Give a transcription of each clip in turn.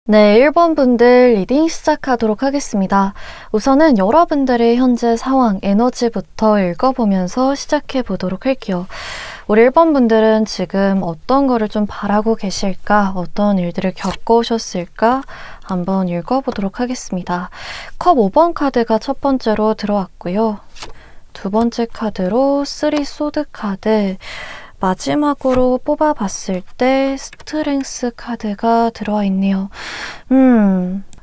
네, 1번 분들 리딩 시작하도록 하겠습니다. 우선은 여러분들의 현재 상황, 에너지부터 읽어보면서 시작해 보도록 할게요. 우리 1번 분들은 지금 어떤 거를 좀 바라고 계실까? 어떤 일들을 겪어오셨을까? 한번 읽어보도록 하겠습니다. 컵 5번 카드가 첫 번째로 들어왔고요. 두 번째 카드로 3 소드 카드, 마지막으로 뽑아봤을 때 스트렝스 카드가 들어와 있네요.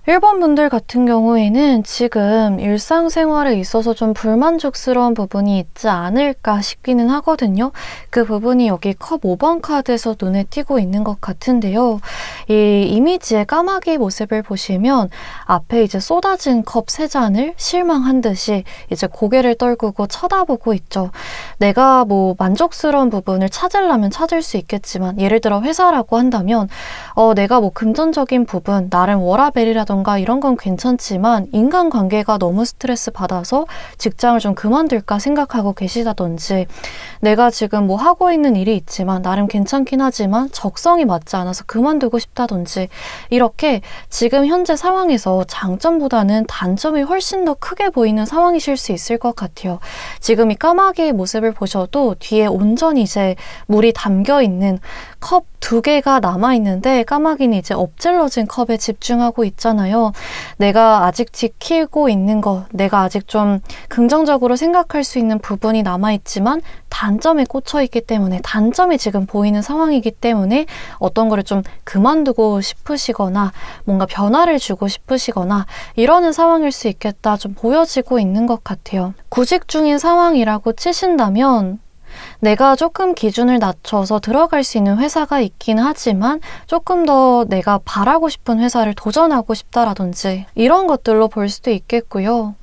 1번 분들 같은 경우에는 지금 일상생활에 있어서 좀 불만족스러운 부분이 있지 않을까 싶기는 하거든요. 그 부분이 여기 컵 5번 카드에서 눈에 띄고 있는 것 같은데요. 이 이미지의 까마귀 모습을 보시면 앞에 이제 쏟아진 컵 3잔을 실망한 듯이 이제 고개를 떨구고 쳐다보고 있죠. 내가 뭐 만족스러운 부분을 찾으려면 찾을 수 있겠지만, 예를 들어 회사라고 한다면 내가 뭐 금전적인 부분, 나름 워라밸이라든가 이런 건 괜찮지만 인간관계가 너무 스트레스 받아서 직장을 좀 그만둘까 생각하고 계시다든지, 내가 지금 뭐 하고 있는 일이 있지만 나름 괜찮긴 하지만 적성이 맞지 않아서 그만두고 싶다든지, 이렇게 지금 현재 상황에서 장점보다는 단점이 훨씬 더 크게 보이는 상황이실 수 있을 것 같아요. 지금 이 까마귀의 모습을 보셔도 뒤에 온전히 이제 물이 담겨있는 컵 2개가 남아있는데, 까마귀는 이제 엎질러진 컵에 집중하고 있잖아요. 내가 아직 지키고 있는 것, 내가 아직 좀 긍정적으로 생각할 수 있는 부분이 남아있지만 단점에 꽂혀있기 때문에, 단점이 지금 보이는 상황이기 때문에 어떤 거를 좀 그만두고 싶으시거나 뭔가 변화를 주고 싶으시거나 이러는 상황일 수 있겠다, 좀 보여지고 있는 것 같아요. 구직 중인 상황이라고 치신다면 내가 조금 기준을 낮춰서 들어갈 수 있는 회사가 있긴 하지만 조금 더 내가 바라고 싶은 회사를 도전하고 싶다라든지 이런 것들로 볼 수도 있겠고요.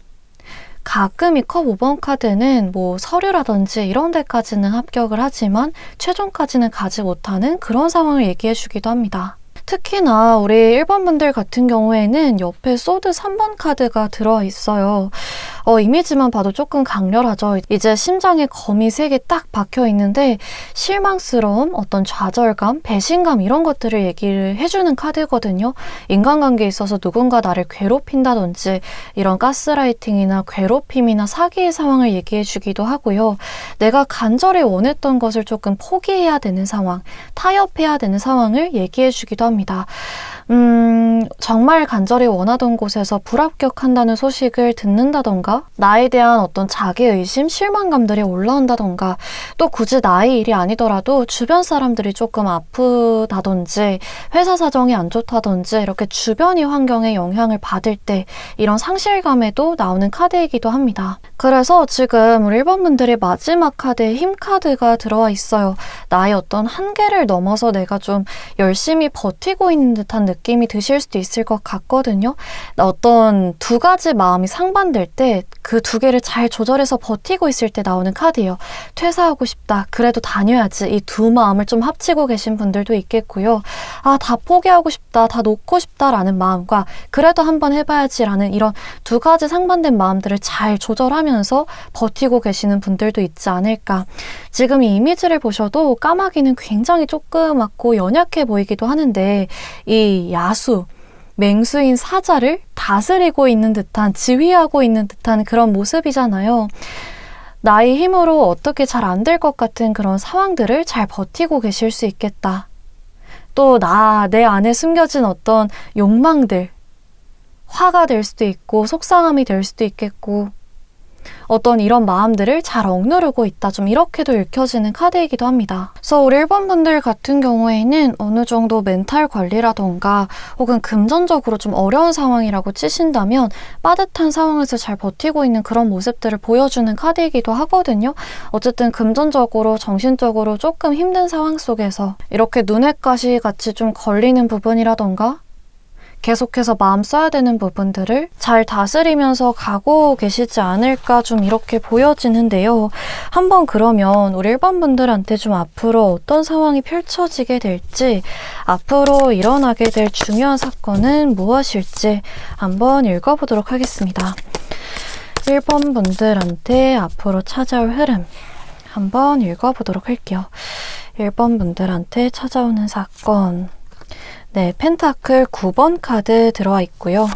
가끔 이 컵 5번 카드는 뭐 서류라든지 이런 데까지는 합격을 하지만 최종까지는 가지 못하는 그런 상황을 얘기해 주기도 합니다. 특히나 우리 1번 분들 같은 경우에는 옆에 소드 3번 카드가 들어와 있어요. 이미지만 봐도 조금 강렬하죠. 이제 심장에 검이 3개 딱 박혀 있는데 실망스러움, 어떤 좌절감, 배신감 이런 것들을 얘기를 해주는 카드거든요. 인간관계에 있어서 누군가 나를 괴롭힌다든지 이런 가스라이팅이나 괴롭힘이나 사기의 상황을 얘기해 주기도 하고요. 내가 간절히 원했던 것을 조금 포기해야 되는 상황, 타협해야 되는 상황을 얘기해 주기도 합니다. 정말 간절히 원하던 곳에서 불합격한다는 소식을 듣는다던가, 나에 대한 어떤 자기의심, 실망감들이 올라온다던가, 또 굳이 나의 일이 아니더라도 주변 사람들이 조금 아프다든지 회사 사정이 안 좋다든지 이렇게 주변의 환경에 영향을 받을 때 이런 상실감에도 나오는 카드이기도 합니다. 그래서 지금 우리 1번 분들의 마지막 카드에 힘 카드가 들어와 있어요. 나의 어떤 한계를 넘어서 내가 좀 열심히 버티고 있는 듯한 느낌이 드실 수도 있을 것 같거든요. 어떤 두 가지 마음이 상반될 때 그 두 개를 잘 조절해서 버티고 있을 때 나오는 카드예요. 퇴사하고 싶다, 그래도 다녀야지, 이 두 마음을 좀 합치고 계신 분들도 있겠고요. 다 포기하고 싶다, 다 놓고 싶다라는 마음과 그래도 한번 해봐야지라는 이런 두 가지 상반된 마음들을 잘 조절하면서 버티고 계시는 분들도 있지 않을까. 지금 이 이미지를 보셔도 까마귀는 굉장히 조그맣고 연약해 보이기도 하는데, 이 야수, 맹수인 사자를 다스리고 있는 듯한, 지휘하고 있는 듯한 그런 모습이잖아요. 나의 힘으로 어떻게 잘 안 될 것 같은 그런 상황들을 잘 버티고 계실 수 있겠다. 또 내 안에 숨겨진 어떤 욕망들, 화가 될 수도 있고 속상함이 될 수도 있겠고, 어떤 이런 마음들을 잘 억누르고 있다, 좀 이렇게도 읽혀지는 카드이기도 합니다. 그래서 우리 1번 분들 같은 경우에는 어느 정도 멘탈 관리라던가 혹은 금전적으로 좀 어려운 상황이라고 치신다면 빠듯한 상황에서 잘 버티고 있는 그런 모습들을 보여주는 카드이기도 하거든요. 어쨌든 금전적으로, 정신적으로 조금 힘든 상황 속에서 이렇게 눈엣 가시 같이 좀 걸리는 부분이라던가 계속해서 마음 써야 되는 부분들을 잘 다스리면서 가고 계시지 않을까, 좀 이렇게 보여지는데요. 한번 그러면 우리 1번 분들한테 좀 앞으로 어떤 상황이 펼쳐지게 될지, 앞으로 일어나게 될 중요한 사건은 무엇일지 한번 읽어보도록 하겠습니다. 1번 분들한테 앞으로 찾아올 흐름 한번 읽어보도록 할게요. 1번 분들한테 찾아오는 사건, 네, 펜타클 9번 카드 들어와 있고요.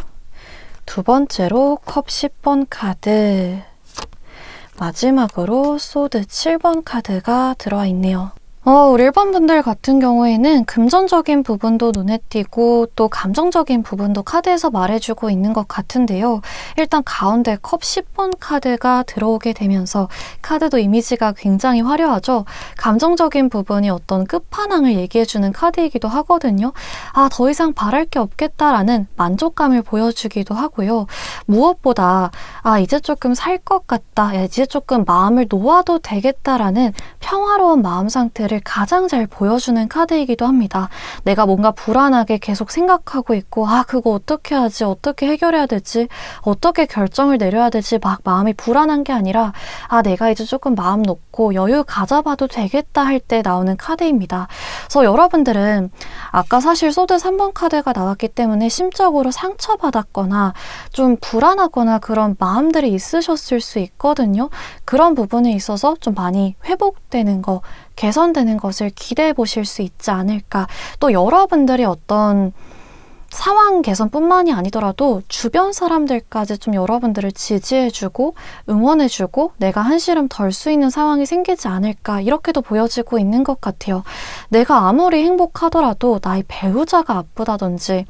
두 번째로 컵 10번 카드, 마지막으로 소드 7번 카드가 들어와 있네요. 우리 1번 분들 같은 경우에는 금전적인 부분도 눈에 띄고 또 감정적인 부분도 카드에서 말해주고 있는 것 같은데요. 일단 가운데 컵 10번 카드가 들어오게 되면서 카드도 이미지가 굉장히 화려하죠. 감정적인 부분이 어떤 끝판왕을 얘기해주는 카드이기도 하거든요. 더 이상 바랄 게 없겠다라는 만족감을 보여주기도 하고요. 무엇보다 이제 조금 살 것 같다, 이제 조금 마음을 놓아도 되겠다라는 평화로운 마음 상태를 가장 잘 보여주는 카드이기도 합니다. 내가 뭔가 불안하게 계속 생각하고 있고 그거 어떻게 하지? 어떻게 해결해야 되지? 어떻게 결정을 내려야 되지? 막 마음이 불안한 게 아니라 내가 이제 조금 마음 놓고 여유 가져봐도 되겠다 할 때 나오는 카드입니다. 그래서 여러분들은 아까 사실 소드 3번 카드가 나왔기 때문에 심적으로 상처받았거나 좀 불안하거나 그런 마음들이 있으셨을 수 있거든요. 그런 부분에 있어서 좀 많이 회복되는 거, 개선되는 것을 기대해 보실 수 있지 않을까. 또 여러분들이 어떤 상황 개선뿐만이 아니더라도 주변 사람들까지 좀 여러분들을 지지해주고 응원해주고 내가 한시름 덜 수 있는 상황이 생기지 않을까, 이렇게도 보여지고 있는 것 같아요. 내가 아무리 행복하더라도 나의 배우자가 아프다든지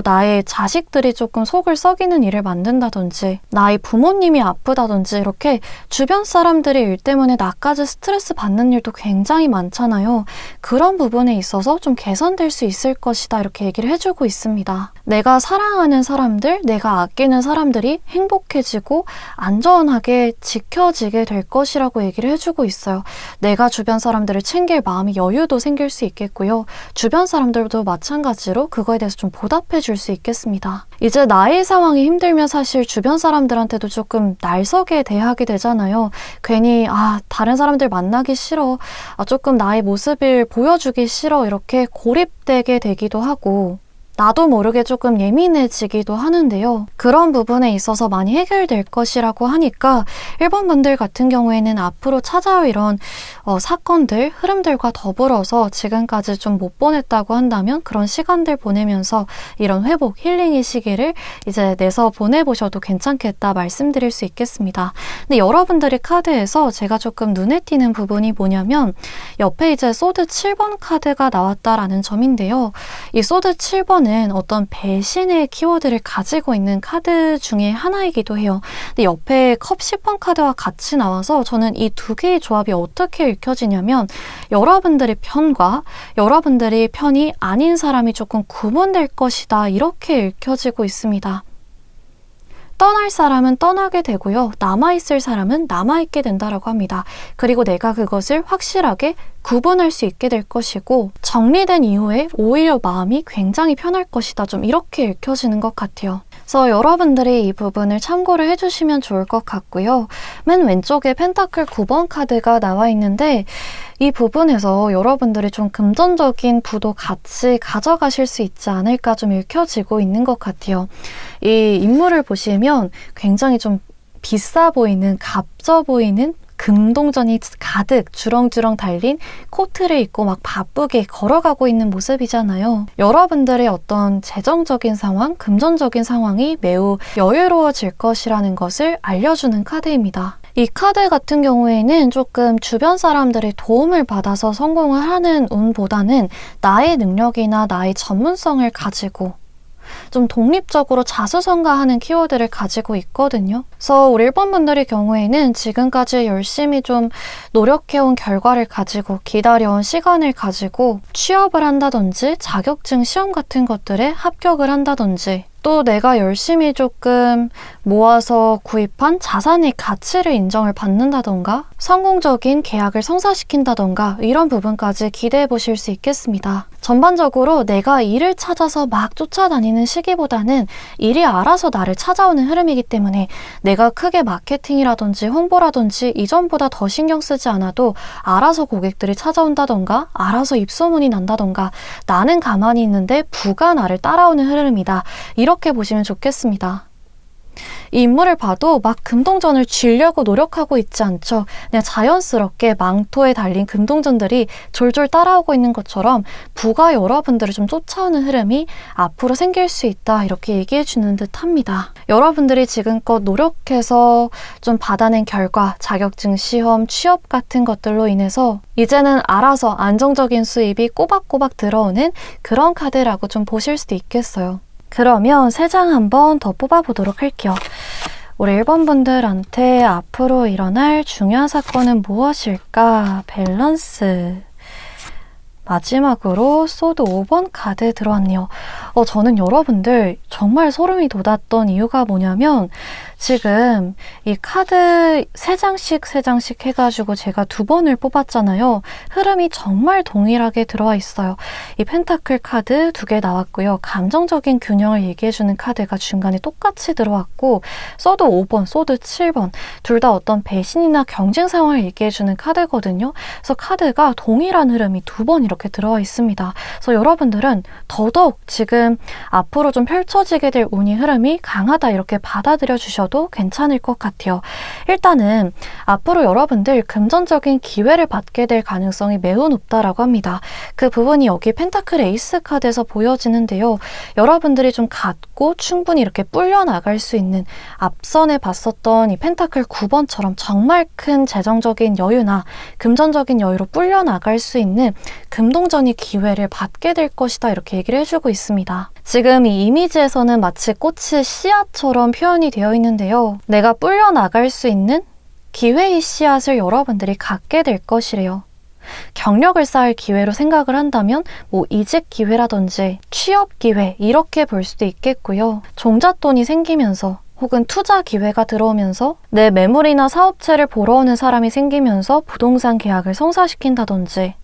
나의 자식들이 조금 속을 썩이는 일을 만든다든지 나의 부모님이 아프다든지 이렇게 주변 사람들의 일 때문에 나까지 스트레스 받는 일도 굉장히 많잖아요. 그런 부분에 있어서 좀 개선될 수 있을 것이다, 이렇게 얘기를 해주고 있습니다. 내가 사랑하는 사람들, 내가 아끼는 사람들이 행복해지고 안전하게 지켜지게 될 것이라고 얘기를 해주고 있어요. 내가 주변 사람들을 챙길 마음이 여유도 생길 수 있겠고요. 주변 사람들도 마찬가지로 그거에 대해서 좀 보답해 줄 수 있겠습니다. 이제 나의 상황이 힘들면 사실 주변 사람들한테도 조금 날서게 대하게 되잖아요. 괜히 다른 사람들 만나기 싫어, 조금 나의 모습을 보여주기 싫어, 이렇게 고립되게 되기도 하고 나도 모르게 조금 예민해지기도 하는데요. 그런 부분에 있어서 많이 해결될 것이라고 하니까 1번 분들 같은 경우에는 앞으로 찾아올 이런 사건들, 흐름들과 더불어서 지금까지 좀 못 보냈다고 한다면 그런 시간들 보내면서 이런 회복, 힐링의 시기를 이제 내서 보내보셔도 괜찮겠다 말씀드릴 수 있겠습니다. 근데 여러분들의 카드에서 제가 조금 눈에 띄는 부분이 뭐냐면 옆에 이제 소드 7번 카드가 나왔다라는 점인데요. 이 소드 7번은 어떤 배신의 키워드를 가지고 있는 카드 중에 하나이기도 해요. 근데 옆에 컵 10번 카드와 같이 나와서 저는 이 두 개의 조합이 어떻게 읽혀지냐면 여러분들의 편과 여러분들의 편이 아닌 사람이 조금 구분될 것이다, 이렇게 읽혀지고 있습니다. 떠날 사람은 떠나게 되고요. 남아있을 사람은 남아있게 된다라고 합니다. 그리고 내가 그것을 확실하게 구분할 수 있게 될 것이고 정리된 이후에 오히려 마음이 굉장히 편할 것이다, 좀 이렇게 읽혀지는 것 같아요. 그래서 여러분들이 이 부분을 참고를 해주시면 좋을 것 같고요. 맨 왼쪽에 펜타클 9번 카드가 나와 있는데 이 부분에서 여러분들이 좀 금전적인 부도 같이 가져가실 수 있지 않을까 좀 읽혀지고 있는 것 같아요. 이 인물을 보시면 굉장히 좀 비싸 보이는, 값져 보이는 금동전이 가득 주렁주렁 달린 코트를 입고 막 바쁘게 걸어가고 있는 모습이잖아요. 여러분들의 어떤 재정적인 상황, 금전적인 상황이 매우 여유로워질 것이라는 것을 알려주는 카드입니다. 이 카드 같은 경우에는 조금 주변 사람들의 도움을 받아서 성공을 하는 운보다는 나의 능력이나 나의 전문성을 가지고 좀 독립적으로 자수성가하는 키워드를 가지고 있거든요. 그래서 우리 1번 분들의 경우에는 지금까지 열심히 좀 노력해온 결과를 가지고 기다려온 시간을 가지고 취업을 한다든지 자격증 시험 같은 것들에 합격을 한다든지 또 내가 열심히 조금 모아서 구입한 자산의 가치를 인정을 받는다던가 성공적인 계약을 성사시킨다던가 이런 부분까지 기대해 보실 수 있겠습니다. 전반적으로 내가 일을 찾아서 막 쫓아다니는 시기보다는 일이 알아서 나를 찾아오는 흐름이기 때문에 내가 크게 마케팅이라든지 홍보라든지 이전보다 더 신경 쓰지 않아도 알아서 고객들이 찾아온다던가 알아서 입소문이 난다던가 나는 가만히 있는데 부가 나를 따라오는 흐름이다. 이렇게 보시면 좋겠습니다. 이 인물을 봐도 막 금동전을 쥐려고 노력하고 있지 않죠. 그냥 자연스럽게 망토에 달린 금동전들이 졸졸 따라오고 있는 것처럼 부가 여러분들을 좀 쫓아오는 흐름이 앞으로 생길 수 있다, 이렇게 얘기해 주는 듯 합니다. 여러분들이 지금껏 노력해서 좀 받아낸 결과, 자격증 시험, 취업 같은 것들로 인해서 이제는 알아서 안정적인 수입이 꼬박꼬박 들어오는 그런 카드라고 좀 보실 수도 있겠어요. 그러면 3장 한번 더 뽑아보도록 할게요. 우리 1번 분들한테 앞으로 일어날 중요한 사건은 무엇일까? 밸런스. 마지막으로 소드 5번 카드 들어왔네요. 저는 여러분들 정말 소름이 돋았던 이유가 뭐냐면 지금 이 카드 3장씩 해가지고 제가 2번을 뽑았잖아요. 흐름이 정말 동일하게 들어와 있어요. 이 펜타클 카드 2개 나왔고요. 감정적인 균형을 얘기해주는 카드가 중간에 똑같이 들어왔고, 소드 5번, 소드 7번 둘 다 어떤 배신이나 경쟁 상황을 얘기해주는 카드거든요. 그래서 카드가 동일한 흐름이 2번 이렇게 들어와 있습니다. 그래서 여러분들은 더더욱 지금 앞으로 좀 펼쳐지게 될 운이 흐름이 강하다, 이렇게 받아들여 주셔도 괜찮을 것 같아요. 일단은 앞으로 여러분들 금전적인 기회를 받게 될 가능성이 매우 높다라고 합니다. 그 부분이 여기 펜타클 에이스 카드에서 보여지는데요. 여러분들이 좀 갖고 충분히 이렇게 불려 나갈 수 있는, 앞선에 봤었던 이 펜타클 9번처럼 정말 큰 재정적인 여유나 금전적인 여유로 불려 나갈 수 있는 금동전이 기회를 받게 될 것이다, 이렇게 얘기를 해주고 있습니다. 지금 이 이미지에서는 마치 꽃의 씨앗처럼 표현이 되어 있는데요. 내가 불려 나갈 수 있는 기회의 씨앗을 여러분들이 갖게 될 것이래요. 경력을 쌓을 기회로 생각을 한다면 이직 기회라든지 취업 기회, 이렇게 볼 수도 있겠고요. 종잣돈이 생기면서 혹은 투자 기회가 들어오면서 내 매물이나 사업체를 보러 오는 사람이 생기면서 부동산 계약을 성사시킨다든지,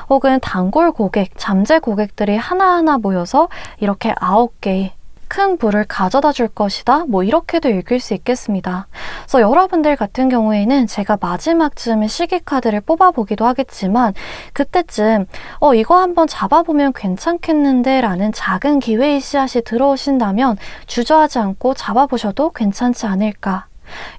혹은 단골 고객, 잠재 고객들이 하나하나 모여서 이렇게 9개의 큰 부를 가져다 줄 것이다, 이렇게도 읽을 수 있겠습니다. 그래서 여러분들 같은 경우에는 제가 마지막쯤에 시기 카드를 뽑아보기도 하겠지만, 그때쯤 이거 한번 잡아보면 괜찮겠는데 라는 작은 기회의 씨앗이 들어오신다면 주저하지 않고 잡아보셔도 괜찮지 않을까.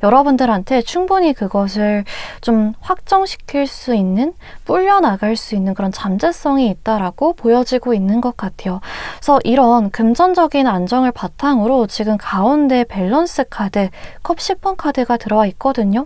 여러분들한테 충분히 그것을 좀 확정시킬 수 있는, 불려나갈 수 있는 그런 잠재성이 있다라고 보여지고 있는 것 같아요. 그래서 이런 금전적인 안정을 바탕으로 지금 가운데 밸런스 카드, 컵 10번 카드가 들어와 있거든요.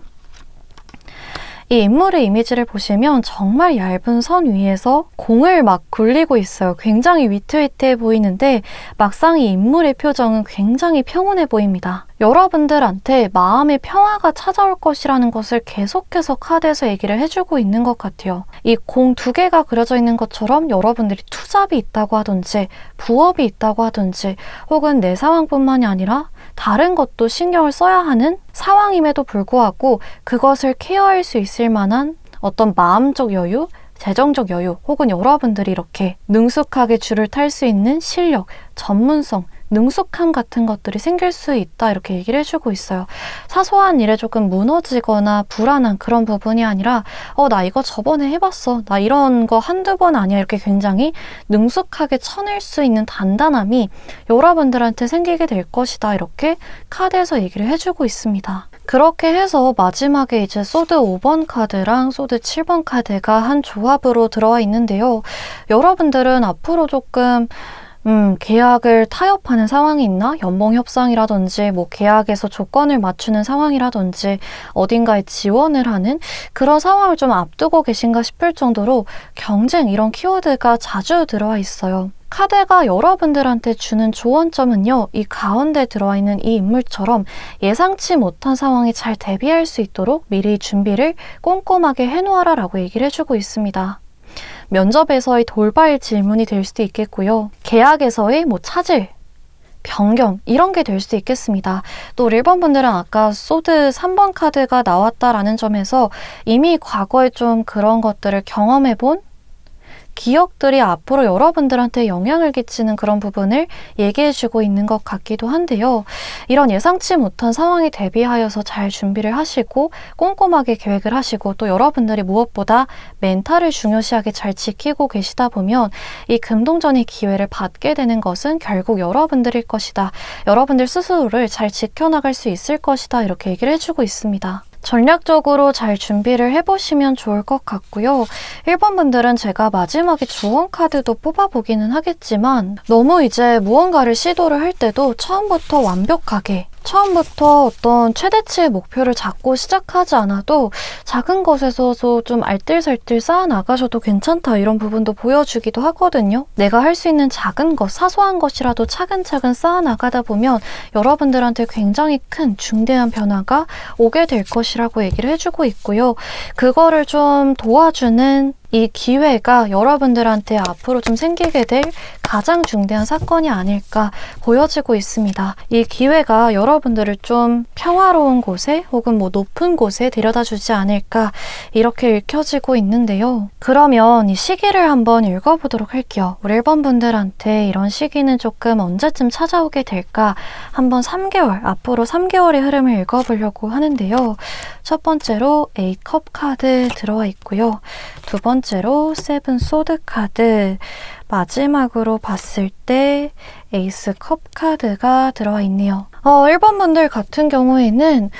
이 인물의 이미지를 보시면 정말 얇은 선 위에서 공을 막 굴리고 있어요. 굉장히 위태위태해 보이는데 막상 이 인물의 표정은 굉장히 평온해 보입니다. 여러분들한테 마음의 평화가 찾아올 것이라는 것을 계속해서 카드에서 얘기를 해주고 있는 것 같아요. 이 공 2개가 그려져 있는 것처럼 여러분들이 투잡이 있다고 하든지 부업이 있다고 하든지, 혹은 내 상황뿐만이 아니라 다른 것도 신경을 써야 하는 상황임에도 불구하고 그것을 케어할 수 있을 만한 어떤 마음적 여유, 재정적 여유, 혹은 여러분들이 이렇게 능숙하게 줄을 탈 수 있는 실력, 전문성, 능숙함 같은 것들이 생길 수 있다, 이렇게 얘기를 해주고 있어요. 사소한 일에 조금 무너지거나 불안한 그런 부분이 아니라 나 이거 저번에 해봤어, 나 이런 거 한두 번 아니야, 이렇게 굉장히 능숙하게 쳐낼 수 있는 단단함이 여러분들한테 생기게 될 것이다, 이렇게 카드에서 얘기를 해주고 있습니다. 그렇게 해서 마지막에 이제 소드 5번 카드랑 소드 7번 카드가 한 조합으로 들어와 있는데요. 여러분들은 앞으로 조금 계약을 타협하는 상황이 있나? 연봉 협상이라든지 계약에서 조건을 맞추는 상황이라든지 어딘가에 지원을 하는 그런 상황을 좀 앞두고 계신가 싶을 정도로 경쟁, 이런 키워드가 자주 들어와 있어요. 카드가 여러분들한테 주는 조언점은요, 이 가운데 들어와 있는 이 인물처럼 예상치 못한 상황에 잘 대비할 수 있도록 미리 준비를 꼼꼼하게 해놓아라 라고 얘기를 해주고 있습니다. 면접에서의 돌발 질문이 될 수도 있겠고요. 계약에서의 차질, 변경, 이런 게 될 수도 있겠습니다. 또 1번 분들은 아까 소드 3번 카드가 나왔다라는 점에서 이미 과거에 좀 그런 것들을 경험해본 기억들이 앞으로 여러분들한테 영향을 끼치는 그런 부분을 얘기해주고 있는 것 같기도 한데요. 이런 예상치 못한 상황에 대비하여서 잘 준비를 하시고 꼼꼼하게 계획을 하시고 또 여러분들이 무엇보다 멘탈을 중요시하게 잘 지키고 계시다 보면 이 금동전의 기회를 받게 되는 것은 결국 여러분들일 것이다. 여러분들 스스로를 잘 지켜나갈 수 있을 것이다. 이렇게 얘기를 해주고 있습니다. 전략적으로 잘 준비를 해보시면 좋을 것 같고요. 1번 분들은 제가 마지막에 조언 카드도 뽑아보기는 하겠지만 너무 이제 무언가를 시도를 할 때도 처음부터 완벽하게 처음부터 어떤 최대치의 목표를 잡고 시작하지 않아도 작은 것에서도 좀 알뜰살뜰 쌓아나가셔도 괜찮다 이런 부분도 보여주기도 하거든요. 내가 할 수 있는 작은 것, 사소한 것이라도 차근차근 쌓아나가다 보면 여러분들한테 굉장히 큰 중대한 변화가 오게 될 것이라고 얘기를 해주고 있고요. 그거를 좀 도와주는 이 기회가 여러분들한테 앞으로 좀 생기게 될 가장 중대한 사건이 아닐까 보여지고 있습니다. 이 기회가 여러분들을 좀 평화로운 곳에 혹은 높은 곳에 데려다 주지 않을까 이렇게 읽혀지고 있는데요. 그러면 이 시기를 한번 읽어보도록 할게요. 우리 1번 분들한테 이런 시기는 조금 언제쯤 찾아오게 될까 한번 3개월, 앞으로 3개월의 흐름을 읽어보려고 하는데요. 첫 번째로 A컵 카드 들어와 있고요. 두 번째로 세븐 소드 카드, 마지막으로 봤을 때 에이스 컵 카드가 들어와 있네요. 1번 분들 같은 경우에는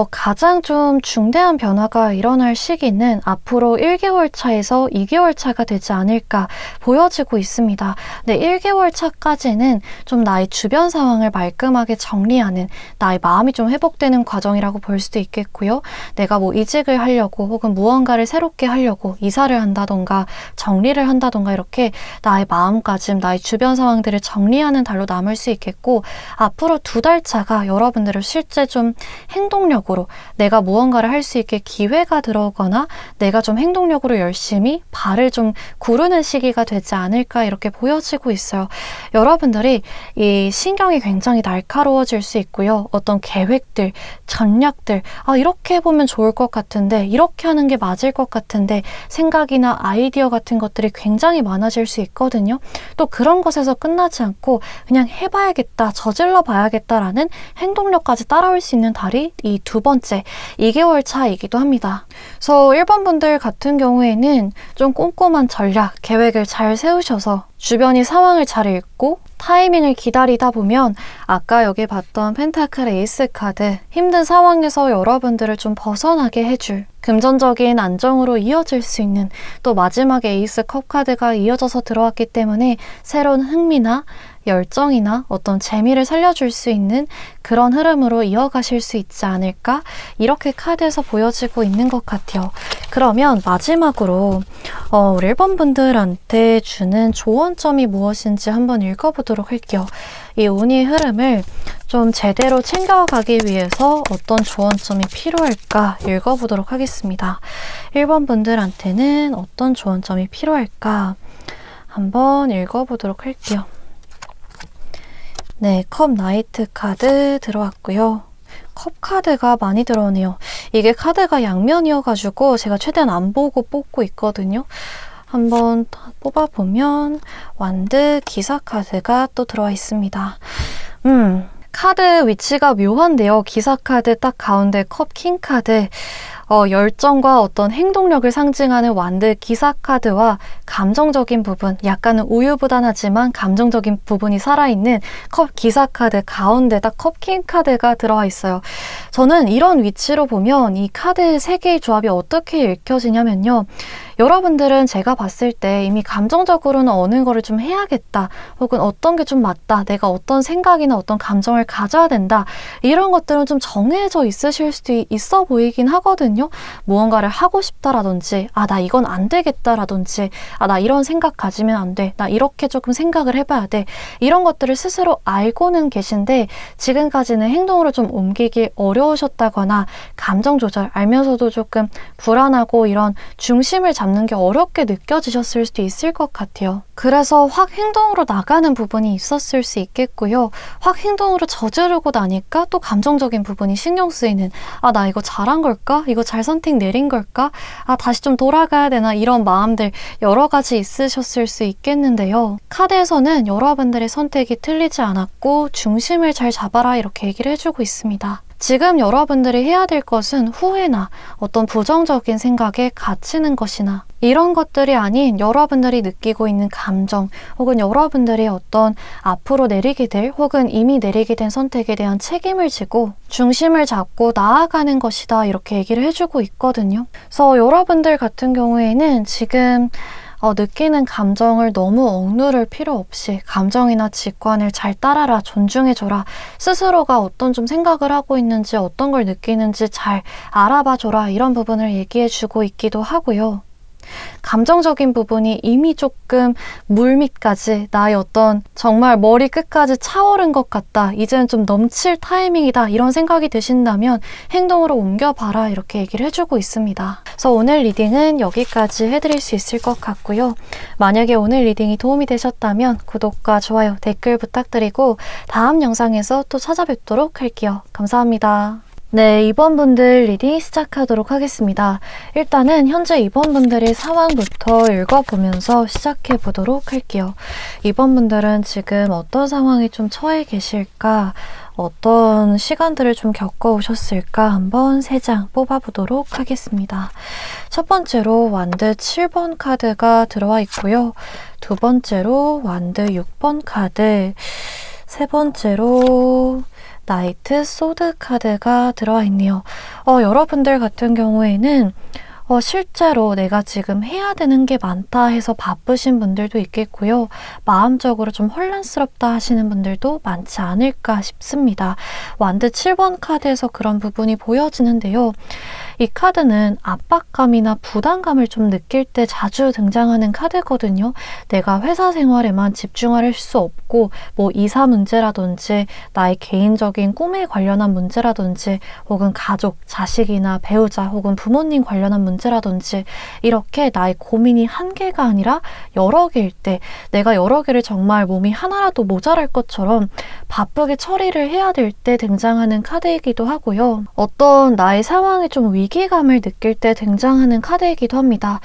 가장 좀 중대한 변화가 일어날 시기는 앞으로 1개월 차에서 2개월 차가 되지 않을까 보여지고 있습니다. 네, 1개월 차까지는 좀 나의 주변 상황을 말끔하게 정리하는 나의 마음이 좀 회복되는 과정이라고 볼 수도 있겠고요. 내가 이직을 하려고 혹은 무언가를 새롭게 하려고 이사를 한다던가 정리를 한다던가 이렇게 나의 마음가짐, 나의 주변 상황들을 정리하는 달로 남을 수 있겠고 앞으로 2달 차가 여러분들을 실제 좀 행동력으로 내가 무언가를 할 수 있게 기회가 들어오거나 내가 좀 행동력으로 열심히 발을 좀 구르는 시기가 되지 않을까 이렇게 보여지고 있어요. 여러분들이 이 신경이 굉장히 날카로워질 수 있고요. 어떤 계획들, 전략들 이렇게 해보면 좋을 것 같은데 이렇게 하는 게 맞을 것 같은데 생각이나 아이디어 같은 것들이 굉장히 많아질 수 있거든요. 또 그런 것에서 끝나지 않고 그냥 해봐야겠다, 저질러 봐야겠다라는 행동력까지 따라올 수 있는 달이 이 2번째 2개월 차이기도 합니다. 그래서 1번 분들 같은 경우에는 좀 꼼꼼한 전략, 계획을 잘 세우셔서 주변이 상황을 잘 읽고 타이밍을 기다리다 보면 아까 여기 봤던 펜타클 에이스 카드, 힘든 상황에서 여러분들을 좀 벗어나게 해줄 금전적인 안정으로 이어질 수 있는 또 마지막에 에이스 컵 카드가 이어져서 들어왔기 때문에 새로운 흥미나 열정이나 어떤 재미를 살려줄 수 있는 그런 흐름으로 이어가실 수 있지 않을까 이렇게 카드에서 보여지고 있는 것 같아요. 그러면 마지막으로 우리 1번 분들한테 주는 조언점이 무엇인지 한번 읽어보도록 할게요. 이 운의 흐름을 좀 제대로 챙겨가기 위해서 어떤 조언점이 필요할까 읽어보도록 하겠습니다. 1번 분들한테는 어떤 조언점이 필요할까 한번 읽어보도록 할게요. 네, 컵 나이트 카드 들어왔고요. 컵 카드가 많이 들어오네요. 이게 카드가 양면이어가지고 제가 최대한 안 보고 뽑고 있거든요. 한번 뽑아보면 완드 기사 카드가 또 들어와 있습니다. 카드 위치가 묘한데요. 기사 카드 딱 가운데 컵 킹 카드. 열정과 어떤 행동력을 상징하는 완드 기사 카드와 감정적인 부분, 약간은 우유부단하지만 감정적인 부분이 살아있는 컵 기사 카드 가운데다 컵 킹 카드가 들어와 있어요. 저는 이런 위치로 보면 이 카드 3개의 조합이 어떻게 읽혀지냐면요. 여러분들은 제가 봤을 때 이미 감정적으로는 어느 거를 좀 해야겠다 혹은 어떤 게 좀 맞다, 내가 어떤 생각이나 어떤 감정을 가져야 된다 이런 것들은 좀 정해져 있으실 수도 있어 보이긴 하거든요. 무언가를 하고 싶다라든지 나 이건 안 되겠다라든지 나 이런 생각 가지면 안 돼, 나 이렇게 조금 생각을 해봐야 돼 이런 것들을 스스로 알고는 계신데 지금까지는 행동으로 좀 옮기기 어려우셨다거나 감정 조절 알면서도 조금 불안하고 이런 중심을 잡는 게 어렵게 느껴지셨을 수도 있을 것 같아요. 그래서 확 행동으로 나가는 부분이 있었을 수 있겠고요. 확 행동으로 저지르고 나니까 또 감정적인 부분이 신경 쓰이는, 아, 나 이거 잘한 걸까? 이거 잘 선택 내린 걸까? 아, 다시 좀 돌아가야 되나? 이런 마음들 여러 가지 있으셨을 수 있겠는데요. 카드에서는 여러분들의 선택이 틀리지 않았고 중심을 잘 잡아라 이렇게 얘기를 해주고 있습니다. 지금 여러분들이 해야 될 것은 후회나 어떤 부정적인 생각에 갇히는 것이나 이런 것들이 아닌 여러분들이 느끼고 있는 감정 혹은 여러분들이 어떤 앞으로 내리게 될 혹은 이미 내리게 된 선택에 대한 책임을 지고 중심을 잡고 나아가는 것이다 이렇게 얘기를 해주고 있거든요. 그래서 여러분들 같은 경우에는 지금 느끼는 감정을 너무 억누를 필요 없이 감정이나 직관을 잘 따라라, 존중해줘라, 스스로가 어떤 좀 생각을 하고 있는지 어떤 걸 느끼는지 잘 알아봐줘라 이런 부분을 얘기해주고 있기도 하고요. 감정적인 부분이 이미 조금 물밑까지 나의 어떤 정말 머리 끝까지 차오른 것 같다, 이제는 좀 넘칠 타이밍이다 이런 생각이 드신다면 행동으로 옮겨봐라 이렇게 얘기를 해주고 있습니다. 그래서 오늘 리딩은 여기까지 해드릴 수 있을 것 같고요. 만약에 오늘 리딩이 도움이 되셨다면 구독과 좋아요, 댓글 부탁드리고 다음 영상에서 또 찾아뵙도록 할게요. 감사합니다. 네, 2번 분들 리딩 시작하도록 하겠습니다. 일단은 현재 2번 분들의 상황부터 읽어보면서 시작해 보도록 할게요. 2번 분들은 지금 어떤 상황에 좀 처해 계실까? 어떤 시간들을 좀 겪어오셨을까? 한번 3장 뽑아보도록 하겠습니다. 첫 번째로 완드 7번 카드가 들어와 있고요. 두 번째로 완드 6번 카드, 세 번째로 나이트 소드 카드가 들어와 있네요. 여러분들 같은 경우에는 실제로 내가 지금 해야 되는 게 많다 해서 바쁘신 분들도 있겠고요. 마음적으로 좀 혼란스럽다 하시는 분들도 많지 않을까 싶습니다. 완드 7번 카드에서 그런 부분이 보여지는데요. 이 카드는 압박감이나 부담감을 좀 느낄 때 자주 등장하는 카드거든요. 내가 회사 생활에만 집중할 수 없고 뭐 이사 문제라든지 나의 개인적인 꿈에 관련한 문제라든지 혹은 가족, 자식이나 배우자 혹은 부모님 관련한 문제라든지 이렇게 나의 고민이 한 개가 아니라 여러 개일 때 내가 여러 개를 정말 몸이 하나라도 모자랄 것처럼 바쁘게 처리를 해야 될 때 등장하는 카드이기도 하고요. 어떤 나의 상황에 좀 위기감을 느낄 때 등장하는 카드이기도 합니다.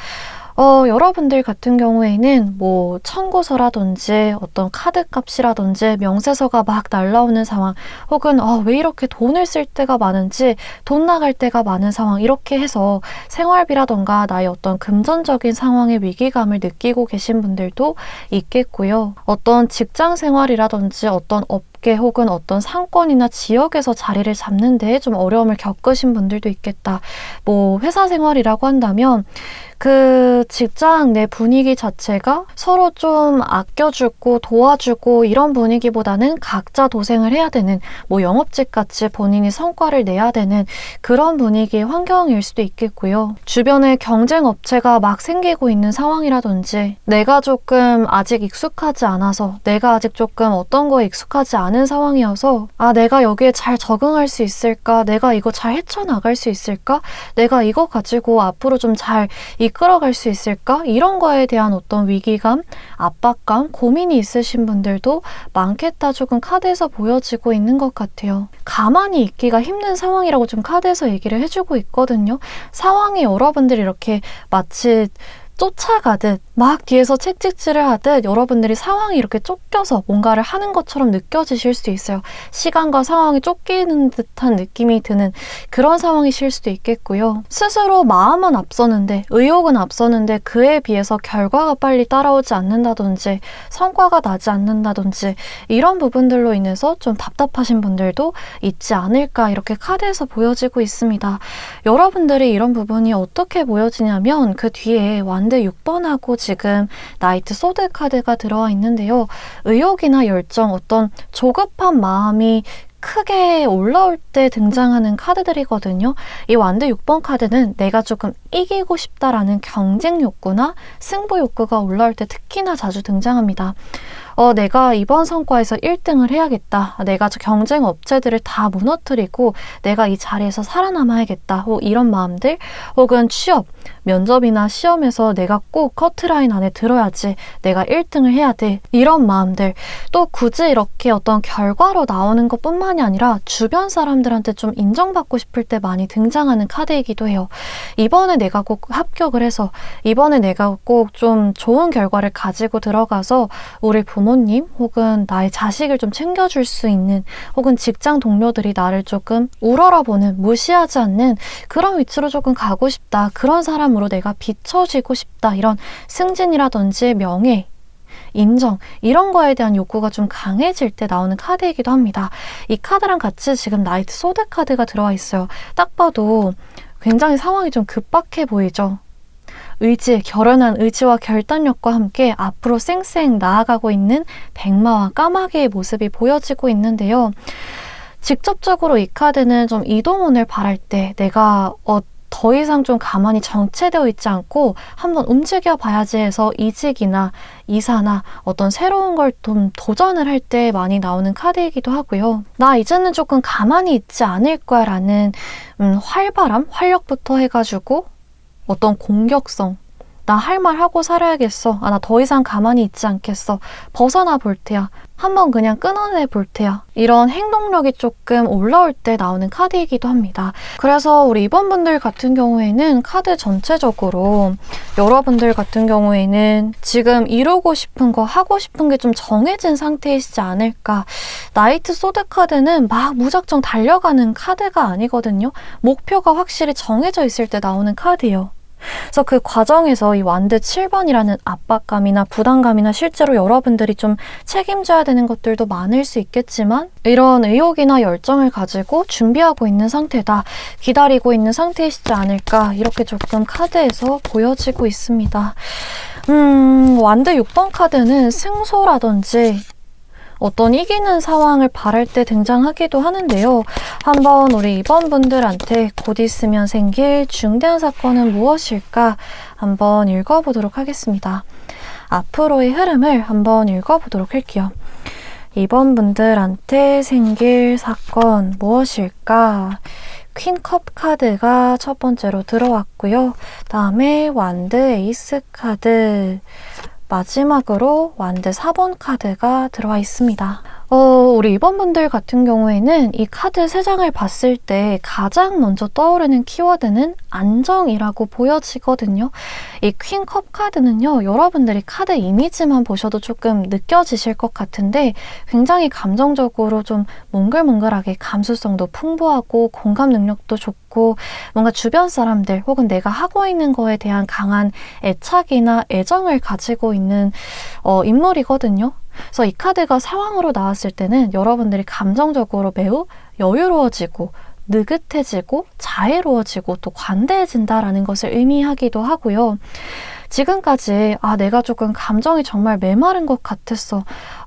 여러분들 같은 경우에는 뭐 청구서라든지 어떤 카드값이라든지 명세서가 막 날라오는 상황 혹은 왜 이렇게 돈을 쓸 때가 많은지 돈 나갈 때가 많은 상황 이렇게 해서 생활비라던가 나의 어떤 금전적인 상황의 위기감을 느끼고 계신 분들도 있겠고요. 어떤 직장 생활이라든지 어떤 업계 혹은 어떤 상권이나 지역에서 자리를 잡는 데에 좀 어려움을 겪으신 분들도 있겠다. 뭐 회사 생활이라고 한다면 그 직장 내 분위기 자체가 서로 좀 아껴주고 도와주고 이런 분위기보다는 각자 도생을 해야 되는 뭐 영업직 같이 본인이 성과를 내야 되는 그런 분위기의 환경일 수도 있겠고요. 주변에 경쟁 업체가 막 생기고 있는 상황이라든지 내가 조금 아직 익숙하지 않아서 내가 아직 조금 어떤 거에 익숙하지 않은 상황이어서 내가 여기에 잘 적응할 수 있을까? 내가 이거 잘 헤쳐나갈 수 있을까? 내가 이거 가지고 앞으로 좀 잘 이끌어갈 수 있을까? 이런 거에 대한 어떤 위기감, 압박감, 고민이 있으신 분들도 많겠다 조금 카드에서 보여지고 있는 것 같아요. 가만히 있기가 힘든 상황이라고 좀 카드에서 얘기를 해주고 있거든요. 상황이 여러분들이 이렇게 마치 쫓아가듯 막 뒤에서 채찍질을 하듯 여러분들이 상황이 이렇게 쫓겨서 뭔가를 하는 것처럼 느껴지실 수도 있어요. 시간과 상황이 쫓기는 듯한 느낌이 드는 그런 상황이실 수도 있겠고요. 스스로 마음은 앞서는데 의욕은 앞서는데 그에 비해서 결과가 빨리 따라오지 않는다든지 성과가 나지 않는다든지 이런 부분들로 인해서 좀 답답하신 분들도 있지 않을까 이렇게 카드에서 보여지고 있습니다. 여러분들이 이런 부분이 어떻게 보여지냐면 그 뒤에 완드 6번하고 지금 나이트 소드 카드가 들어와 있는데요. 의욕이나 열정, 어떤 조급한 마음이 크게 올라올 때 등장하는 카드들이거든요. 이 완드 6번 카드는 내가 조금 이기고 싶다라는 경쟁 욕구나 승부 욕구가 올라올 때 특히나 자주 등장합니다. 내가 이번 성과에서 1등을 해야겠다. 내가 저 경쟁 업체들을 다 무너뜨리고 내가 이 자리에서 살아남아야겠다. 이런 마음들, 혹은 취업, 면접이나 시험에서 내가 꼭 커트라인 안에 들어야지, 내가 1등을 해야 돼. 이런 마음들. 또 굳이 이렇게 어떤 결과로 나오는 것뿐만이 아니라 주변 사람들한테 좀 인정받고 싶을 때 많이 등장하는 카드이기도 해요. 이번에 내가 꼭 합격을 해서, 이번에 내가 꼭 좀 좋은 결과를 가지고 들어가서 우리 부모님 혹은 나의 자식을 좀 챙겨줄 수 있는, 혹은 직장 동료들이 나를 조금 우러러보는, 무시하지 않는 그런 위치로 조금 가고 싶다. 그런 사람으로 내가 비춰지고 싶다. 이런 승진이라든지 명예, 인정, 이런 거에 대한 욕구가 좀 강해질 때 나오는 카드이기도 합니다. 이 카드랑 같이 지금 나이트 소드 카드가 들어와 있어요. 딱 봐도 굉장히 상황이 좀 급박해 보이죠. 의지, 결연한 의지와 결단력과 함께 앞으로 쌩쌩 나아가고 있는 백마와 까마귀의 모습이 보여지고 있는데요. 직접적으로 이 카드는 좀 이동운을 바랄 때, 내가 더 이상 좀 가만히 정체되어 있지 않고 한번 움직여 봐야지 해서 이직이나 이사나 어떤 새로운 걸 좀 도전을 할 때 많이 나오는 카드이기도 하고요. 나 이제는 조금 가만히 있지 않을 거야 라는 활발함, 활력부터 해가지고 어떤 공격성, 나 할 말 하고 살아야겠어. 나 더 이상 가만히 있지 않겠어. 벗어나 볼 테야. 한번 그냥 끊어내 볼 테야. 이런 행동력이 조금 올라올 때 나오는 카드이기도 합니다. 그래서 우리 이번 분들 같은 경우에는 카드 전체적으로, 여러분들 같은 경우에는 지금 이루고 싶은 거, 하고 싶은 게 좀 정해진 상태이시지 않을까. 나이트 소드 카드는 막 무작정 달려가는 카드가 아니거든요. 목표가 확실히 정해져 있을 때 나오는 카드예요. 그래서 그 과정에서 이 완드 7번이라는 압박감이나 부담감이나 실제로 여러분들이 좀 책임져야 되는 것들도 많을 수 있겠지만, 이런 의욕이나 열정을 가지고 준비하고 있는 상태다, 기다리고 있는 상태이시지 않을까, 이렇게 조금 카드에서 보여지고 있습니다. 완드 6번 카드는 승소라든지 어떤 이기는 상황을 바랄 때 등장하기도 하는데요. 한번 우리 이번 분들한테 곧 있으면 생길 중대한 사건은 무엇일까 한번 읽어보도록 하겠습니다. 앞으로의 흐름을 한번 읽어보도록 할게요. 이번 분들한테 생길 사건 무엇일까? 퀸컵 카드가 첫 번째로 들어왔고요. 다음에 완드 에이스 카드, 마지막으로 완드 4번 카드가 들어와 있습니다. 우리 이번 분들 같은 경우에는 이 카드 3장을 봤을 때 가장 먼저 떠오르는 키워드는 안정이라고 보여지거든요. 이 퀸컵 카드는요, 여러분들이 카드 이미지만 보셔도 조금 느껴지실 것 같은데 굉장히 감정적으로 좀 몽글몽글하게 감수성도 풍부하고 공감 능력도 좋고, 뭔가 주변 사람들 혹은 내가 하고 있는 거에 대한 강한 애착이나 애정을 가지고 있는 인물이거든요. 그래서 이 카드가 상황으로 나왔을 때는 여러분들이 감정적으로 매우 여유로워지고 느긋해지고 자애로워지고 또 관대해진다라는 것을 의미하기도 하고요. 지금까지 내가 조금 감정이 정말 메마른 것 같았어.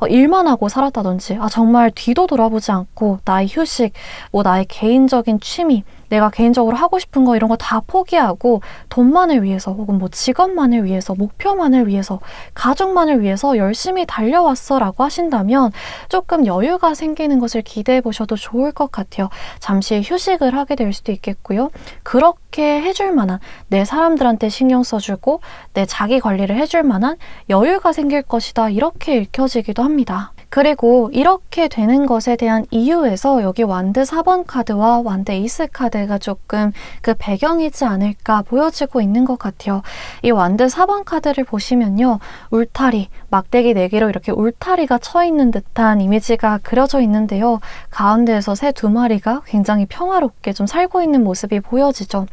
일만 하고 살았다든지 정말 뒤도 돌아보지 않고 나의 휴식, 나의 개인적인 취미, 내가 개인적으로 하고 싶은 거 이런 거 다 포기하고 돈만을 위해서 혹은 직업만을 위해서, 목표만을 위해서, 가족만을 위해서 열심히 달려왔어 라고 하신다면 조금 여유가 생기는 것을 기대해 보셔도 좋을 것 같아요. 잠시 휴식을 하게 될 수도 있겠고요. 그렇게 해줄 만한, 내 사람들한테 신경 써주고 내 자기 관리를 해줄 만한 여유가 생길 것이다, 이렇게 읽혀지기도 합니다. 그리고 이렇게 되는 것에 대한 이유에서 여기 완드 4번 카드와 완드 에이스 카드가 조금 그 배경이지 않을까 보여지고 있는 것 같아요. 이 완드 4번 카드를 보시면요, 울타리, 막대기 4개로 이렇게 울타리가 쳐 있는 듯한 이미지가 그려져 있는데요. 가운데에서 새 2마리가 굉장히 평화롭게 좀 살고 있는 모습이 보여지죠.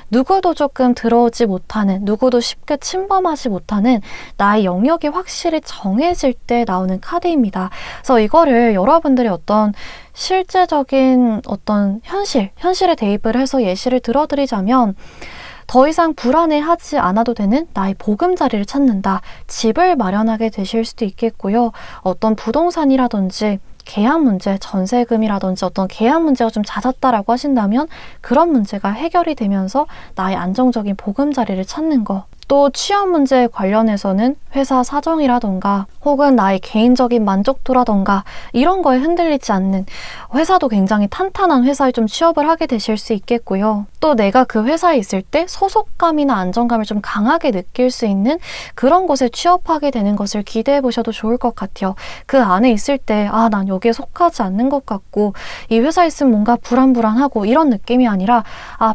누구도 조금 들어오지 못하는, 누구도 쉽게 침범하지 못하는 나의 영역이 확실히 정해질 때 나오는 카드입니다. 그래서 이거를 여러분들이 어떤 실제적인 어떤 현실에 대입을 해서 예시를 들어드리자면, 더 이상 불안해하지 않아도 되는 나의 보금자리를 찾는다, 집을 마련하게 되실 수도 있겠고요. 어떤 부동산이라든지 계약 문제, 전세금이라든지 어떤 계약 문제가 좀 잦았다라고 하신다면 그런 문제가 해결이 되면서 나의 안정적인 보금자리를 찾는 거, 또 취업 문제에 관련해서는 회사 사정이라던가 혹은 나의 개인적인 만족도라던가 이런 거에 흔들리지 않는, 회사도 굉장히 탄탄한 회사에 좀 취업을 하게 되실 수 있겠고요. 또 내가 그 회사에 있을 때 소속감이나 안정감을 좀 강하게 느낄 수 있는 그런 곳에 취업하게 되는 것을 기대해 보셔도 좋을 것 같아요. 그 안에 있을 때 난 여기에 속하지 않는 것 같고 이 회사에 있으면 뭔가 불안불안하고 이런 느낌이 아니라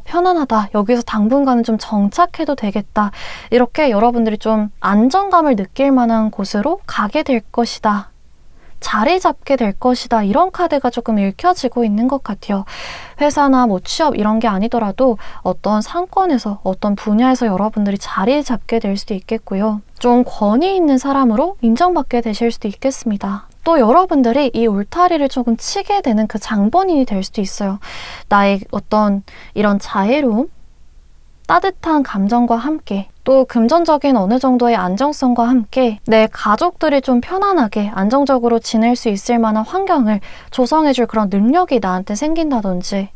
편안하다, 여기서 당분간은 좀 정착해도 되겠다, 이렇게 여러분들이 좀 안정감을 느낄 만한 곳으로 가게 될 것이다, 자리 잡게 될 것이다, 이런 카드가 조금 읽혀지고 있는 것 같아요. 회사나 뭐 취업 이런 게 아니더라도 어떤 상권에서 어떤 분야에서 여러분들이 자리 잡게 될 수도 있겠고요. 좀 권위 있는 사람으로 인정받게 되실 수도 있겠습니다. 또 여러분들이 이 울타리를 조금 치게 되는 그 장본인이 될 수도 있어요. 나의 어떤 이런 자애로움, 따뜻한 감정과 함께 또 금전적인 어느 정도의 안정성과 함께 내 가족들이 좀 편안하게 안정적으로 지낼 수 있을 만한 환경을 조성해줄 그런 능력이 나한테 생긴다든지,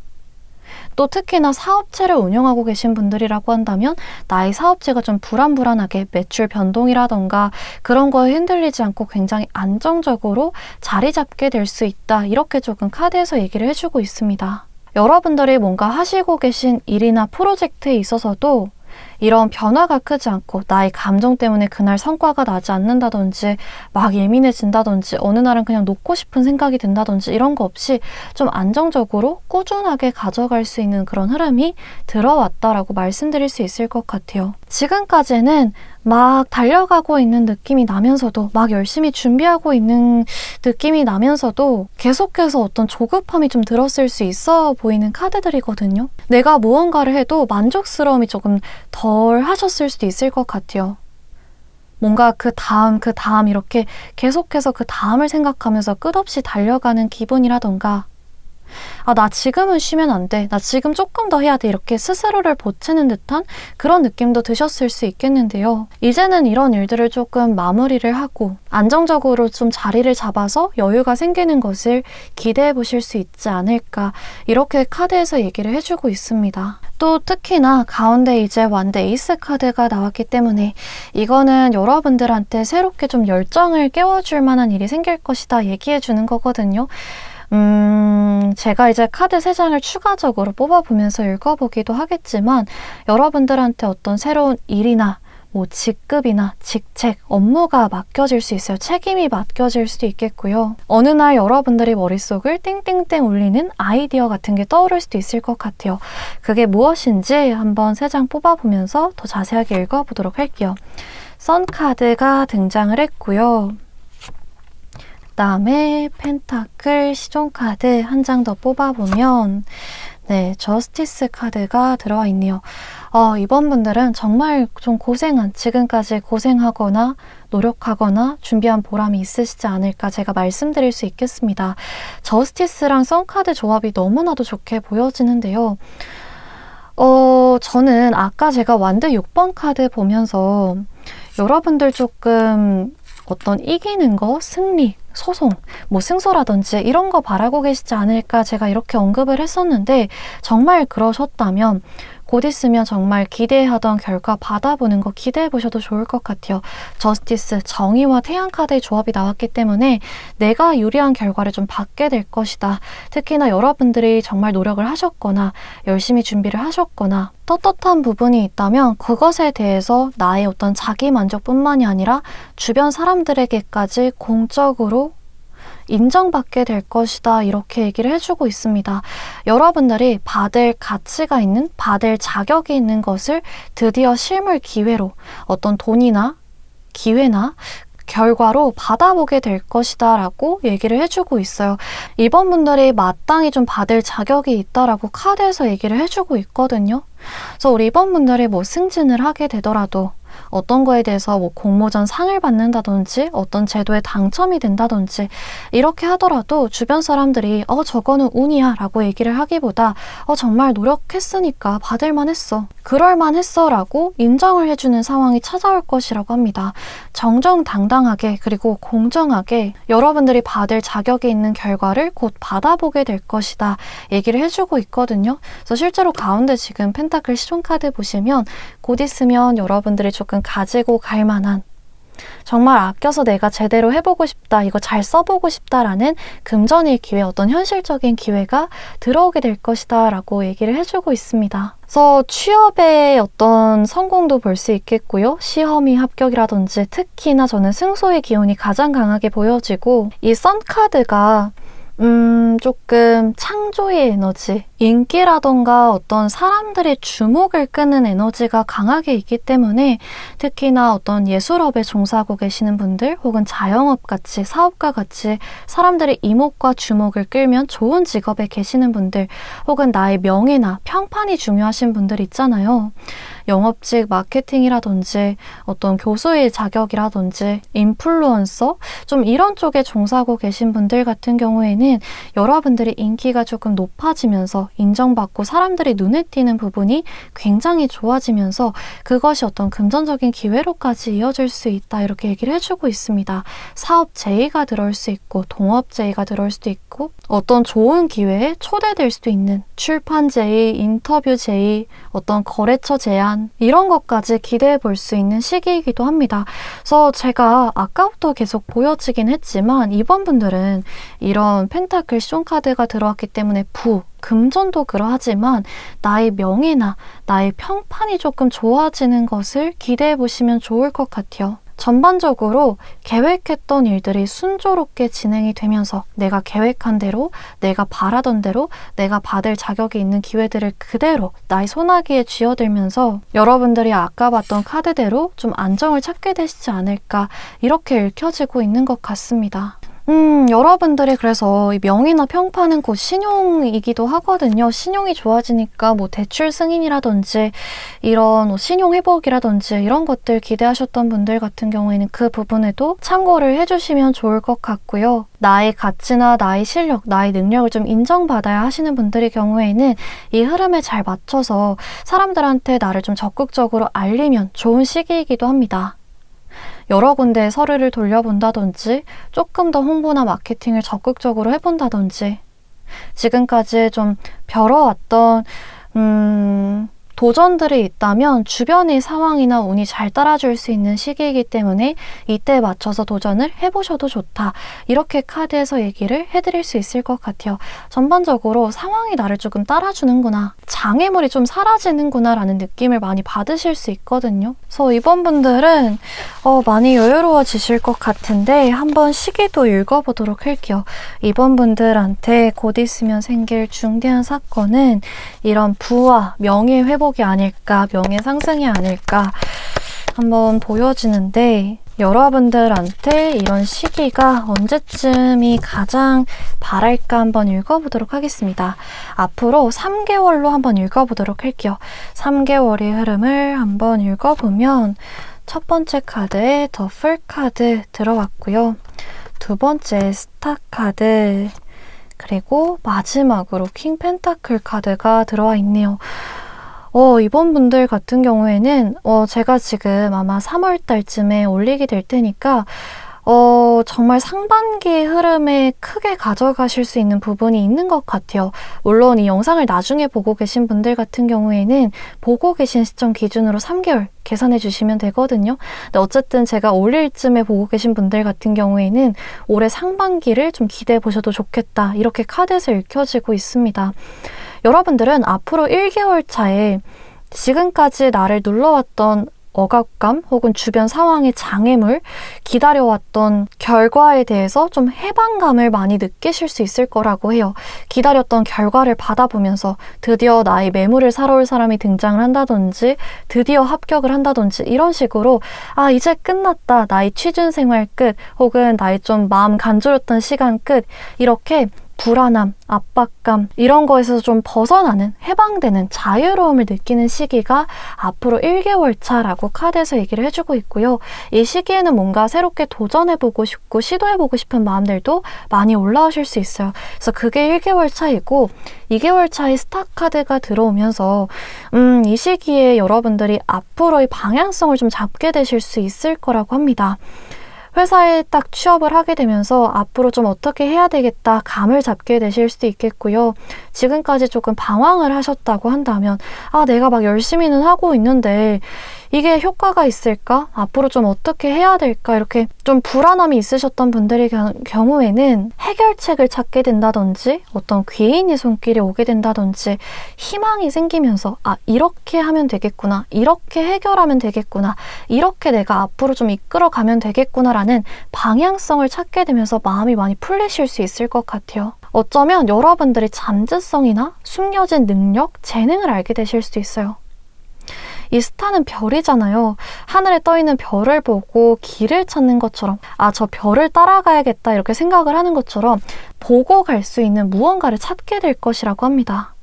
또 특히나 사업체를 운영하고 계신 분들이라고 한다면 나의 사업체가 좀 불안불안하게 매출 변동이라던가 그런 거에 흔들리지 않고 굉장히 안정적으로 자리 잡게 될 수 있다, 이렇게 조금 카드에서 얘기를 해주고 있습니다. 여러분들이 뭔가 하시고 계신 일이나 프로젝트에 있어서도 이런 변화가 크지 않고 나의 감정 때문에 그날 성과가 나지 않는다든지 막 예민해진다든지 어느 날은 그냥 놓고 싶은 생각이 든다든지 이런 거 없이 좀 안정적으로 꾸준하게 가져갈 수 있는 그런 흐름이 들어왔다라고 말씀드릴 수 있을 것 같아요. 지금까지는 막 달려가고 있는 느낌이 나면서도 막 열심히 준비하고 있는 느낌이 나면서도 계속해서 어떤 조급함이 좀 들었을 수 있어 보이는 카드들이거든요. 내가 무언가를 해도 만족스러움이 조금 덜 하셨을 수도 있을 것 같아요. 뭔가 그 다음 이렇게 계속해서 그 다음을 생각하면서 끝없이 달려가는 기분이라던가 나 지금은 쉬면 안 돼, 나 지금 조금 더 해야 돼, 이렇게 스스로를 보채는 듯한 그런 느낌도 드셨을 수 있겠는데요. 이제는 이런 일들을 조금 마무리를 하고 안정적으로 좀 자리를 잡아서 여유가 생기는 것을 기대해 보실 수 있지 않을까, 이렇게 카드에서 얘기를 해주고 있습니다. 또 특히나 가운데 이제 완드 에이스 카드가 나왔기 때문에 이거는 여러분들한테 새롭게 좀 열정을 깨워줄 만한 일이 생길 것이다 얘기해 주는 거거든요. 제가 이제 카드 3장을 추가적으로 뽑아보면서 읽어보기도 하겠지만 여러분들한테 어떤 새로운 일이나 뭐 직급이나 직책, 업무가 맡겨질 수 있어요. 책임이 맡겨질 수도 있겠고요. 어느 날 여러분들이 머릿속을 띵띵띵 울리는 아이디어 같은 게 떠오를 수도 있을 것 같아요. 그게 무엇인지 한번 3장 뽑아보면서 더 자세하게 읽어보도록 할게요. 선 카드가 등장을 했고요. 그다음에 펜타클 시종 카드 한 장 더 뽑아보면 저스티스 카드가 들어와 있네요. 이번 분들은 정말 좀 지금까지 고생하거나 노력하거나 준비한 보람이 있으시지 않을까 제가 말씀드릴 수 있겠습니다. 저스티스랑 선카드 조합이 너무나도 좋게 보여지는데요. 저는 아까 제가 완드 6번 카드 보면서 여러분들 조금 어떤 이기는 거, 승리, 소송, 뭐 승소라든지 이런 거 바라고 계시지 않을까 제가 이렇게 언급을 했었는데 정말 그러셨다면 곧 있으면 정말 기대하던 결과 받아보는 거 기대해 보셔도 좋을 것 같아요. 저스티스, 정의와 태양 카드의 조합이 나왔기 때문에 내가 유리한 결과를 좀 받게 될 것이다. 특히나 여러분들이 정말 노력을 하셨거나 열심히 준비를 하셨거나 떳떳한 부분이 있다면 그것에 대해서 나의 어떤 자기 만족뿐만이 아니라 주변 사람들에게까지 공적으로 인정받게 될 것이다, 이렇게 얘기를 해주고 있습니다. 여러분들이 받을 가치가 있는, 받을 자격이 있는 것을 드디어 실물 기회로 어떤 돈이나 기회나 결과로 받아보게 될 것이다 라고 얘기를 해주고 있어요. 이번 분들이 마땅히 좀 받을 자격이 있다라고 카드에서 얘기를 해주고 있거든요. 그래서 우리 이번 분들이 뭐 승진을 하게 되더라도 어떤 거에 대해서 뭐 공모전 상을 받는다든지 어떤 제도에 당첨이 된다든지 이렇게 하더라도 주변 사람들이 저거는 운이야 라고 얘기를 하기보다 정말 노력했으니까 받을만 했어, 그럴만 했어 라고 인정을 해주는 상황이 찾아올 것이라고 합니다. 정정당당하게 그리고 공정하게 여러분들이 받을 자격이 있는 결과를 곧 받아보게 될 것이다 얘기를 해주고 있거든요. 그래서 실제로 가운데 지금 펜타클 시종 카드 보시면 곧 있으면 여러분들이 조금 조금 가지고 갈 만한, 정말 아껴서 내가 제대로 해보고 싶다, 이거 잘 써보고 싶다라는 금전일 기회, 어떤 현실적인 기회가 들어오게 될 것이다 라고 얘기를 해주고 있습니다. 그래서 취업의 어떤 성공도 볼 수 있겠고요. 시험이 합격이라든지 특히나 저는 승소의 기운이 가장 강하게 보여지고, 이 선카드가 조금 창조의 에너지, 인기라던가 어떤 사람들의 주목을 끄는 에너지가 강하게 있기 때문에 특히나 어떤 예술업에 종사하고 계시는 분들 혹은 자영업같이 사업가같이 사람들의 이목과 주목을 끌면 좋은 직업에 계시는 분들 혹은 나의 명예나 평판이 중요하신 분들 있잖아요. 영업직 마케팅이라든지 어떤 교수의 자격이라든지 인플루언서 좀 이런 쪽에 종사하고 계신 분들 같은 경우에는 여러분들의 인기가 조금 높아지면서 인정받고 사람들이 눈에 띄는 부분이 굉장히 좋아지면서 그것이 어떤 금전적인 기회로까지 이어질 수 있다 이렇게 얘기를 해주고 있습니다. 사업 제의가 들어올 수 있고 동업 제의가 들어올 수도 있고 어떤 좋은 기회에 초대될 수도 있는 출판 제의, 인터뷰 제의, 어떤 거래처 제안 이런 것까지 기대해 볼 수 있는 시기이기도 합니다. 그래서 제가 아까부터 계속 보여지긴 했지만 이번 분들은 이런 펜타클 쇼카드가 들어왔기 때문에 금전도 그러하지만 나의 명예나 나의 평판이 조금 좋아지는 것을 기대해 보시면 좋을 것 같아요. 전반적으로 계획했던 일들이 순조롭게 진행이 되면서 내가 계획한 대로, 내가 바라던 대로, 내가 받을 자격이 있는 기회들을 그대로 나의 손아귀에 쥐어들면서 여러분들이 아까 봤던 카드대로 좀 안정을 찾게 되시지 않을까 이렇게 읽혀지고 있는 것 같습니다. 여러분들이 그래서 이 명예나 평판은 곧 신용이기도 하거든요. 신용이 좋아지니까 뭐 대출 승인이라든지 이런 신용 회복이라든지 이런 것들 기대하셨던 분들 같은 경우에는 그 부분에도 참고를 해주시면 좋을 것 같고요. 나의 가치나 나의 실력, 나의 능력을 좀 인정받아야 하시는 분들의 경우에는 이 흐름에 잘 맞춰서 사람들한테 나를 좀 적극적으로 알리면 좋은 시기이기도 합니다. 여러 군데에 서류를 돌려본다든지 조금 더 홍보나 마케팅을 적극적으로 해본다든지 지금까지 좀 벼러왔던 도전들이 있다면 주변의 상황이나 운이 잘 따라줄 수 있는 시기이기 때문에 이때에 맞춰서 도전을 해보셔도 좋다. 이렇게 카드에서 얘기를 해드릴 수 있을 것 같아요. 전반적으로 상황이 나를 조금 따라주는구나. 장애물이 좀 사라지는구나 라는 느낌을 많이 받으실 수 있거든요. 그래서 이번 분들은 많이 여유로워지실 것 같은데 한번 시기도 읽어보도록 할게요. 이번 분들한테 곧 있으면 생길 중대한 사건은 이런 부와 명예 회복이 아닐까, 명예 상승이 아닐까 한번 보여지는데 여러분들한테 이런 시기가 언제쯤이 가장 바랄까 한번 읽어보도록 하겠습니다. 앞으로 3개월로 한번 읽어보도록 할게요. 3개월의 흐름을 한번 읽어보면 첫 번째 카드에 더 풀 카드 들어왔고요. 두 번째 스타 카드, 그리고 마지막으로 킹 펜타클 카드가 들어와 있네요. 이번 분들 같은 경우에는 제가 지금 아마 3월 달쯤에 올리게 될 테니까 정말 상반기 흐름에 크게 가져가실 수 있는 부분이 있는 것 같아요. 물론 이 영상을 나중에 보고 계신 분들 같은 경우에는 보고 계신 시점 기준으로 3개월 계산해 주시면 되거든요. 근데 어쨌든 제가 올릴 쯤에 보고 계신 분들 같은 경우에는 올해 상반기를 좀 기대해 보셔도 좋겠다. 이렇게 카드에서 읽혀지고 있습니다. 여러분들은 앞으로 1개월 차에 지금까지 나를 눌러왔던 억압감 혹은 주변 상황의 장애물, 기다려왔던 결과에 대해서 좀 해방감을 많이 느끼실 수 있을 거라고 해요. 기다렸던 결과를 받아보면서 드디어 나의 매물을 사러 올 사람이 등장을 한다든지 드디어 합격을 한다든지 이런 식으로 이제 끝났다, 나의 취준생활 끝 혹은 나의 좀 마음 간절했던 시간 끝, 이렇게 불안함, 압박감 이런 거에서 좀 벗어나는, 해방되는 자유로움을 느끼는 시기가 앞으로 1개월 차라고 카드에서 얘기를 해주고 있고요. 이 시기에는 뭔가 새롭게 도전해보고 싶고 시도해보고 싶은 마음들도 많이 올라오실 수 있어요. 그래서 그게 1개월 차이고 2개월 차에 스타 카드가 들어오면서 이 시기에 여러분들이 앞으로의 방향성을 좀 잡게 되실 수 있을 거라고 합니다. 회사에 딱 취업을 하게 되면서 앞으로 좀 어떻게 해야 되겠다 감을 잡게 되실 수도 있겠고요. 지금까지 조금 방황을 하셨다고 한다면 내가 막 열심히는 하고 있는데 이게 효과가 있을까? 앞으로 좀 어떻게 해야 될까? 이렇게 좀 불안함이 있으셨던 분들의 경우에는 해결책을 찾게 된다든지 어떤 귀인의 손길이 오게 된다든지 희망이 생기면서 이렇게 하면 되겠구나, 이렇게 해결하면 되겠구나, 이렇게 내가 앞으로 좀 이끌어가면 되겠구나라는 방향성을 찾게 되면서 마음이 많이 풀리실 수 있을 것 같아요. 어쩌면 여러분들이 잠재성이나 숨겨진 능력, 재능을 알게 되실 수도 있어요. 이 스타는 별이잖아요. 하늘에 떠있는 별을 보고 길을 찾는 것처럼 저 별을 따라가야겠다 이렇게 생각을 하는 것처럼 보고 갈 수 있는 무언가를 찾게 될 것이라고 합니다.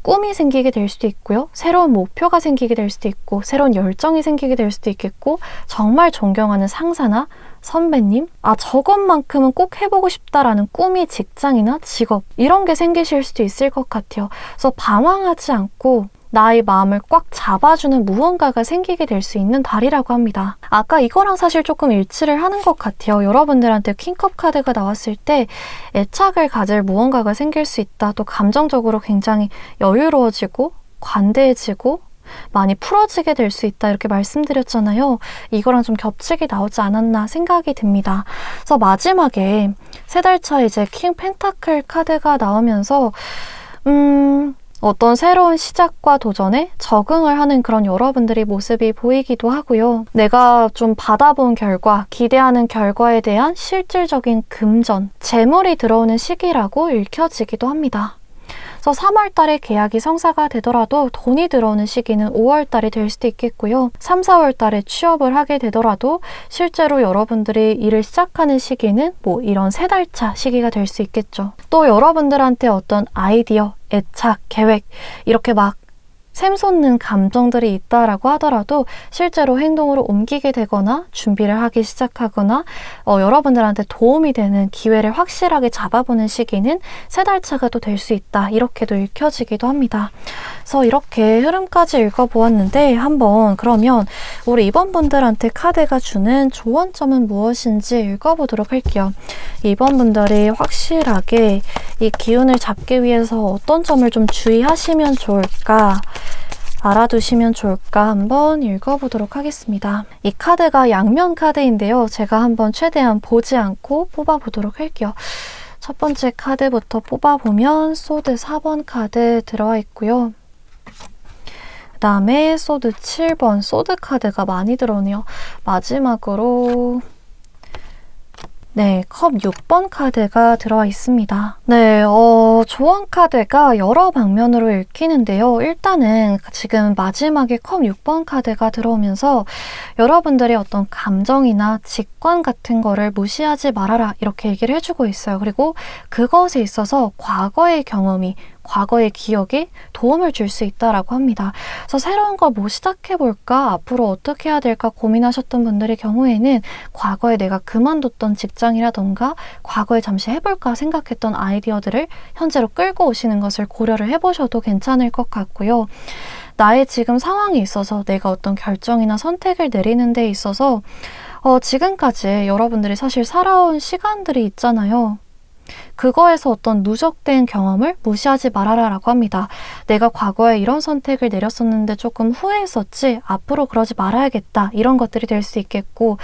꿈이 생기게 될 수도 있고요. 새로운 목표가 생기게 될 수도 있고 새로운 열정이 생기게 될 수도 있겠고 정말 존경하는 상사나 선배님, 저것만큼은 꼭 해보고 싶다라는 꿈이 직장이나 직업 이런 게 생기실 수도 있을 것 같아요. 그래서 방황하지 않고 나의 마음을 꽉 잡아주는 무언가가 생기게 될 수 있는 달이라고 합니다. 아까 이거랑 사실 조금 일치를 하는 것 같아요. 여러분들한테 퀸컵 카드가 나왔을 때 애착을 가질 무언가가 생길 수 있다. 또 감정적으로 굉장히 여유로워지고 관대해지고 많이 풀어지게 될 수 있다 이렇게 말씀드렸잖아요. 이거랑 좀 겹치게 나오지 않았나 생각이 듭니다. 그래서 마지막에 3달 차 이제 킹 펜타클 카드가 나오면서 어떤 새로운 시작과 도전에 적응을 하는 그런 여러분들의 모습이 보이기도 하고요. 내가 좀 받아본 결과, 기대하는 결과에 대한 실질적인 금전, 재물이 들어오는 시기라고 읽혀지기도 합니다. 그래서 3월 달에 계약이 성사가 되더라도 돈이 들어오는 시기는 5월 달이 될 수도 있겠고요. 3, 4월 달에 취업을 하게 되더라도 실제로 여러분들이 일을 시작하는 시기는 이런 3달 차 시기가 될 수 있겠죠. 또 여러분들한테 어떤 아이디어, 애착, 계획 이렇게 막 샘솟는 감정들이 있다라고 하더라도 실제로 행동으로 옮기게 되거나 준비를 하기 시작하거나 여러분들한테 도움이 되는 기회를 확실하게 잡아보는 시기는 3달 차가 또 될 수 있다. 이렇게도 읽혀지기도 합니다. 그래서 이렇게 흐름까지 읽어보았는데 한번 그러면 우리 이번 분들한테 카드가 주는 조언점은 무엇인지 읽어보도록 할게요. 이번 분들이 확실하게 이 기운을 잡기 위해서 어떤 점을 좀 주의하시면 좋을까? 알아두시면 좋을까 한번 읽어보도록 하겠습니다. 이 카드가 양면 카드인데요. 제가 한번 최대한 보지 않고 뽑아보도록 할게요. 첫 번째 카드부터 뽑아보면 소드 4번 카드 들어와 있고요. 그 다음에 소드 7번, 소드 카드가 많이 들어오네요. 마지막으로 컵 6번 카드가 들어와 있습니다. 조언 카드가 여러 방면으로 읽히는데요. 일단은 지금 마지막에 컵 6번 카드가 들어오면서 여러분들의 어떤 감정이나 직관 같은 거를 무시하지 말아라 이렇게 얘기를 해주고 있어요. 그리고 그것에 있어서 과거의 경험이 과거의 기억이 도움을 줄 수 있다라고 합니다. 그래서 새로운 걸 시작해볼까? 앞으로 어떻게 해야 될까 고민하셨던 분들의 경우에는 과거에 내가 그만뒀던 직장이라던가 과거에 잠시 해볼까 생각했던 아이디어들을 현재로 끌고 오시는 것을 고려를 해보셔도 괜찮을 것 같고요. 나의 지금 상황에 있어서 내가 어떤 결정이나 선택을 내리는 데 있어서 지금까지 여러분들이 사실 살아온 시간들이 있잖아요. 그거에서 어떤 누적된 경험을 무시하지 말아라 라고 합니다. 내가 과거에 이런 선택을 내렸었는데 조금 후회했었지 앞으로 그러지 말아야겠다 이런 것들이 될 수 있겠고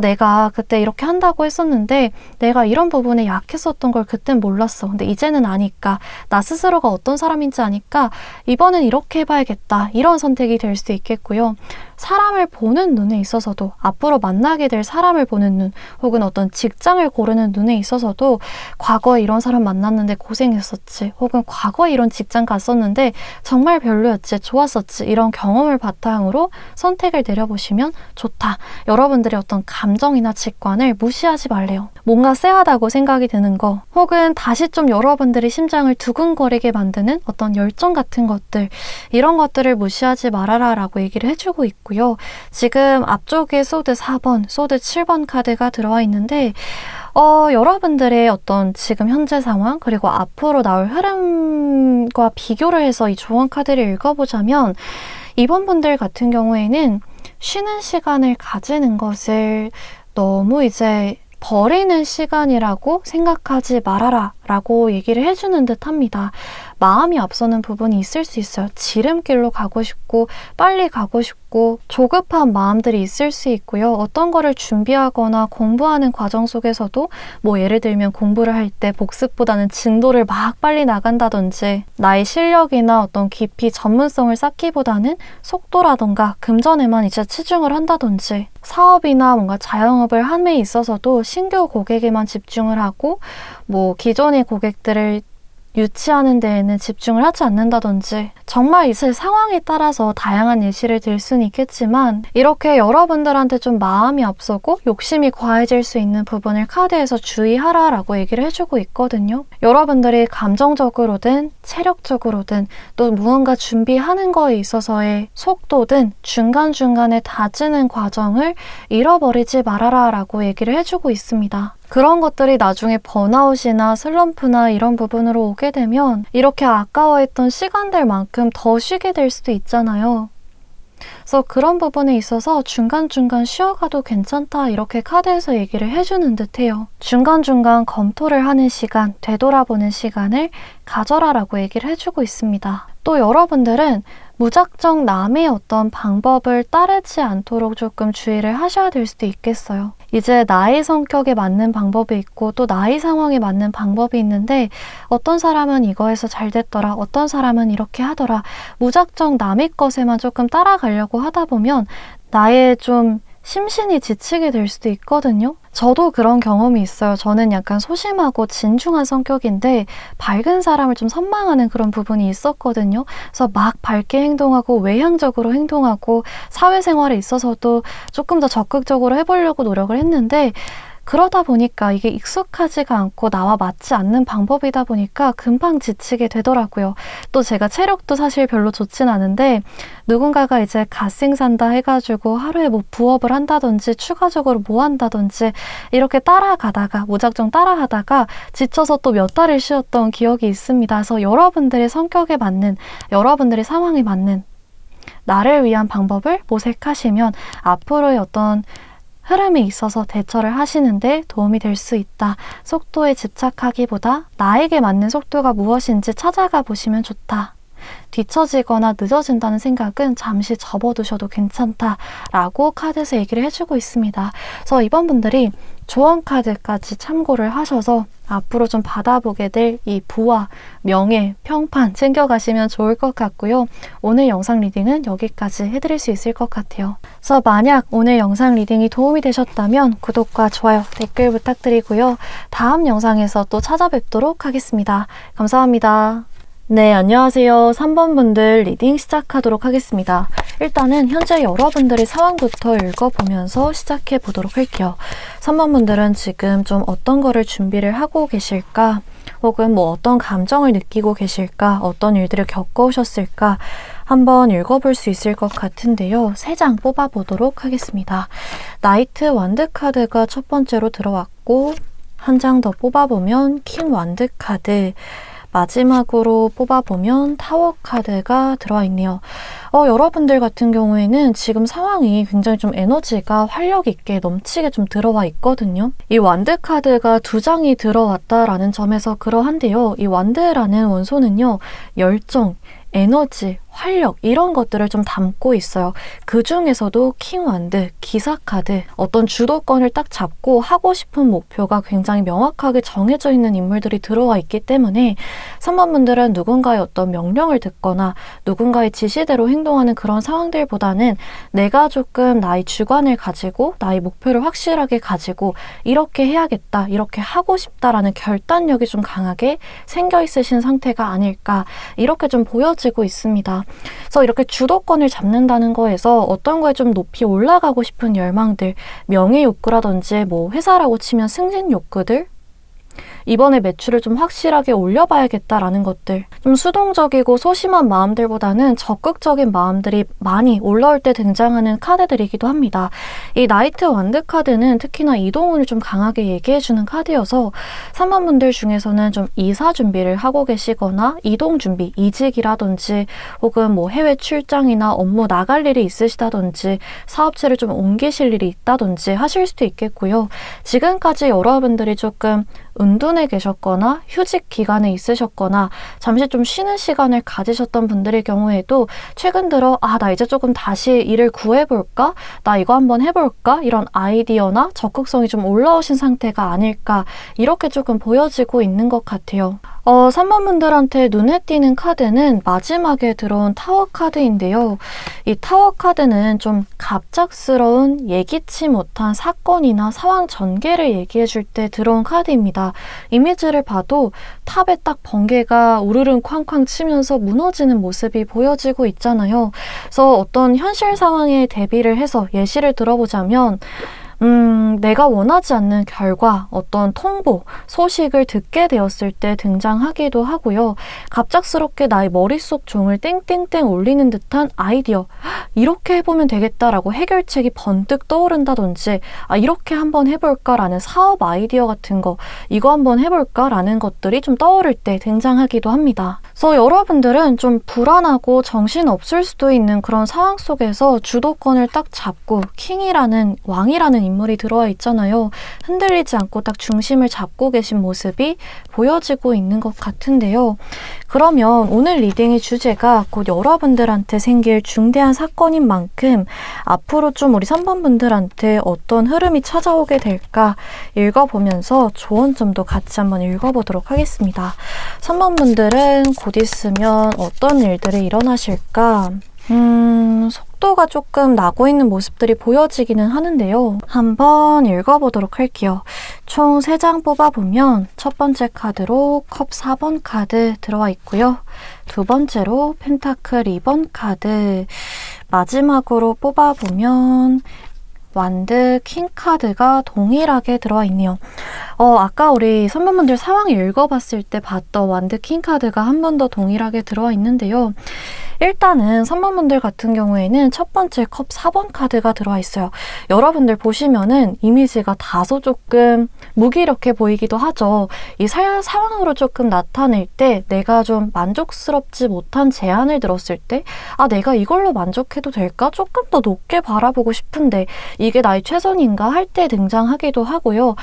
내가 그때 이렇게 한다고 했었는데 내가 이런 부분에 약했었던 걸 그땐 몰랐어. 근데 이제는 아니까 나 스스로가 어떤 사람인지 아니까 이번엔 이렇게 해봐야겠다 이런 선택이 될 수도 있겠고요. 사람을 보는 눈에 있어서도 앞으로 만나게 될 사람을 보는 눈 혹은 어떤 직장을 고르는 눈에 있어서도 과거에 이런 사람 만났는데 고생했었지 혹은 과거에 이런 직장 갔었는데 정말 별로였지 좋았었지 이런 경험을 바탕으로 선택을 내려보시면 좋다. 여러분들의 어떤 감정이나 직관을 무시하지 말래요. 뭔가 쎄하다고 생각이 드는 거 혹은 다시 좀 여러분들의 심장을 두근거리게 만드는 어떤 열정 같은 것들 이런 것들을 무시하지 말아라 라고 얘기를 해주고 있고요. 지금 앞쪽에 소드 4번, 소드 7번 카드가 들어와 있는데 여러분들의 어떤 지금 현재 상황 그리고 앞으로 나올 흐름과 비교를 해서 이 조언 카드를 읽어보자면 이번 분들 같은 경우에는 쉬는 시간을 가지는 것을 너무 이제 버리는 시간이라고 생각하지 말아라 라고 얘기를 해주는 듯 합니다. 마음이 앞서는 부분이 있을 수 있어요. 지름길로 가고 싶고 빨리 가고 싶고 조급한 마음들이 있을 수 있고요. 어떤 거를 준비하거나 공부하는 과정 속에서도 뭐 예를 들면 공부를 할 때 복습보다는 진도를 막 빨리 나간다든지 나의 실력이나 어떤 깊이 전문성을 쌓기보다는 속도라던가 금전에만 이제 치중을 한다든지 사업이나 뭔가 자영업을 함에 있어서도 신규 고객에만 집중을 하고 뭐 기존의 고객들을 유치하는 데에는 집중을 하지 않는다든지 정말 있을 상황에 따라서 다양한 예시를 들 수는 있겠지만 이렇게 여러분들한테 좀 마음이 앞서고 욕심이 과해질 수 있는 부분을 카드에서 주의하라라고 얘기를 해주고 있거든요. 여러분들이 감정적으로든 체력적으로든 또 무언가 준비하는 거에 있어서의 속도든 중간중간에 다지는 과정을 잃어버리지 말아라 라고 얘기를 해주고 있습니다. 그런 것들이 나중에 번아웃이나 슬럼프나 이런 부분으로 오게 되면 이렇게 아까워했던 시간들만큼 더 쉬게 될 수도 있잖아요. 그래서 그런 부분에 있어서 중간중간 쉬어가도 괜찮다 이렇게 카드에서 얘기를 해주는 듯해요. 중간중간 검토를 하는 시간, 되돌아보는 시간을 가져라라고 얘기를 해주고 있습니다. 또 여러분들은 무작정 남의 어떤 방법을 따르지 않도록 조금 주의를 하셔야 될 수도 있겠어요. 이제 나의 성격에 맞는 방법이 있고 또 나의 상황에 맞는 방법이 있는데 어떤 사람은 이거에서 잘 됐더라, 어떤 사람은 이렇게 하더라. 무작정 남의 것에만 조금 따라가려고 하다 보면 나의 좀 심신이 지치게 될 수도 있거든요. 저도 그런 경험이 있어요. 저는 약간 소심하고 진중한 성격인데 밝은 사람을 좀 선망하는 그런 부분이 있었거든요. 그래서 막 밝게 행동하고 외향적으로 행동하고 사회생활에 있어서도 조금 더 적극적으로 해보려고 노력을 했는데 그러다 보니까 이게 익숙하지가 않고 나와 맞지 않는 방법이다 보니까 금방 지치게 되더라고요. 또 제가 체력도 사실 별로 좋진 않은데 누군가가 이제 갓생산다 해가지고 하루에 뭐 부업을 한다든지 추가적으로 뭐 한다든지 이렇게 따라가다가 무작정 따라하다가 지쳐서 또 몇 달을 쉬었던 기억이 있습니다. 그래서 여러분들의 성격에 맞는 여러분들의 상황에 맞는 나를 위한 방법을 모색하시면 앞으로의 어떤 흐름에 있어서 대처를 하시는데 도움이 될 수 있다. 속도에 집착하기보다 나에게 맞는 속도가 무엇인지 찾아가 보시면 좋다. 뒤처지거나 늦어진다는 생각은 잠시 접어두셔도 괜찮다라고 카드에서 얘기를 해주고 있습니다. 그래서 이번 분들이 조언 카드까지 참고를 하셔서 앞으로 좀 받아보게 될 이 부와 명예, 평판 챙겨가시면 좋을 것 같고요. 오늘 영상 리딩은 여기까지 해드릴 수 있을 것 같아요. 그래서 만약 오늘 영상 리딩이 도움이 되셨다면 구독과 좋아요, 댓글 부탁드리고요. 다음 영상에서 또 찾아뵙도록 하겠습니다. 감사합니다. 네, 안녕하세요. 3번 분들 리딩 시작하도록 하겠습니다. 일단은 현재 여러분들의 상황부터 읽어보면서 시작해 보도록 할게요. 3번 분들은 지금 좀 어떤 거를 준비를 하고 계실까? 혹은 뭐 어떤 감정을 느끼고 계실까? 어떤 일들을 겪어오셨을까? 한번 읽어볼 수 있을 것 같은데요. 3장 뽑아보도록 하겠습니다. 나이트 완드 카드가 첫 번째로 들어왔고 한 장 더 뽑아보면 킹 완드 카드, 마지막으로 뽑아보면 타워 카드가 들어와 있네요. 여러분들 같은 경우에는 지금 상황이 굉장히 좀 에너지가 활력 있게 넘치게 좀 들어와 있거든요. 이 완드 카드가 2장이 들어왔다라는 점에서 그러한데요. 이 완드라는 원소는요, 열정, 에너지, 활력 이런 것들을 좀 담고 있어요. 그 중에서도 킹 완드, 기사 카드, 어떤 주도권을 딱 잡고 하고 싶은 목표가 굉장히 명확하게 정해져 있는 인물들이 들어와 있기 때문에 3번 분들은 누군가의 어떤 명령을 듣거나 누군가의 지시대로 행동하는 그런 상황들보다는 내가 조금 나의 주관을 가지고 나의 목표를 확실하게 가지고 이렇게 해야겠다, 이렇게 하고 싶다라는 결단력이 좀 강하게 생겨 있으신 상태가 아닐까 이렇게 좀 보여지고 있습니다. 그래서 이렇게 주도권을 잡는다는 거에서 어떤 거에 좀 높이 올라가고 싶은 열망들, 명예 욕구라든지 뭐 회사라고 치면 승진 욕구들, 이번에 매출을 좀 확실하게 올려봐야겠다라는 것들, 좀 수동적이고 소심한 마음들보다는 적극적인 마음들이 많이 올라올 때 등장하는 카드들이기도 합니다. 이 나이트 완드 카드는 특히나 이동운을 좀 강하게 얘기해주는 카드여서 3번 분들 중에서는 좀 이사 준비를 하고 계시거나 이동 준비, 이직이라든지 혹은 뭐 해외 출장이나 업무 나갈 일이 있으시다든지 사업체를 좀 옮기실 일이 있다든지 하실 수도 있겠고요. 지금까지 여러분들이 조금 은둔에 계셨거나 휴직 기간에 있으셨거나 잠시 좀 쉬는 시간을 가지셨던 분들의 경우에도 최근 들어 나 이제 조금 다시 일을 구해볼까? 나 이거 한번 해볼까? 이런 아이디어나 적극성이 좀 올라오신 상태가 아닐까 이렇게 조금 보여지고 있는 것 같아요. 3번 분들한테 눈에 띄는 카드는 마지막에 들어온 타워 카드인데요. 이 타워 카드는 좀 갑작스러운 예기치 못한 사건이나 상황 전개를 얘기해 줄 때 들어온 카드입니다. 이미지를 봐도 탑에 딱 번개가 우르릉 쾅쾅 치면서 무너지는 모습이 보여지고 있잖아요. 그래서 어떤 현실 상황에 대비를 해서 예시를 들어보자면 내가 원하지 않는 결과, 어떤 통보, 소식을 듣게 되었을 때 등장하기도 하고요. 갑작스럽게 나의 머릿속 종을 땡땡땡 울리는 듯한 아이디어. 이렇게 해보면 되겠다라고 해결책이 번뜩 떠오른다든지, 이렇게 한번 해볼까라는 사업 아이디어 같은 거, 이거 한번 해볼까라는 것들이 좀 떠오를 때 등장하기도 합니다. 그래서 여러분들은 좀 불안하고 정신없을 수도 있는 그런 상황 속에서 주도권을 딱 잡고 왕이라는 인물이 들어와 있잖아요. 흔들리지 않고 딱 중심을 잡고 계신 모습이 보여지고 있는 것 같은데요. 그러면 오늘 리딩의 주제가 곧 여러분들한테 생길 중대한 사건인 만큼 앞으로 좀 우리 3번 분들한테 어떤 흐름이 찾아오게 될까 읽어보면서 조언점도 같이 한번 읽어보도록 하겠습니다. 3번 분들은 곧 있으면 어떤 일들이 일어나실까? 속도가 조금 나고 있는 모습들이 보여지기는 하는데요. 한번 읽어보도록 할게요. 총 3장 뽑아보면 첫 번째 카드로 컵 4번 카드 들어와 있고요. 두 번째로 펜타클 2번 카드, 마지막으로 뽑아보면 완드 킹 카드가 동일하게 들어와 있네요. 아까 우리 선배분들 상황 읽어봤을 때 봤던 완드 킹 카드가 한 번 더 동일하게 들어와 있는데요. 일단은 3번분들 같은 경우에는 첫 번째 컵 4번 카드가 들어와 있어요. 여러분들 보시면은 이미지가 다소 조금 무기력해 보이기도 하죠. 이 상황으로 조금 나타낼 때 내가 좀 만족스럽지 못한 제안을 들었을 때 내가 이걸로 만족해도 될까? 조금 더 높게 바라보고 싶은데 이게 나의 최선인가 할 때 등장하기도 하고요.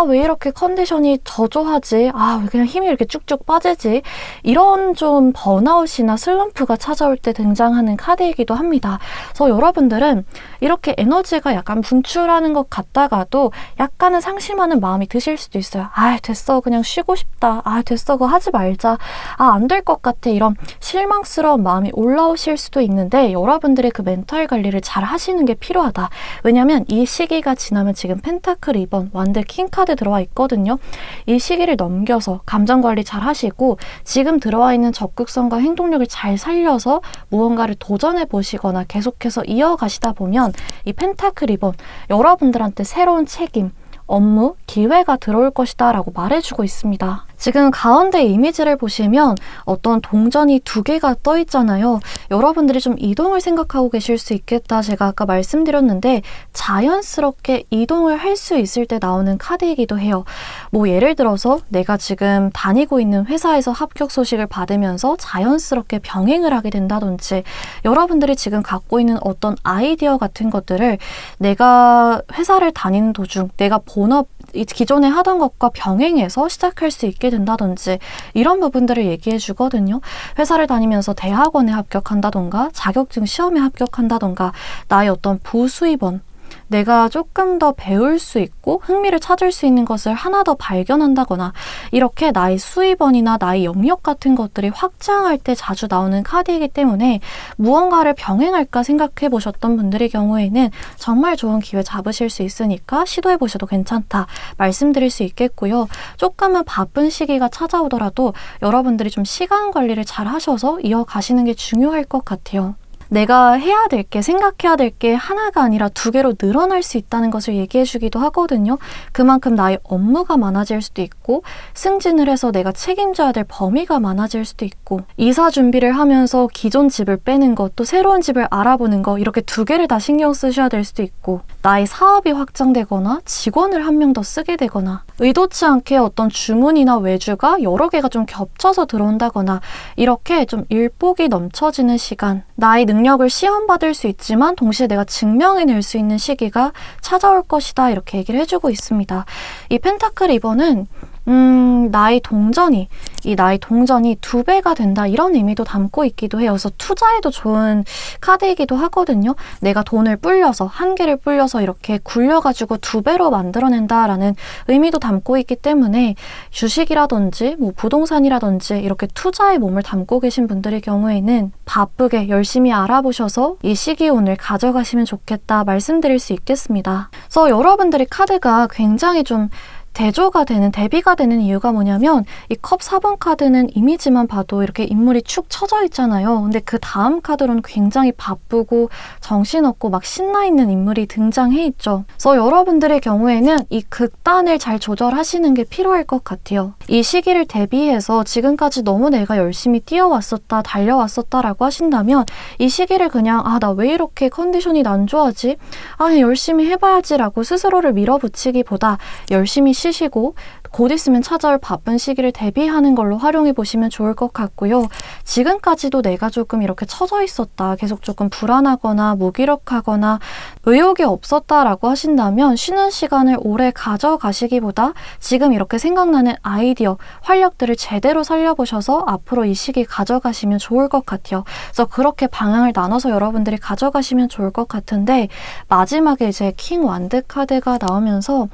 왜 이렇게 컨디션이 저조하지? 왜 그냥 힘이 이렇게 쭉쭉 빠지지? 이런 좀 번아웃이나 슬럼프가 찾아올 때 등장하는 카드이기도 합니다. 그래서 여러분들은 이렇게 에너지가 약간 분출하는 것 같다가도 약간은 상심하는 마음이 드실 수도 있어요. 됐어. 그냥 쉬고 싶다. 됐어. 그거 하지 말자. 안 될 것 같아. 이런 실망스러운 마음이 올라오실 수도 있는데 여러분들의 그 멘탈 관리를 잘 하시는 게 필요하다. 왜냐면 이 시기가 지나면 지금 펜타클 2번 완드 킹 카드 들어와 있거든요. 이 시기를 넘겨서 감정 관리 잘 하시고 지금 들어와 있는 적극성과 행동력을 잘 살려서 무언가를 도전해 보시거나 계속해서 이어가시다 보면 이 펜타클 2번 여러분들한테 새로운 책임, 업무, 기회가 들어올 것이다 라고 말해주고 있습니다. 지금 가운데 이미지를 보시면 어떤 동전이 2개가 떠 있잖아요. 여러분들이 좀 이동을 생각하고 계실 수 있겠다. 제가 아까 말씀드렸는데 자연스럽게 이동을 할 수 있을 때 나오는 카드이기도 해요. 예를 들어서 내가 지금 다니고 있는 회사에서 합격 소식을 받으면서 자연스럽게 병행을 하게 된다든지 여러분들이 지금 갖고 있는 어떤 아이디어 같은 것들을 내가 회사를 다니는 도중 내가 본업 기존에 하던 것과 병행해서 시작할 수 있게 된다든지 이런 부분들을 얘기해 주거든요. 회사를 다니면서 대학원에 합격한다던가 자격증 시험에 합격한다던가 나의 어떤 부수입원 내가 조금 더 배울 수 있고 흥미를 찾을 수 있는 것을 하나 더 발견한다거나 이렇게 나의 수입원이나 나의 영역 같은 것들이 확장할 때 자주 나오는 카드이기 때문에 무언가를 병행할까 생각해 보셨던 분들의 경우에는 정말 좋은 기회 잡으실 수 있으니까 시도해 보셔도 괜찮다 말씀드릴 수 있겠고요. 조금은 바쁜 시기가 찾아오더라도 여러분들이 좀 시간 관리를 잘 하셔서 이어가시는 게 중요할 것 같아요. 내가 해야 될 게, 생각해야 될 게 하나가 아니라 2개로 늘어날 수 있다는 것을 얘기해 주기도 하거든요. 그만큼 나의 업무가 많아질 수도 있고 승진을 해서 내가 책임져야 될 범위가 많아질 수도 있고 이사 준비를 하면서 기존 집을 빼는 것, 또 새로운 집을 알아보는 거 이렇게 2개를 다 신경 쓰셔야 될 수도 있고 나의 사업이 확장되거나 직원을 1명 더 쓰게 되거나 의도치 않게 어떤 주문이나 외주가 여러 개가 좀 겹쳐서 들어온다거나 이렇게 좀 일복이 넘쳐지는 시간, 나의 능력을 시험받을 수 있지만 동시에 내가 증명해낼 수 있는 시기가 찾아올 것이다 이렇게 얘기를 해주고 있습니다. 이 펜타클 2번은 나의 동전이, 이 나의 동전이 2배가 된다 이런 의미도 담고 있기도 해요. 그래서 투자에도 좋은 카드이기도 하거든요. 내가 돈을 불려서, 한 개를 불려서 이렇게 굴려가지고 2배로 만들어낸다라는 의미도 담고 있기 때문에 주식이라든지 뭐 부동산이라든지 이렇게 투자에 몸을 담고 계신 분들의 경우에는 바쁘게 열심히 알아보셔서 이 시기운을 가져가시면 좋겠다 말씀드릴 수 있겠습니다. 그래서 여러분들의 카드가 굉장히 좀 대조가 되는, 대비가 되는 이유가 뭐냐면 이 컵 4번 카드는 이미지만 봐도 이렇게 인물이 축 처져 있잖아요. 근데 그 다음 카드로는 굉장히 바쁘고 정신없고 막 신나있는 인물이 등장해 있죠. 그래서 여러분들의 경우에는 이 극단을 잘 조절하시는 게 필요할 것 같아요. 이 시기를 대비해서 지금까지 너무 내가 열심히 뛰어왔었다, 달려왔었다라고 하신다면 이 시기를 그냥 나 왜 이렇게 컨디션이 안 좋아지? 열심히 해봐야지라고 스스로를 밀어붙이기보다 열심히 쉬시고 곧 있으면 찾아올 바쁜 시기를 대비하는 걸로 활용해 보시면 좋을 것 같고요. 지금까지도 내가 조금 이렇게 처져 있었다, 계속 조금 불안하거나 무기력하거나 의욕이 없었다라고 하신다면 쉬는 시간을 오래 가져가시기보다 지금 이렇게 생각나는 아이디어, 활력들을 제대로 살려보셔서 앞으로 이 시기 가져가시면 좋을 것 같아요. 그래서 그렇게 방향을 나눠서 여러분들이 가져가시면 좋을 것 같은데, 마지막에 이제 킹 완드 카드가 나오면서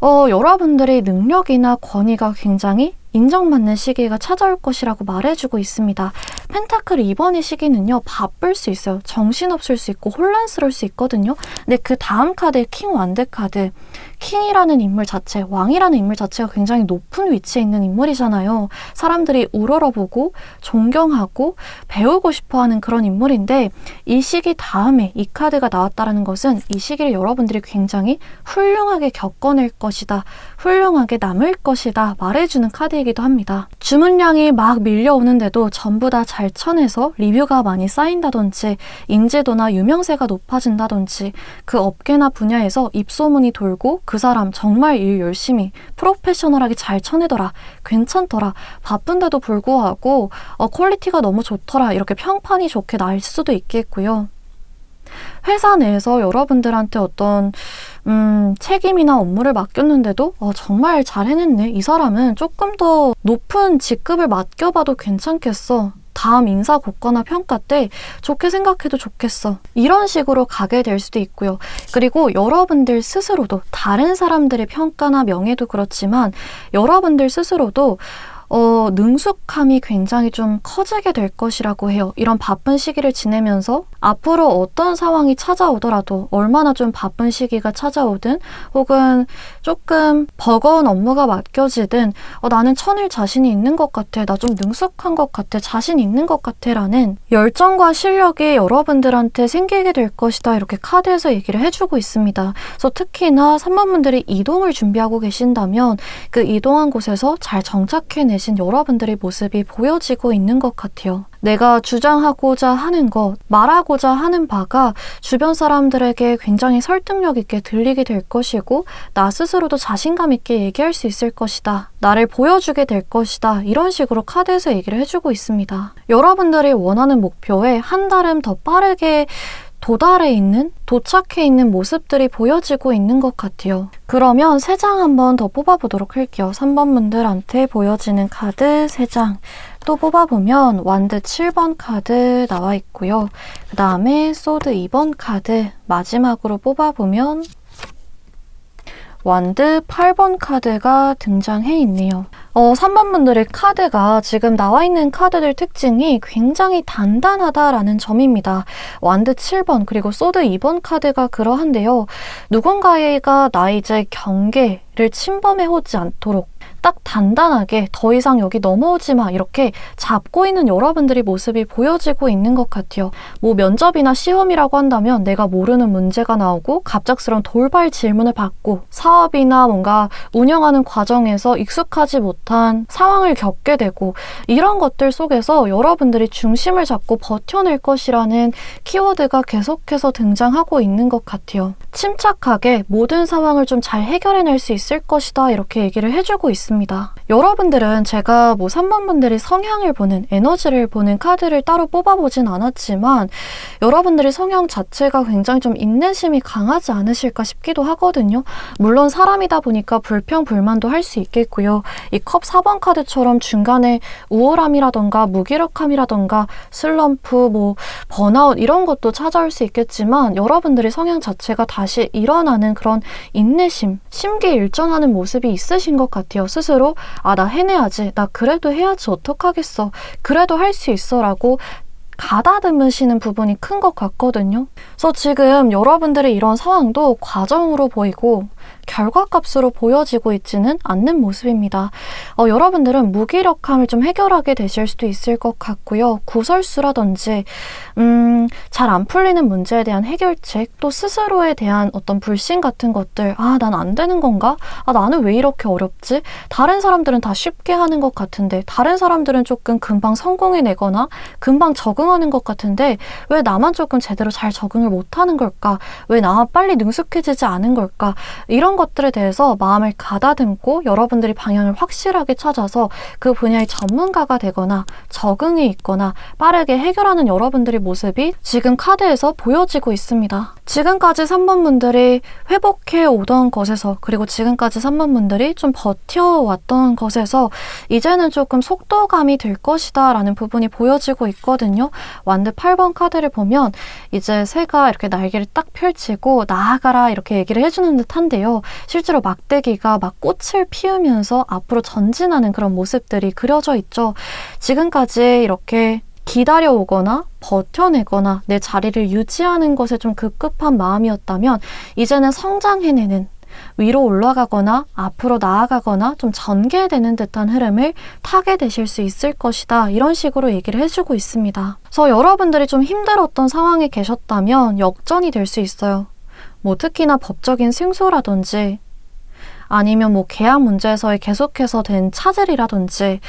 여러분들의 능력이나 권위가 굉장히 인정받는 시기가 찾아올 것이라고 말해주고 있습니다. 펜타클 2번의 시기는요, 바쁠 수 있어요. 정신없을 수 있고 혼란스러울 수 있거든요. 근데 그 다음 카드, 킹 완드 카드, 킹이라는 인물 자체, 왕이라는 인물 자체가 굉장히 높은 위치에 있는 인물이잖아요. 사람들이 우러러보고 존경하고 배우고 싶어하는 그런 인물인데, 이 시기 다음에 이 카드가 나왔다는 것은 이 시기를 여러분들이 굉장히 훌륭하게 겪어낼 것이다, 훌륭하게 남을 것이다 말해주는 카드이기도 합니다. 주문량이 막 밀려오는데도 전부 다 잘 쳐내서 리뷰가 많이 쌓인다든지 인지도나 유명세가 높아진다든지 그 업계나 분야에서 입소문이 돌고 그 사람 정말 일 열심히 프로페셔널하게 잘 쳐내더라, 괜찮더라, 바쁜데도 불구하고 퀄리티가 너무 좋더라, 이렇게 평판이 좋게 날 수도 있겠고요. 회사 내에서 여러분들한테 어떤 책임이나 업무를 맡겼는데도 정말 잘 해냈네, 이 사람은 조금 더 높은 직급을 맡겨봐도 괜찮겠어, 다음 인사 고과나 평가 때 좋게 생각해도 좋겠어, 이런 식으로 가게 될 수도 있고요. 그리고 여러분들 스스로도 다른 사람들의 평가나 명예도 그렇지만 여러분들 스스로도 능숙함이 굉장히 좀 커지게 될 것이라고 해요. 이런 바쁜 시기를 지내면서 앞으로 어떤 상황이 찾아오더라도, 얼마나 좀 바쁜 시기가 찾아오든 혹은 조금 버거운 업무가 맡겨지든 나는 쳐낼 자신이 있는 것 같아, 나 좀 능숙한 것 같아, 자신 있는 것 같아 라는 열정과 실력이 여러분들한테 생기게 될 것이다, 이렇게 카드에서 얘기를 해주고 있습니다. 그래서 특히나 3번 분들이 이동을 준비하고 계신다면 그 이동한 곳에서 잘 정착해내 여러분들의 모습이 보여지고 있는 것 같아요. 내가 주장하고자 하는 것, 말하고자 하는 바가 주변 사람들에게 굉장히 설득력 있게 들리게 될 것이고, 나 스스로도 자신감 있게 얘기할 수 있을 것이다, 나를 보여주게 될 것이다, 이런 식으로 카드에서 얘기를 해주고 있습니다. 여러분들이 원하는 목표에 한 달은 더 빠르게 도착해 있는 모습들이 보여지고 있는 것 같아요. 그러면 3장 한번 더 뽑아보도록 할게요. 3번 분들한테 보여지는 카드 3장. 또 뽑아보면 완드 7번 카드 나와 있고요. 그 다음에 소드 2번 카드, 마지막으로 뽑아보면 완드 8번 카드가 등장해 있네요. 3번 분들의 카드가 지금 나와 있는 카드들 특징이 굉장히 단단하다라는 점입니다. 완드 7번 그리고 소드 2번 카드가 그러한데요. 누군가가 나의 이제 경계를 침범해 오지 않도록 딱 단단하게 더 이상 여기 넘어오지 마, 이렇게 잡고 있는 여러분들의 모습이 보여지고 있는 것 같아요. 뭐 면접이나 시험이라고 한다면 내가 모르는 문제가 나오고 갑작스러운 돌발 질문을 받고, 사업이나 뭔가 운영하는 과정에서 익숙하지 못한 상황을 겪게 되고, 이런 것들 속에서 여러분들이 중심을 잡고 버텨낼 것이라는 키워드가 계속해서 등장하고 있는 것 같아요. 침착하게 모든 상황을 좀 잘 해결해낼 수 있을 것이다, 이렇게 얘기를 해주고 있습니다. 여러분들은 제가 뭐 3번 분들이 성향을 보는, 에너지를 보는 카드를 따로 뽑아보진 않았지만 여러분들이 성향 자체가 굉장히 좀 인내심이 강하지 않으실까 싶기도 하거든요. 물론 사람이다 보니까 불평불만도 할 수 있겠고요. 이 컵 4번 카드처럼 중간에 우울함이라던가 무기력함이라던가 슬럼프, 뭐 번아웃 이런 것도 찾아올 수 있겠지만 여러분들이 성향 자체가 다시 일어나는 그런 인내심, 심기일전하는 모습이 있으신 것 같아요. 스스로 나 해내야지, 나 그래도 해야지, 어떡하겠어, 그래도 할 수 있어 라고 가다듬으시는 부분이 큰 것 같거든요. 그래서 지금 여러분들의 이런 상황도 과정으로 보이고 결과값으로 보여지고 있지는 않는 모습입니다. 여러분들은 무기력함을 좀 해결하게 되실 수도 있을 것 같고요. 구설수라든지 잘 안 풀리는 문제에 대한 해결책, 또 스스로에 대한 어떤 불신 같은 것들, 난 안 되는 건가? 나는 왜 이렇게 어렵지? 다른 사람들은 다 쉽게 하는 것 같은데, 다른 사람들은 조금 금방 성공해내거나 금방 적응하는 것 같은데 왜 나만 조금 제대로 잘 적응을 못하는 걸까? 왜 나만 빨리 능숙해지지 않은 걸까? 이런 것들에 대해서 마음을 가다듬고 여러분들이 방향을 확실하게 찾아서 그 분야의 전문가가 되거나 적응이 있거나 빠르게 해결하는 여러분들의 모습이 지금 카드에서 보여지고 있습니다. 지금까지 3번 분들이 회복해 오던 것에서, 그리고 지금까지 3번 분들이 좀 버텨왔던 것에서 이제는 조금 속도감이 될 것이다 라는 부분이 보여지고 있거든요. 완드 8번 카드를 보면 이제 새가 이렇게 날개를 딱 펼치고 나아가라 이렇게 얘기를 해주는 듯한데요. 실제로 막대기가 막 꽃을 피우면서 앞으로 전진하는 그런 모습들이 그려져 있죠. 지금까지 이렇게 기다려오거나 버텨내거나 내 자리를 유지하는 것에 좀 급급한 마음이었다면 이제는 성장해내는, 위로 올라가거나 앞으로 나아가거나 좀 전개되는 듯한 흐름을 타게 되실 수 있을 것이다. 이런 식으로 얘기를 해주고 있습니다. 그래서 여러분들이 좀 힘들었던 상황에 계셨다면 역전이 될 수 있어요. 뭐 특히나 법적인 승소라든지 아니면 뭐 계약 문제에서의 계속해서 된 차질이라든지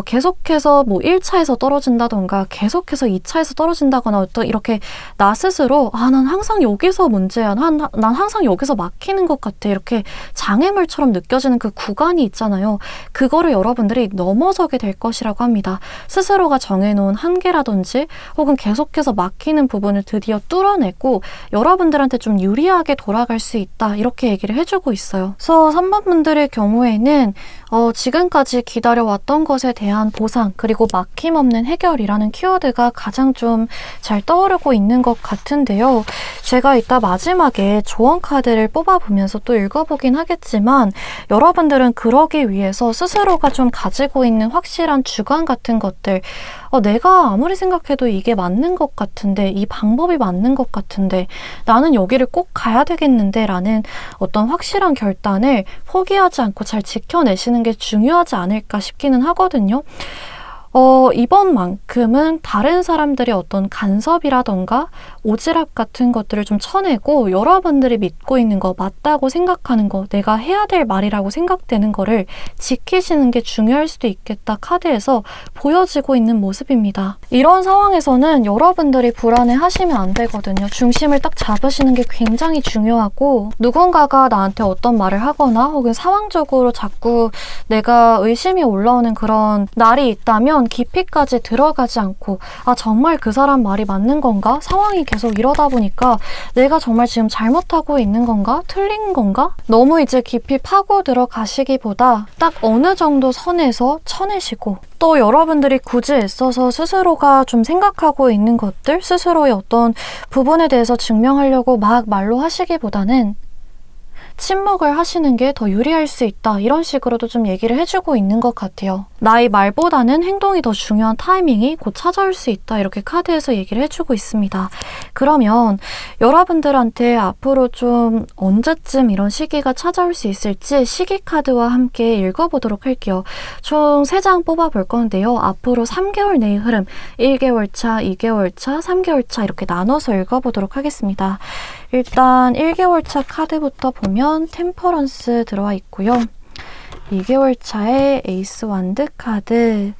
계속해서 뭐 1차에서 떨어진다던가 계속해서 2차에서 떨어진다거나 어떤 이렇게 나 스스로 난 항상 여기서 문제야, 난 항상 여기서 막히는 것 같아, 이렇게 장애물처럼 느껴지는 그 구간이 있잖아요. 그거를 여러분들이 넘어서게 될 것이라고 합니다. 스스로가 정해놓은 한계라든지 혹은 계속해서 막히는 부분을 드디어 뚫어내고 여러분들한테 좀 유리하게 돌아갈 수 있다, 이렇게 얘기를 해주고 있어요. 그래서 3번 분들의 경우에는 지금까지 기다려왔던 것에 대한 보상, 그리고 막힘없는 해결이라는 키워드가 가장 좀 잘 떠오르고 있는 것 같은데요. 제가 이따 마지막에 조언 카드를 뽑아보면서 또 읽어보긴 하겠지만 여러분들은 그러기 위해서 스스로가 좀 가지고 있는 확실한 주관 같은 것들, 내가 아무리 생각해도 이게 맞는 것 같은데, 이 방법이 맞는 것 같은데, 나는 여기를 꼭 가야 되겠는데 라는 어떤 확실한 결단을 포기하지 않고 잘 지켜내시는 게 중요하지 않을까 싶기는 하거든요. 이번만큼은 다른 사람들의 어떤 간섭이라던가 오지랖 같은 것들을 좀 쳐내고 여러분들이 믿고 있는 거, 맞다고 생각하는 거, 내가 해야 될 말이라고 생각되는 거를 지키시는 게 중요할 수도 있겠다 카드에서 보여지고 있는 모습입니다. 이런 상황에서는 여러분들이 불안해하시면 안 되거든요. 중심을 딱 잡으시는 게 굉장히 중요하고, 누군가가 나한테 어떤 말을 하거나 혹은 상황적으로 자꾸 내가 의심이 올라오는 그런 날이 있다면 깊이까지 들어가지 않고 정말 그 사람 말이 맞는 건가? 상황이 계속 이러다 보니까 내가 정말 지금 잘못하고 있는 건가? 틀린 건가? 너무 이제 깊이 파고 들어가시기보다 딱 어느 정도 선에서 쳐내시고, 또 여러분들이 굳이 애써서 스스로가 좀 생각하고 있는 것들, 스스로의 어떤 부분에 대해서 증명하려고 막 말로 하시기보다는 침묵을 하시는 게 더 유리할 수 있다, 이런 식으로도 좀 얘기를 해주고 있는 것 같아요. 나의 말보다는 행동이 더 중요한 타이밍이 곧 찾아올 수 있다, 이렇게 카드에서 얘기를 해주고 있습니다. 그러면 여러분들한테 앞으로 좀 언제쯤 이런 시기가 찾아올 수 있을지 시기 카드와 함께 읽어보도록 할게요. 총 3장 뽑아볼 건데요. 앞으로 3개월 내의 흐름, 1개월 차, 2개월 차, 3개월 차 이렇게 나눠서 읽어보도록 하겠습니다. 일단 1개월 차 카드부터 보면 템퍼런스 들어와 있고요. 2개월 차에 에이스 완드 카드,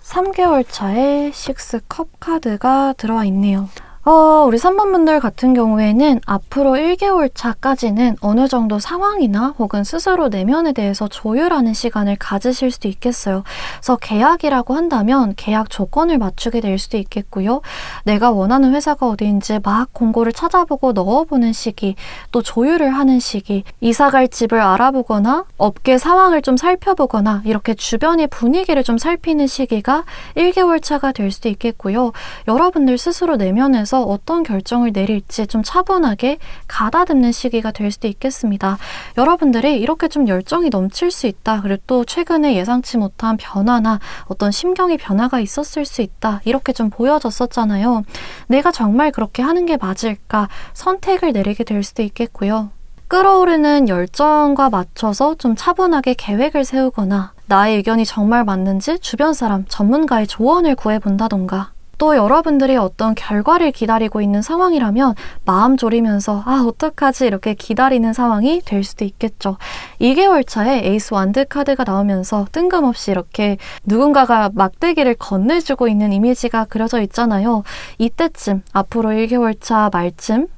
3개월 차에 식스 컵 카드가 들어와 있네요. 우리 3번 분들 같은 경우에는 앞으로 1개월 차까지는 어느 정도 상황이나 혹은 스스로 내면에 대해서 조율하는 시간을 가지실 수도 있겠어요. 그래서 계약이라고 한다면 계약 조건을 맞추게 될 수도 있겠고요. 내가 원하는 회사가 어디인지 막 공고를 찾아보고 넣어보는 시기, 또 조율을 하는 시기, 이사갈 집을 알아보거나 업계 상황을 좀 살펴보거나 이렇게 주변의 분위기를 좀 살피는 시기가 1개월 차가 될 수도 있겠고요. 여러분들 스스로 내면에서 어떤 결정을 내릴지 좀 차분하게 가다듬는 시기가 될 수도 있겠습니다. 여러분들이 이렇게 좀 열정이 넘칠 수 있다. 그리고 또 최근에 예상치 못한 변화나 어떤 심경의 변화가 있었을 수 있다. 이렇게 좀 보여졌었잖아요. 내가 정말 그렇게 하는 게 맞을까? 선택을 내리게 될 수도 있겠고요. 끓어오르는 열정과 맞춰서 좀 차분하게 계획을 세우거나 나의 의견이 정말 맞는지 주변 사람, 전문가의 조언을 구해본다던가 또 여러분들이 어떤 결과를 기다리고 있는 상황이라면 마음 졸이면서 어떡하지 이렇게 기다리는 상황이 될 수도 있겠죠. 2개월 차에 에이스 완드 카드가 나오면서 뜬금없이 이렇게 누군가가 막대기를 건네주고 있는 이미지가 그려져 있잖아요. 이때쯤 앞으로 1개월 차 말쯤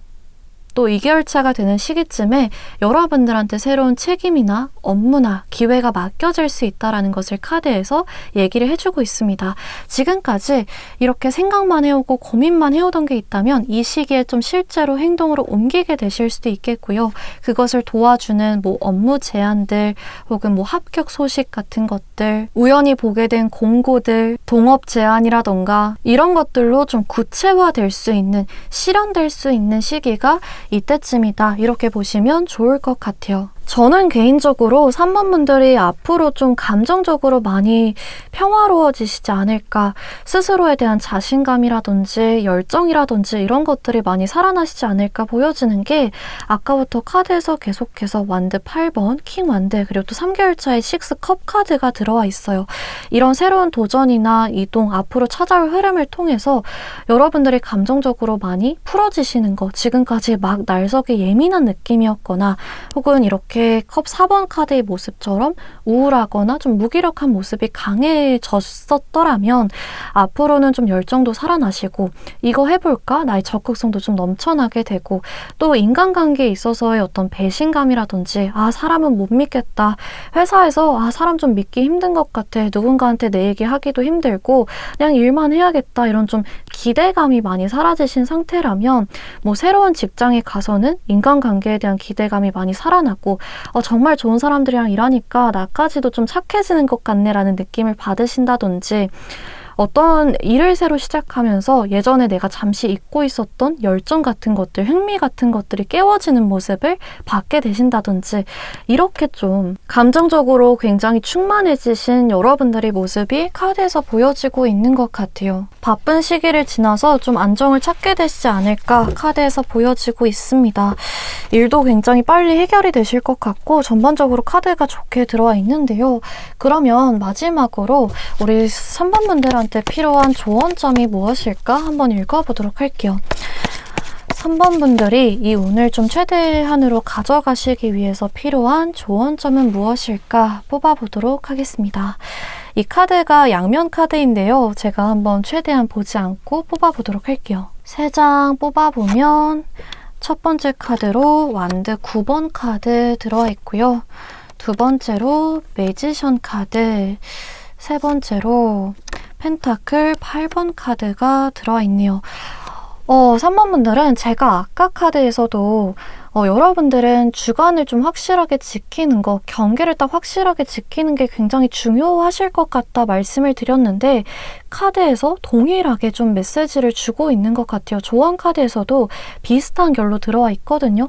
또 2개월 차가 되는 시기쯤에 여러분들한테 새로운 책임이나 업무나 기회가 맡겨질 수 있다는 것을 카드에서 얘기를 해주고 있습니다. 지금까지 이렇게 생각만 해오고 고민만 해오던 게 있다면 이 시기에 좀 실제로 행동으로 옮기게 되실 수도 있겠고요. 그것을 도와주는 업무 제안들 혹은 합격 소식 같은 것들, 우연히 보게 된 공고들, 동업 제안이라던가 이런 것들로 좀 구체화될 수 있는, 실현될 수 있는 시기가 이때쯤이다. 이렇게 보시면 좋을 것 같아요. 저는 개인적으로 3번 분들이 앞으로 좀 감정적으로 많이 평화로워지시지 않을까, 스스로에 대한 자신감이라든지 열정이라든지 이런 것들이 많이 살아나시지 않을까 보여지는 게 아까부터 카드에서 계속해서 완드 8번, 킹 완드, 그리고 또 3개월 차에 6컵 카드가 들어와 있어요. 이런 새로운 도전이나 이동, 앞으로 찾아올 흐름을 통해서 여러분들이 감정적으로 많이 풀어지시는 거, 지금까지 막 날석에 예민한 느낌이었거나 혹은 이렇게 컵 4번 카드의 모습처럼 우울하거나 좀 무기력한 모습이 강해졌었더라면 앞으로는 좀 열정도 살아나시고 이거 해볼까? 나의 적극성도 좀 넘쳐나게 되고 또 인간관계에 있어서의 어떤 배신감이라든지 사람은 못 믿겠다. 회사에서 사람 좀 믿기 힘든 것 같아. 누군가한테 내 얘기 하기도 힘들고 그냥 일만 해야겠다. 이런 좀 기대감이 많이 사라지신 상태라면 새로운 직장에 가서는 인간관계에 대한 기대감이 많이 살아나고 정말 좋은 사람들이랑 일하니까 나까지도 좀 착해지는 것 같네 라는 느낌을 받으신다든지 어떤 일을 새로 시작하면서 예전에 내가 잠시 잊고 있었던 열정 같은 것들, 흥미 같은 것들이 깨워지는 모습을 받게 되신다든지 이렇게 좀 감정적으로 굉장히 충만해지신 여러분들의 모습이 카드에서 보여지고 있는 것 같아요. 바쁜 시기를 지나서 좀 안정을 찾게 되시지 않을까 카드에서 보여지고 있습니다. 일도 굉장히 빨리 해결이 되실 것 같고 전반적으로 카드가 좋게 들어와 있는데요. 그러면 마지막으로 우리 3번 분들한테 필요한 조언점이 무엇일까 한번 읽어보도록 할게요. 3번 분들이 이 운을 좀 최대한으로 가져가시기 위해서 필요한 조언점은 무엇일까 뽑아보도록 하겠습니다. 이 카드가 양면 카드인데요. 제가 한번 최대한 보지 않고 뽑아보도록 할게요. 3장 뽑아보면 첫 번째 카드로 완드 9번 카드 들어와 있고요. 두 번째로 매지션 카드, 세 번째로 펜타클 8번 카드가 들어와 있네요. 3번 분들은 제가 아까 카드에서도 여러분들은 주관을 좀 확실하게 지키는 거, 경계를 딱 확실하게 지키는 게 굉장히 중요하실 것 같다 말씀을 드렸는데 카드에서 동일하게 좀 메시지를 주고 있는 것 같아요. 조언 카드에서도 비슷한 결로 들어와 있거든요.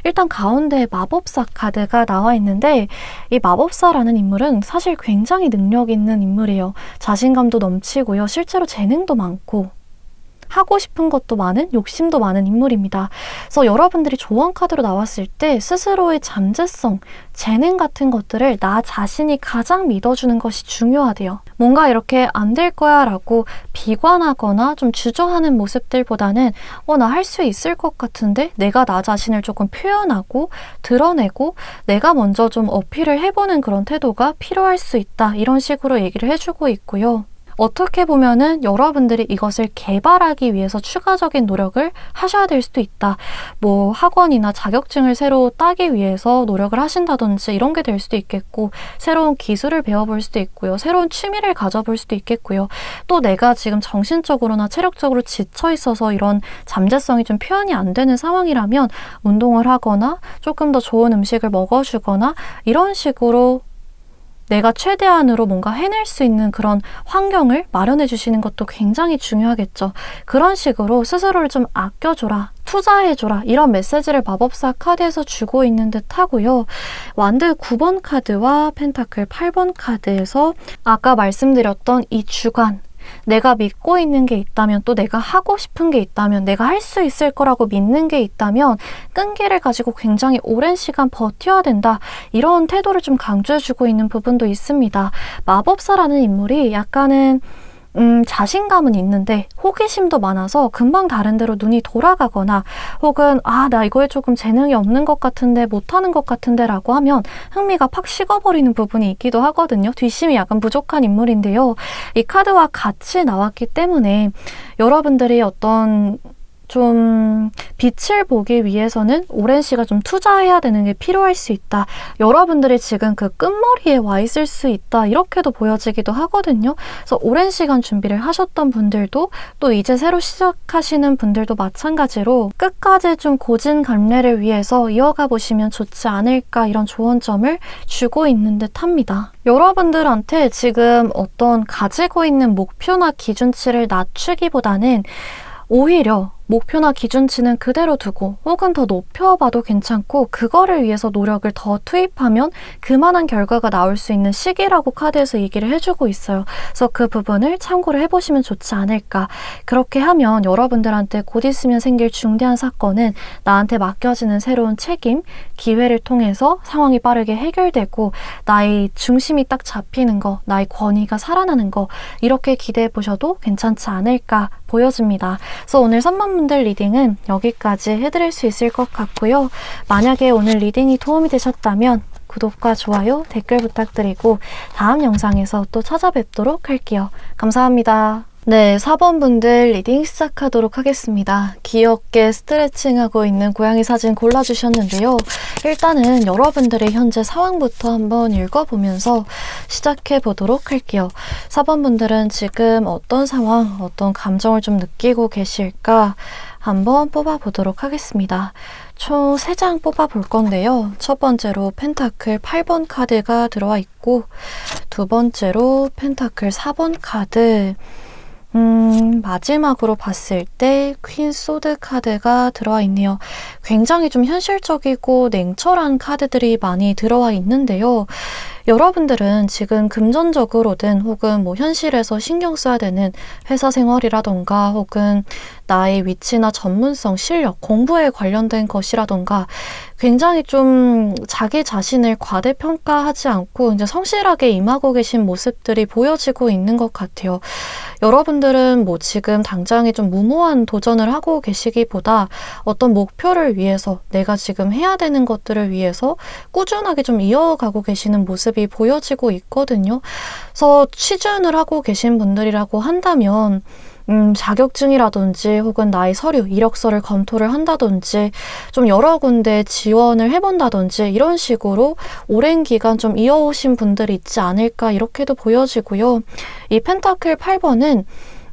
일단 가운데 마법사 카드가 나와 있는데 이 마법사라는 인물은 사실 굉장히 능력 있는 인물이에요. 자신감도 넘치고요. 실제로 재능도 많고 하고 싶은 것도 많은, 욕심도 많은 인물입니다. 그래서 여러분들이 조언 카드로 나왔을 때 스스로의 잠재성, 재능 같은 것들을 나 자신이 가장 믿어주는 것이 중요하대요. 뭔가 이렇게 안 될 거야 라고 비관하거나 좀 주저하는 모습들보다는 나 할 수 있을 것 같은데 내가 나 자신을 조금 표현하고 드러내고 내가 먼저 좀 어필을 해보는 그런 태도가 필요할 수 있다. 이런 식으로 얘기를 해주고 있고요. 어떻게 보면은 여러분들이 이것을 개발하기 위해서 추가적인 노력을 하셔야 될 수도 있다. 뭐 학원이나 자격증을 새로 따기 위해서 노력을 하신다든지 이런 게 될 수도 있겠고, 새로운 기술을 배워볼 수도 있고요. 새로운 취미를 가져볼 수도 있겠고요. 또 내가 지금 정신적으로나 체력적으로 지쳐 있어서 이런 잠재성이 좀 표현이 안 되는 상황이라면 운동을 하거나 조금 더 좋은 음식을 먹어주거나 이런 식으로 내가 최대한으로 뭔가 해낼 수 있는 그런 환경을 마련해 주시는 것도 굉장히 중요하겠죠. 그런 식으로 스스로를 좀 아껴줘라, 투자해줘라, 이런 메시지를 마법사 카드에서 주고 있는 듯 하고요. 완드 9번 카드와 펜타클 8번 카드에서 아까 말씀드렸던 이 주간, 내가 믿고 있는 게 있다면, 또 내가 하고 싶은 게 있다면, 내가 할 수 있을 거라고 믿는 게 있다면 끈기를 가지고 굉장히 오랜 시간 버텨야 된다, 이런 태도를 좀 강조해주고 있는 부분도 있습니다. 마법사라는 인물이 약간은 자신감은 있는데 호기심도 많아서 금방 다른 데로 눈이 돌아가거나, 혹은 나 이거에 조금 재능이 없는 것 같은데, 못하는 것 같은데 라고 하면 흥미가 팍 식어버리는 부분이 있기도 하거든요. 뒷심이 약간 부족한 인물인데요. 이 카드와 같이 나왔기 때문에 여러분들이 어떤 좀 빛을 보기 위해서는 오랜 시간 좀 투자해야 되는 게 필요할 수 있다. 여러분들이 지금 그 끝머리에 와 있을 수 있다, 이렇게도 보여지기도 하거든요. 그래서 오랜 시간 준비를 하셨던 분들도, 또 이제 새로 시작하시는 분들도 마찬가지로 끝까지 좀 고진감래를 위해서 이어가 보시면 좋지 않을까, 이런 조언점을 주고 있는 듯 합니다. 여러분들한테 지금 어떤 가지고 있는 목표나 기준치를 낮추기보다는 오히려 목표나 기준치는 그대로 두고 혹은 더 높여봐도 괜찮고, 그거를 위해서 노력을 더 투입하면 그만한 결과가 나올 수 있는 시기라고 카드에서 얘기를 해주고 있어요. 그래서 그 부분을 참고를 해보시면 좋지 않을까. 그렇게 하면 여러분들한테 곧 있으면 생길 중대한 사건은 나한테 맡겨지는 새로운 책임, 기회를 통해서 상황이 빠르게 해결되고 나의 중심이 딱 잡히는 거, 나의 권위가 살아나는 거, 이렇게 기대해 보셔도 괜찮지 않을까 보여집니다. 그래서 오늘 선반분들 리딩은 여기까지 해드릴 수 있을 것 같고요. 만약에 오늘 리딩이 도움이 되셨다면 구독과 좋아요, 댓글 부탁드리고 다음 영상에서 또 찾아뵙도록 할게요. 감사합니다. 네, 4번 분들 리딩 시작하도록 하겠습니다. 귀엽게 스트레칭하고 있는 고양이 사진 골라주셨는데요. 일단은 여러분들의 현재 상황부터 한번 읽어보면서 시작해 보도록 할게요. 4번 분들은 지금 어떤 상황, 어떤 감정을 좀 느끼고 계실까 한번 뽑아보도록 하겠습니다. 총 3장 뽑아볼 건데요. 첫 번째로 펜타클 8번 카드가 들어와 있고, 두 번째로 펜타클 4번 카드, 마지막으로 봤을 때 퀸 소드 카드가 들어와 있네요. 굉장히 좀 현실적이고 냉철한 카드들이 많이 들어와 있는데요. 여러분들은 지금 금전적으로든 혹은 뭐 현실에서 신경 써야 되는 회사 생활이라던가 혹은 나의 위치나 전문성, 실력, 공부에 관련된 것이라던가 굉장히 좀 자기 자신을 과대평가하지 않고 이제 성실하게 임하고 계신 모습들이 보여지고 있는 것 같아요. 여러분들은 뭐 지금 당장에 좀 무모한 도전을 하고 계시기보다 어떤 목표를 위해서, 내가 지금 해야 되는 것들을 위해서 꾸준하게 좀 이어가고 계시는 모습이 보여지고 있거든요. 그래서 취준을 하고 계신 분들이라고 한다면 자격증이라든지 혹은 나의 서류, 이력서를 검토를 한다든지 좀 여러 군데 지원을 해본다든지 이런 식으로 오랜 기간 좀 이어오신 분들이 있지 않을까, 이렇게도 보여지고요. 이 펜타클 8번은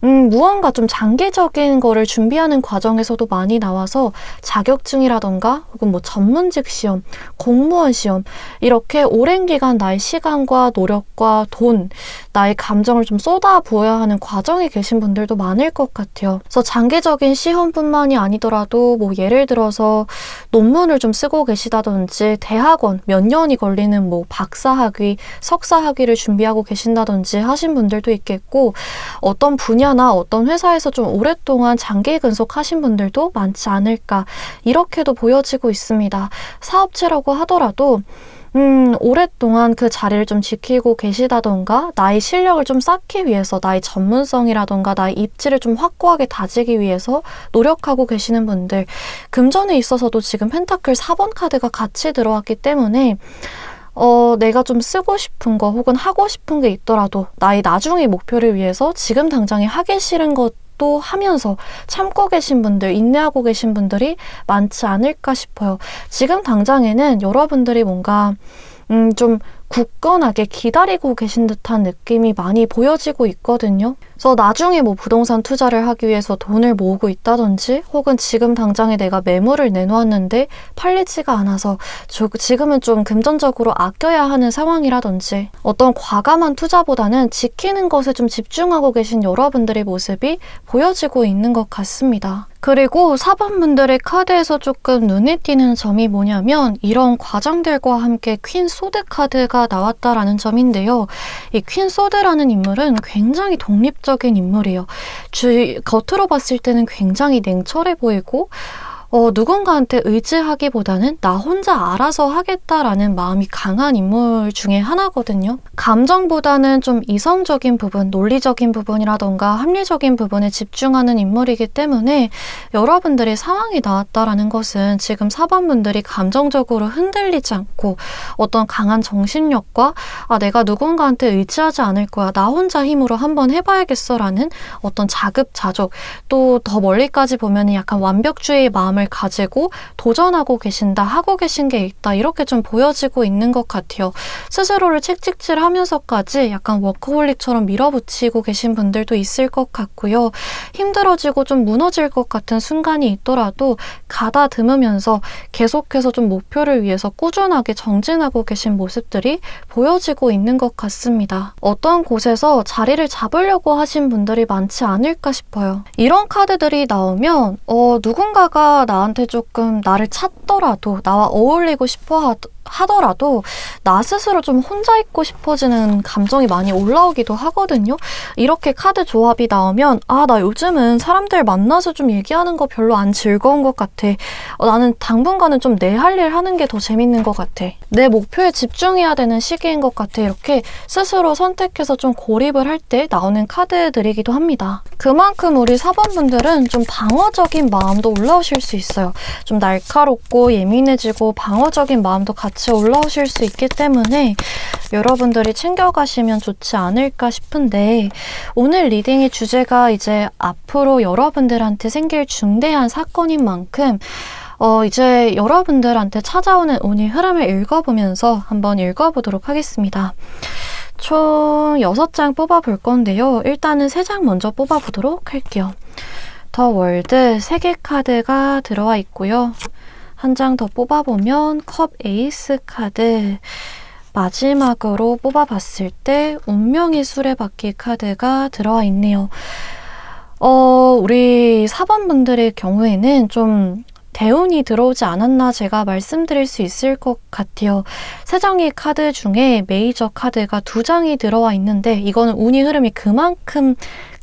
무언가 좀 장기적인 거를 준비하는 과정에서도 많이 나와서 자격증이라던가 혹은 뭐 전문직 시험, 공무원 시험, 이렇게 오랜 기간 나의 시간과 노력과 돈, 나의 감정을 좀 쏟아 부어야 하는 과정에 계신 분들도 많을 것 같아요. 그래서 장기적인 시험뿐만이 아니더라도 뭐 예를 들어서 논문을 좀 쓰고 계시다든지 대학원 몇 년이 걸리는 뭐 박사학위, 석사학위를 준비하고 계신다든지 하신 분들도 있겠고, 어떤 분야나 어떤 회사에서 좀 오랫동안 장기 근속하신 분들도 많지 않을까, 이렇게도 보여지고 있습니다. 사업체라고 하더라도 오랫동안 그 자리를 좀 지키고 계시다던가 나의 실력을 좀 쌓기 위해서 나의 전문성이라던가 나의 입지를 좀 확고하게 다지기 위해서 노력하고 계시는 분들, 금전에 있어서도 지금 펜타클 4번 카드가 같이 들어왔기 때문에 내가 좀 쓰고 싶은 거 혹은 하고 싶은 게 있더라도 나의 나중의 목표를 위해서 지금 당장에 하기 싫은 것도 하면서 참고 계신 분들, 인내하고 계신 분들이 많지 않을까 싶어요. 지금 당장에는 여러분들이 뭔가 좀 굳건하게 기다리고 계신 듯한 느낌이 많이 보여지고 있거든요. 그래서 나중에 뭐 부동산 투자를 하기 위해서 돈을 모으고 있다든지 혹은 지금 당장에 내가 매물을 내놓았는데 팔리지가 않아서 지금은 좀 금전적으로 아껴야 하는 상황이라든지 어떤 과감한 투자보다는 지키는 것에 좀 집중하고 계신 여러분들의 모습이 보여지고 있는 것 같습니다. 그리고 4번분들의 카드에서 조금 눈에 띄는 점이 뭐냐면 이런 과정들과 함께 퀸 소드 카드가 나왔다라는 점인데요. 이 퀸 소드라는 인물은 굉장히 독립적인 인물이에요. 겉으로 봤을 때는 굉장히 냉철해 보이고 누군가한테 의지하기보다는 나 혼자 알아서 하겠다라는 마음이 강한 인물 중에 하나거든요. 감정보다는 좀 이성적인 부분, 논리적인 부분이라던가 합리적인 부분에 집중하는 인물이기 때문에 여러분들의 상황이 나왔다라는 것은 지금 4번분들이 감정적으로 흔들리지 않고 어떤 강한 정신력과 내가 누군가한테 의지하지 않을 거야. 나 혼자 힘으로 한번 해봐야겠어라는 어떤 자급자족, 또 더 멀리까지 보면 약간 완벽주의의 마음을 가지고 도전하고 계신다, 하고 계신 게 있다, 이렇게 좀 보여지고 있는 것 같아요. 스스로를 채찍질하면서까지 약간 워커홀릭처럼 밀어붙이고 계신 분들도 있을 것 같고요. 힘들어지고 좀 무너질 것 같은 순간이 있더라도 가다듬으면서 계속해서 좀 목표를 위해서 꾸준하게 정진하고 계신 모습들이 보여지고 있는 것 같습니다. 어떤 곳에서 자리를 잡으려고 하신 분들이 많지 않을까 싶어요. 이런 카드들이 나오면 누군가가 나한테 조금 나를 찾더라도, 나와 어울리고 싶어 하더라도 나 스스로 좀 혼자 있고 싶어지는 감정이 많이 올라오기도 하거든요. 이렇게 카드 조합이 나오면 나 요즘은 사람들 만나서 좀 얘기하는 거 별로 안 즐거운 것 같아. 나는 당분간은 좀 내 할 일 하는 게 더 재밌는 것 같아. 내 목표에 집중해야 되는 시기인 것 같아. 이렇게 스스로 선택해서 좀 고립을 할 때 나오는 카드들이기도 합니다. 그만큼 우리 4번분들은 좀 방어적인 마음도 올라오실 수 있어요. 좀 날카롭고 예민해지고 방어적인 마음도 같이 올라오실 수 있기 때문에 여러분들이 챙겨가시면 좋지 않을까 싶은데, 오늘 리딩의 주제가 이제 앞으로 여러분들한테 생길 중대한 사건인 만큼 이제 여러분들한테 찾아오는 운의 흐름을 읽어보면서 한번 읽어보도록 하겠습니다. 총 6장 뽑아볼 건데요. 일단은 3장 먼저 뽑아보도록 할게요. 더 월드 3개 카드가 들어와 있고요. 한 장 더 뽑아보면 컵 에이스 카드, 마지막으로 뽑아봤을 때 운명의 수레바퀴 카드가 들어와 있네요. 우리 4번분들의 경우에는 좀 대운이 들어오지 않았나 제가 말씀드릴 수 있을 것 같아요. 3장의 카드 중에 메이저 카드가 2장이 들어와 있는데 이거는 운이 흐름이 그만큼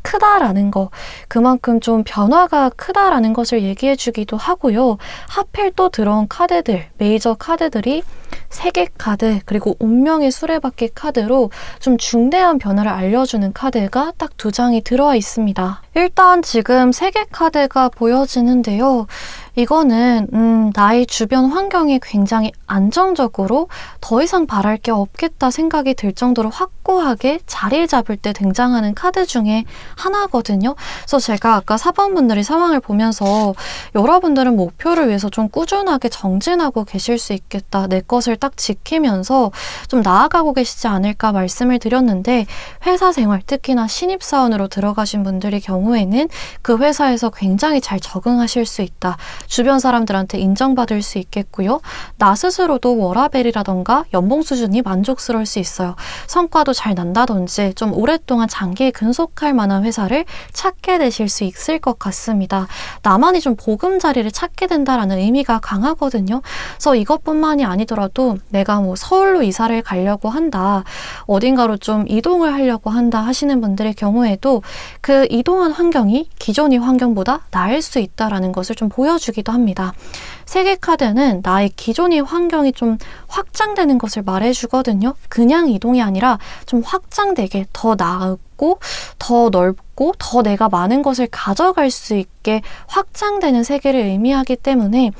크다라는 거, 그만큼 좀 변화가 크다라는 것을 얘기해 주기도 하고요. 하필 또 들어온 카드들, 메이저 카드들이 3개 카드, 그리고 운명의 수레바퀴 카드로 좀 중대한 변화를 알려주는 카드가 딱 2장이 들어와 있습니다. 일단 지금 3개 카드가 보여지는데요. 이거는 나의 주변 환경이 굉장히 안정적으로 더 이상 바랄 게 없겠다 생각이 들 정도로 확고하게 자리를 잡을 때 등장하는 카드 중에 하나거든요. 그래서 제가 아까 4번분들이 상황을 보면서 여러분들은 목표를 위해서 좀 꾸준하게 정진하고 계실 수 있겠다, 내 것을 딱 지키면서 좀 나아가고 계시지 않을까 말씀을 드렸는데, 회사 생활, 특히나 신입사원으로 들어가신 분들의 경우에는 그 회사에서 굉장히 잘 적응하실 수 있다, 주변 사람들한테 인정받을 수 있겠고요. 나 스스로도 워라밸이라던가 연봉 수준이 만족스러울 수 있어요. 성과도 잘 난다든지 좀 오랫동안 장기에 근속할 만한 회사를 찾게 되실 수 있을 것 같습니다. 나만이 좀 보금자리를 찾게 된다라는 의미가 강하거든요. 그래서 이것뿐만이 아니더라도 내가 뭐 서울로 이사를 가려고 한다, 어딘가로 좀 이동을 하려고 한다 하시는 분들의 경우에도 그 이동한 환경이 기존의 환경보다 나을 수 있다라는 것을 좀 보여주기도 합니다. 3개 카드는 나의 기존의 환경이 좀 확장되는 것을 말해주거든요. 그냥 이동이 아니라 좀 확장되게 더 나았고 더 넓고 더 내가 많은 것을 가져갈 수 있게 확장되는 세계를 의미하기 때문에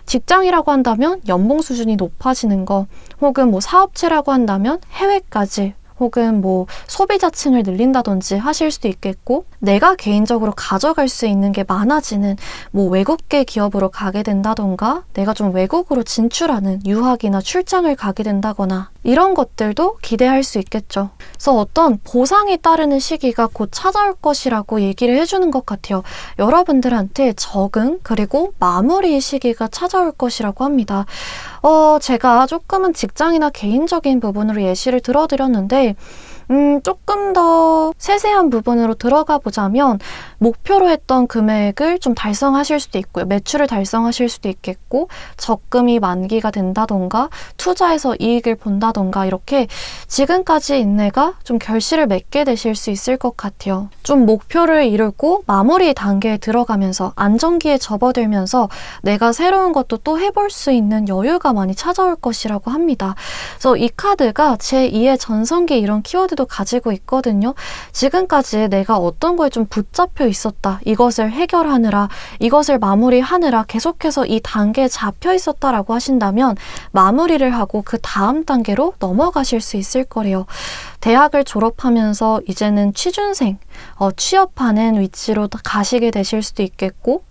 직장이라고 한다면 연봉 수준이 높아지는 거, 혹은 뭐 사업체라고 한다면 해외까지, 혹은 뭐 소비자층을 늘린다든지 하실 수도 있겠고, 내가 개인적으로 가져갈 수 있는 게 많아지는 뭐 외국계 기업으로 가게 된다던가, 내가 좀 외국으로 진출하는 유학이나 출장을 가게 된다거나, 이런 것들도 기대할 수 있겠죠. 그래서 어떤 보상이 따르는 시기가 곧 찾아올 것이라고 얘기를 해주는 것 같아요. 여러분들한테 적응 그리고 마무리 시기가 찾아올 것이라고 합니다. 제가 조금은 직장이나 개인적인 부분으로 예시를 들어드렸는데, 조금 더 세세한 부분으로 들어가 보자면 목표로 했던 금액을 좀 달성하실 수도 있고요. 매출을 달성하실 수도 있겠고, 적금이 만기가 된다던가 투자해서 이익을 본다던가, 이렇게 지금까지 인내가 좀 결실을 맺게 되실 수 있을 것 같아요. 좀 목표를 이루고 마무리 단계에 들어가면서 안정기에 접어들면서 내가 새로운 것도 또 해볼 수 있는 여유가 많이 찾아올 것이라고 합니다. 그래서 이 카드가 제2의 전성기 이런 키워드도 가지고 있거든요. 지금까지 내가 어떤 거에 좀 붙잡혀 있었다, 이것을 해결하느라, 이것을 마무리하느라 계속해서 이 단계에 잡혀 있었다라고 하신다면 마무리를 하고 그 다음 단계로 넘어가실 수 있을 거래요. 대학을 졸업하면서 이제는 취준생, 취업하는 위치로 가시게 되실 수도 있겠고,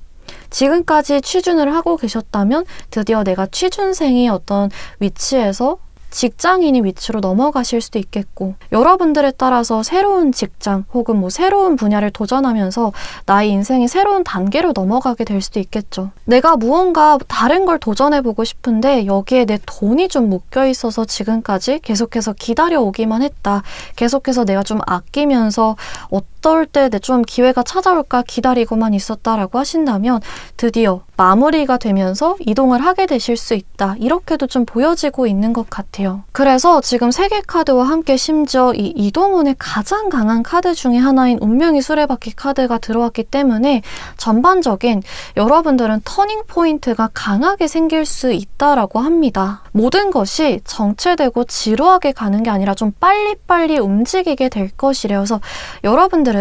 지금까지 취준을 하고 계셨다면 드디어 내가 취준생이 어떤 위치에서 직장인이 위치로 넘어가실 수도 있겠고, 여러분들에 따라서 새로운 직장 혹은 뭐 새로운 분야를 도전하면서 나의 인생이 새로운 단계로 넘어가게 될 수도 있겠죠. 내가 무언가 다른 걸 도전해보고 싶은데 여기에 내 돈이 좀 묶여 있어서 지금까지 계속해서 기다려오기만 했다. 계속해서 내가 좀 아끼면서 어떨 때 내 좀 기회가 찾아올까 기다리고만 있었다라고 하신다면 드디어 마무리가 되면서 이동을 하게 되실 수 있다. 이렇게도 좀 보여지고 있는 것 같아요. 그래서 지금 3개 카드와 함께 심지어 이 이동운의 가장 강한 카드 중에 하나인 운명의 수레바퀴 카드가 들어왔기 때문에 전반적인 여러분들은 터닝 포인트가 강하게 생길 수 있다라고 합니다. 모든 것이 정체되고 지루하게 가는 게 아니라 좀 빨리빨리 움직이게 될 것이래요. 그래서 여러분들은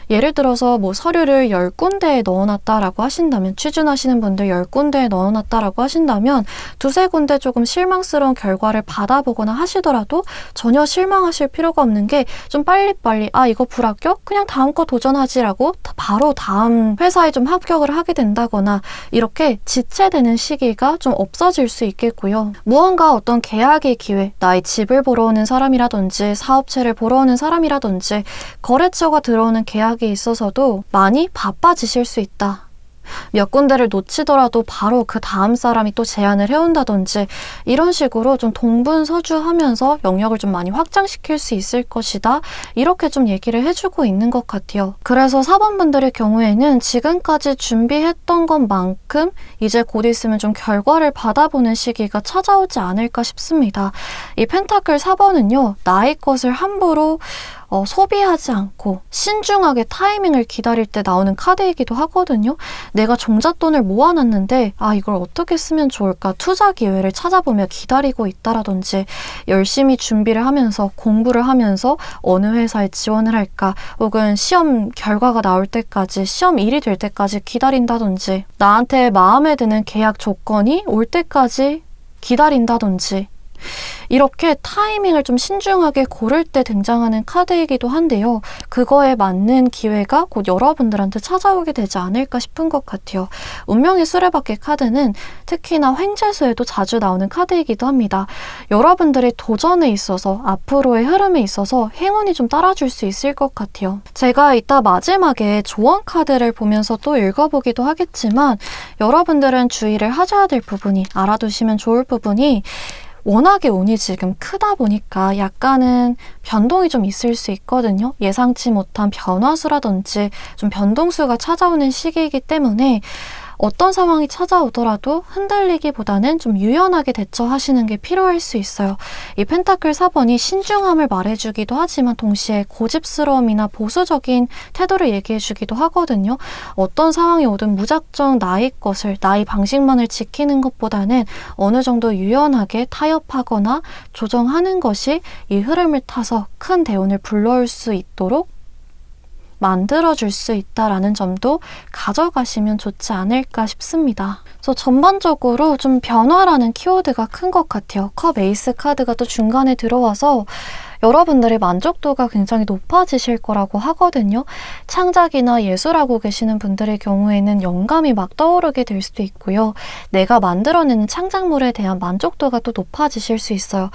예를 들어서 뭐 서류를 10군데에 넣어놨다라고 하신다면, 취준하시는 분들 10군데에 넣어놨다라고 하신다면 두세 군데 조금 실망스러운 결과를 받아보거나 하시더라도 전혀 실망하실 필요가 없는 게 좀 빨리빨리 이거 불합격? 그냥 다음 거 도전하지라고 바로 다음 회사에 좀 합격을 하게 된다거나, 이렇게 지체되는 시기가 좀 없어질 수 있겠고요. 무언가 어떤 계약의 기회, 나의 집을 보러 오는 사람이라든지 사업체를 보러 오는 사람이라든지 거래처가 들어오는 계약에 있어서도 많이 바빠지실 수 있다. 몇 군데를 놓치더라도 바로 그 다음 사람이 또 제안을 해온다든지, 이런 식으로 좀 동분서주하면서 영역을 좀 많이 확장시킬 수 있을 것이다. 이렇게 좀 얘기를 해주고 있는 것 같아요. 그래서 4번 분들의 경우에는 지금까지 준비했던 것만큼 이제 곧 있으면 좀 결과를 받아보는 시기가 찾아오지 않을까 싶습니다. 이 펜타클 4번은요, 나의 것을 함부로 소비하지 않고 신중하게 타이밍을 기다릴 때 나오는 카드이기도 하거든요. 내가 종잣돈을 모아놨는데 이걸 어떻게 쓰면 좋을까 투자 기회를 찾아보며 기다리고 있다라든지, 열심히 준비를 하면서 공부를 하면서 어느 회사에 지원을 할까, 혹은 시험 결과가 나올 때까지, 시험일이 될 때까지 기다린다든지, 나한테 마음에 드는 계약 조건이 올 때까지 기다린다든지, 이렇게 타이밍을 좀 신중하게 고를 때 등장하는 카드이기도 한데요. 그거에 맞는 기회가 곧 여러분들한테 찾아오게 되지 않을까 싶은 것 같아요. 운명의 수레바퀴 카드는 특히나 횡재수에도 자주 나오는 카드이기도 합니다. 여러분들의 도전에 있어서, 앞으로의 흐름에 있어서 행운이 좀 따라줄 수 있을 것 같아요. 제가 이따 마지막에 조언 카드를 보면서 또 읽어보기도 하겠지만, 여러분들은 주의를 하셔야 될 부분이, 알아두시면 좋을 부분이, 워낙에 운이 지금 크다 보니까 약간은 변동이 좀 있을 수 있거든요. 예상치 못한 변화수라든지 좀 변동수가 찾아오는 시기이기 때문에 어떤 상황이 찾아오더라도 흔들리기보다는 좀 유연하게 대처하시는 게 필요할 수 있어요. 이 펜타클 4번이 신중함을 말해주기도 하지만 동시에 고집스러움이나 보수적인 태도를 얘기해주기도 하거든요. 어떤 상황이 오든 무작정 나의 것을, 나의 방식만을 지키는 것보다는 어느 정도 유연하게 타협하거나 조정하는 것이 이 흐름을 타서 큰 대운을 불러올 수 있도록 만들어줄 수 있다라는 점도 가져가시면 좋지 않을까 싶습니다. 그래서 전반적으로 좀 변화라는 키워드가 큰 것 같아요. 컵 에이스 카드가 또 중간에 들어와서 여러분들의 만족도가 굉장히 높아지실 거라고 하거든요. 창작이나 예술하고 계시는 분들의 경우에는 영감이 막 떠오르게 될 수도 있고요. 내가 만들어내는 창작물에 대한 만족도가 또 높아지실 수 있어요.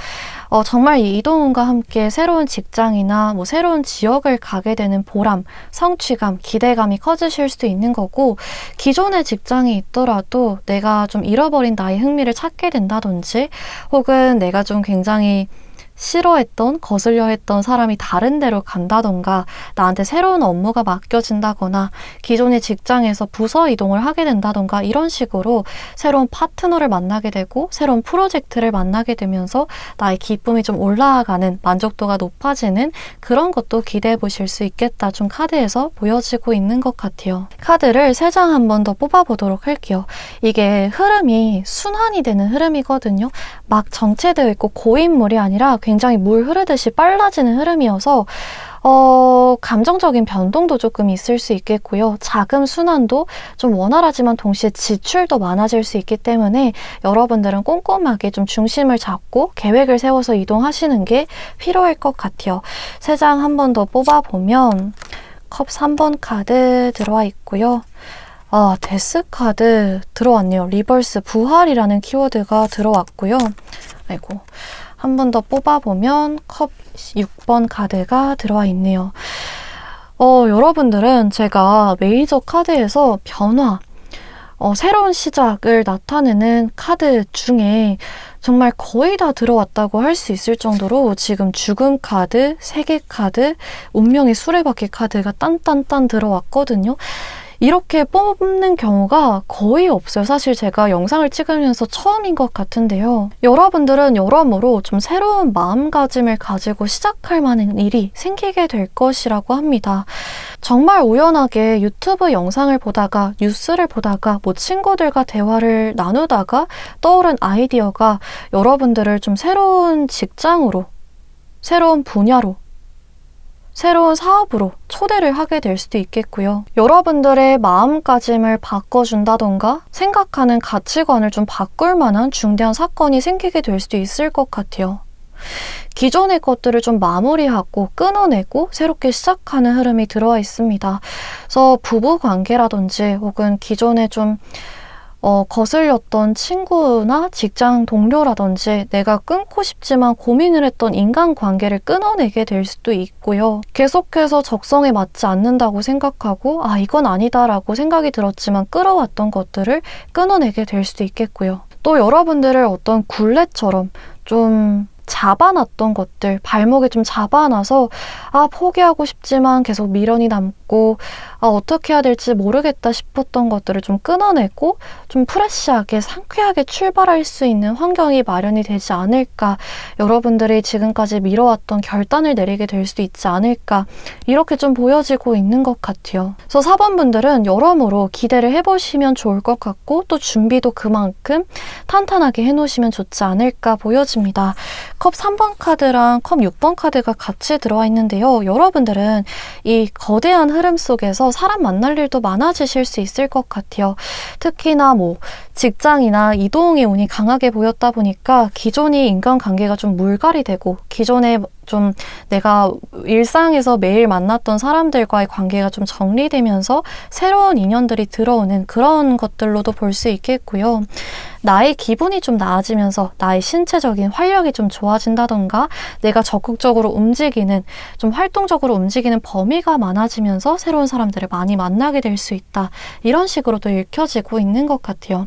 정말 이 이동운과 함께 새로운 직장이나 뭐 새로운 지역을 가게 되는 보람, 성취감, 기대감이 커지실 수도 있는 거고, 기존의 직장이 있더라도 내가 좀 잃어버린 나의 흥미를 찾게 된다든지, 혹은 내가 좀 굉장히 싫어했던, 거슬려 했던 사람이 다른 데로 간다던가, 나한테 새로운 업무가 맡겨진다거나, 기존의 직장에서 부서 이동을 하게 된다던가, 이런 식으로 새로운 파트너를 만나게 되고 새로운 프로젝트를 만나게 되면서 나의 기쁨이 좀 올라가는, 만족도가 높아지는 그런 것도 기대해 보실 수 있겠다, 좀 카드에서 보여지고 있는 것 같아요. 카드를 3장 한 번 더 뽑아보도록 할게요. 이게 흐름이 순환이 되는 흐름이거든요. 막 정체되어 있고 고인물이 아니라 굉장히 물 흐르듯이 빨라지는 흐름이어서 감정적인 변동도 조금 있을 수 있겠고요. 자금 순환도 좀 원활하지만 동시에 지출도 많아질 수 있기 때문에 여러분들은 꼼꼼하게 좀 중심을 잡고 계획을 세워서 이동하시는 게 필요할 것 같아요. 3장 한 번 더 뽑아보면 컵 3번 카드 들어와 있고요. 데스 카드 들어왔네요. 리버스 부활이라는 키워드가 들어왔고요. 아이고. 한 번 더 뽑아보면 컵 6번 카드가 들어와 있네요. 여러분들은 제가 메이저 카드에서 변화, 새로운 시작을 나타내는 카드 중에 정말 거의 다 들어왔다고 할 수 있을 정도로 지금 죽음 카드, 세계 카드, 운명의 수레바퀴 카드가 딴딴딴 들어왔거든요. 이렇게 뽑는 경우가 거의 없어요. 사실 제가 영상을 찍으면서 처음인 것 같은데요. 여러분들은 여러모로 좀 새로운 마음가짐을 가지고 시작할 만한 일이 생기게 될 것이라고 합니다. 정말 우연하게 유튜브 영상을 보다가, 뉴스를 보다가, 뭐 친구들과 대화를 나누다가 떠오른 아이디어가 여러분들을 좀 새로운 직장으로, 새로운 분야로, 새로운 사업으로 초대를 하게 될 수도 있겠고요. 여러분들의 마음가짐을 바꿔준다던가 생각하는 가치관을 좀 바꿀 만한 중대한 사건이 생기게 될 수도 있을 것 같아요. 기존의 것들을 좀 마무리하고 끊어내고 새롭게 시작하는 흐름이 들어와 있습니다. 그래서 부부관계라든지 혹은 기존에 좀 거슬렸던 친구나 직장 동료라든지 내가 끊고 싶지만 고민을 했던 인간관계를 끊어내게 될 수도 있고요. 계속해서 적성에 맞지 않는다고 생각하고 이건 아니다라고 생각이 들었지만 끌어왔던 것들을 끊어내게 될 수도 있겠고요. 또 여러분들을 어떤 굴레처럼 좀 잡아놨던 것들, 발목에 좀 잡아놔서 포기하고 싶지만 계속 미련이 남고 어떻게 해야 될지 모르겠다 싶었던 것들을 좀 끊어내고 좀 프레시하게 상쾌하게 출발할 수 있는 환경이 마련이 되지 않을까, 여러분들이 지금까지 미뤄왔던 결단을 내리게 될 수도 있지 않을까, 이렇게 좀 보여지고 있는 것 같아요. 그래서 4번 분들은 여러모로 기대를 해보시면 좋을 것 같고 또 준비도 그만큼 탄탄하게 해놓으시면 좋지 않을까 보여집니다. 컵 3번 카드랑 컵 6번 카드가 같이 들어와 있는데요. 여러분들은 이 거대한 흐름 속에서 사람 만날 일도 많아지실 수 있을 것 같아요. 특히나 뭐 직장이나 이동의 운이 강하게 보였다 보니까 기존의 인간관계가 좀 물갈이 되고 기존에 좀 내가 일상에서 매일 만났던 사람들과의 관계가 좀 정리되면서 새로운 인연들이 들어오는 그런 것들로도 볼 수 있겠고요. 나의 기분이 좀 나아지면서 나의 신체적인 활력이 좀 좋아진다던가 내가 적극적으로 움직이는, 좀 활동적으로 움직이는 범위가 많아지면서 새로운 사람들을 많이 만나게 될 수 있다. 이런 식으로도 읽혀지고 있는 것 같아요.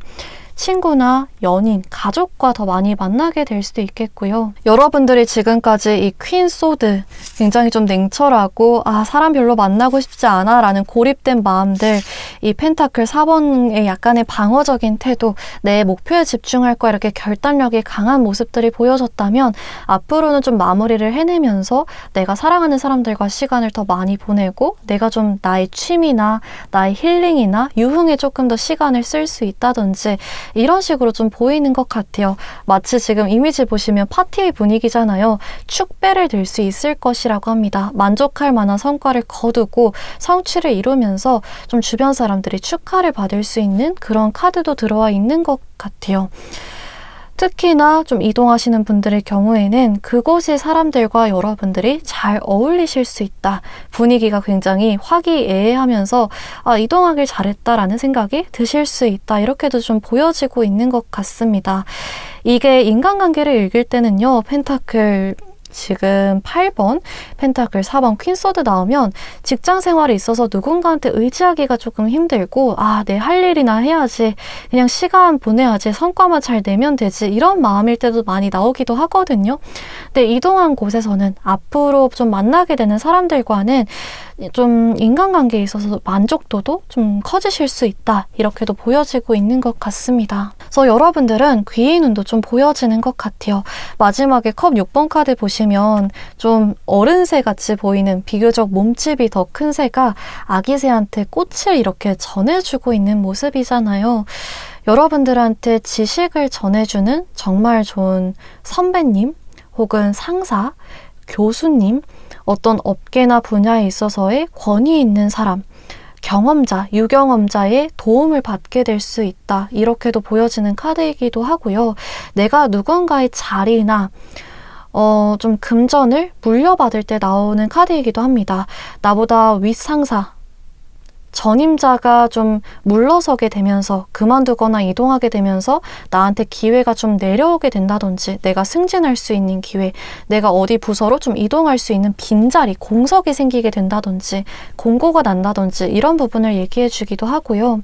친구나 연인, 가족과 더 많이 만나게 될 수도 있겠고요. 여러분들이 지금까지 이 퀸 소드, 굉장히 좀 냉철하고 사람 별로 만나고 싶지 않아 라는 고립된 마음들, 이 펜타클 4번의 약간의 방어적인 태도, 내 목표에 집중할 거야, 이렇게 결단력이 강한 모습들이 보여졌다면 앞으로는 좀 마무리를 해내면서 내가 사랑하는 사람들과 시간을 더 많이 보내고 내가 좀 나의 취미나 나의 힐링이나 유흥에 조금 더 시간을 쓸 수 있다든지 이런 식으로 좀 보이는 것 같아요. 마치 지금 이미지 보시면 파티의 분위기잖아요. 축배를 들 수 있을 것이라고 합니다. 만족할 만한 성과를 거두고 성취를 이루면서 좀 주변 사람들이 축하를 받을 수 있는 그런 카드도 들어와 있는 것 같아요. 특히나 좀 이동하시는 분들의 경우에는 그곳의 사람들과 여러분들이 잘 어울리실 수 있다. 분위기가 굉장히 화기애애하면서 이동하길 잘했다라는 생각이 드실 수 있다. 이렇게도 좀 보여지고 있는 것 같습니다. 이게 인간관계를 읽을 때는요. 펜타클 지금 8번, 펜타클 4번, 퀸소드 나오면 직장 생활에 있어서 누군가한테 의지하기가 조금 힘들고 내 할 일이나 해야지, 그냥 시간 보내야지, 성과만 잘 내면 되지, 이런 마음일 때도 많이 나오기도 하거든요. 근데 이동한 곳에서는 앞으로 좀 만나게 되는 사람들과는 좀 인간관계에 있어서 만족도도 좀 커지실 수 있다. 이렇게도 보여지고 있는 것 같습니다. 그래서 여러분들은 귀인 운도 좀 보여지는 것 같아요. 마지막에 컵 6번 카드 보시면 좀 어른새 같이 보이는 비교적 몸집이 더 큰 새가 아기 새한테 꽃을 이렇게 전해주고 있는 모습이잖아요. 여러분들한테 지식을 전해주는 정말 좋은 선배님 혹은 상사, 교수님, 어떤 업계나 분야에 있어서의 권위 있는 사람, 경험자, 유경험자의 도움을 받게 될 수 있다. 이렇게도 보여지는 카드이기도 하고요. 내가 누군가의 자리나 좀 금전을 물려받을 때 나오는 카드이기도 합니다. 나보다 윗상사, 전임자가 좀 물러서게 되면서 그만두거나 이동하게 되면서 나한테 기회가 좀 내려오게 된다든지, 내가 승진할 수 있는 기회, 내가 어디 부서로 좀 이동할 수 있는 빈자리, 공석이 생기게 된다든지, 공고가 난다든지 이런 부분을 얘기해 주기도 하고요.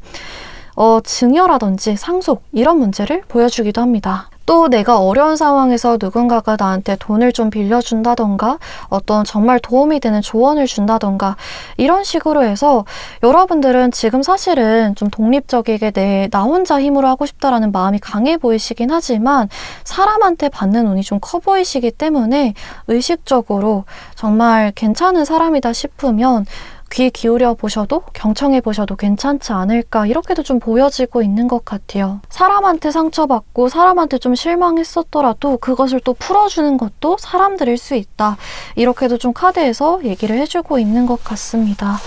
증여라든지 상속 이런 문제를 보여주기도 합니다. 또 내가 어려운 상황에서 누군가가 나한테 돈을 좀 빌려준다던가 어떤 정말 도움이 되는 조언을 준다던가 이런 식으로 해서 여러분들은 지금 사실은 좀 독립적이게 나 혼자 힘으로 하고 싶다라는 마음이 강해 보이시긴 하지만 사람한테 받는 운이 좀 커 보이시기 때문에 의식적으로 정말 괜찮은 사람이다 싶으면 귀 기울여 보셔도, 경청해 보셔도 괜찮지 않을까, 이렇게도 좀 보여지고 있는 것 같아요. 사람한테 상처받고 사람한테 좀 실망했었더라도 그것을 또 풀어주는 것도 사람들일 수 있다. 이렇게도 좀 카드에서 얘기를 해주고 있는 것 같습니다.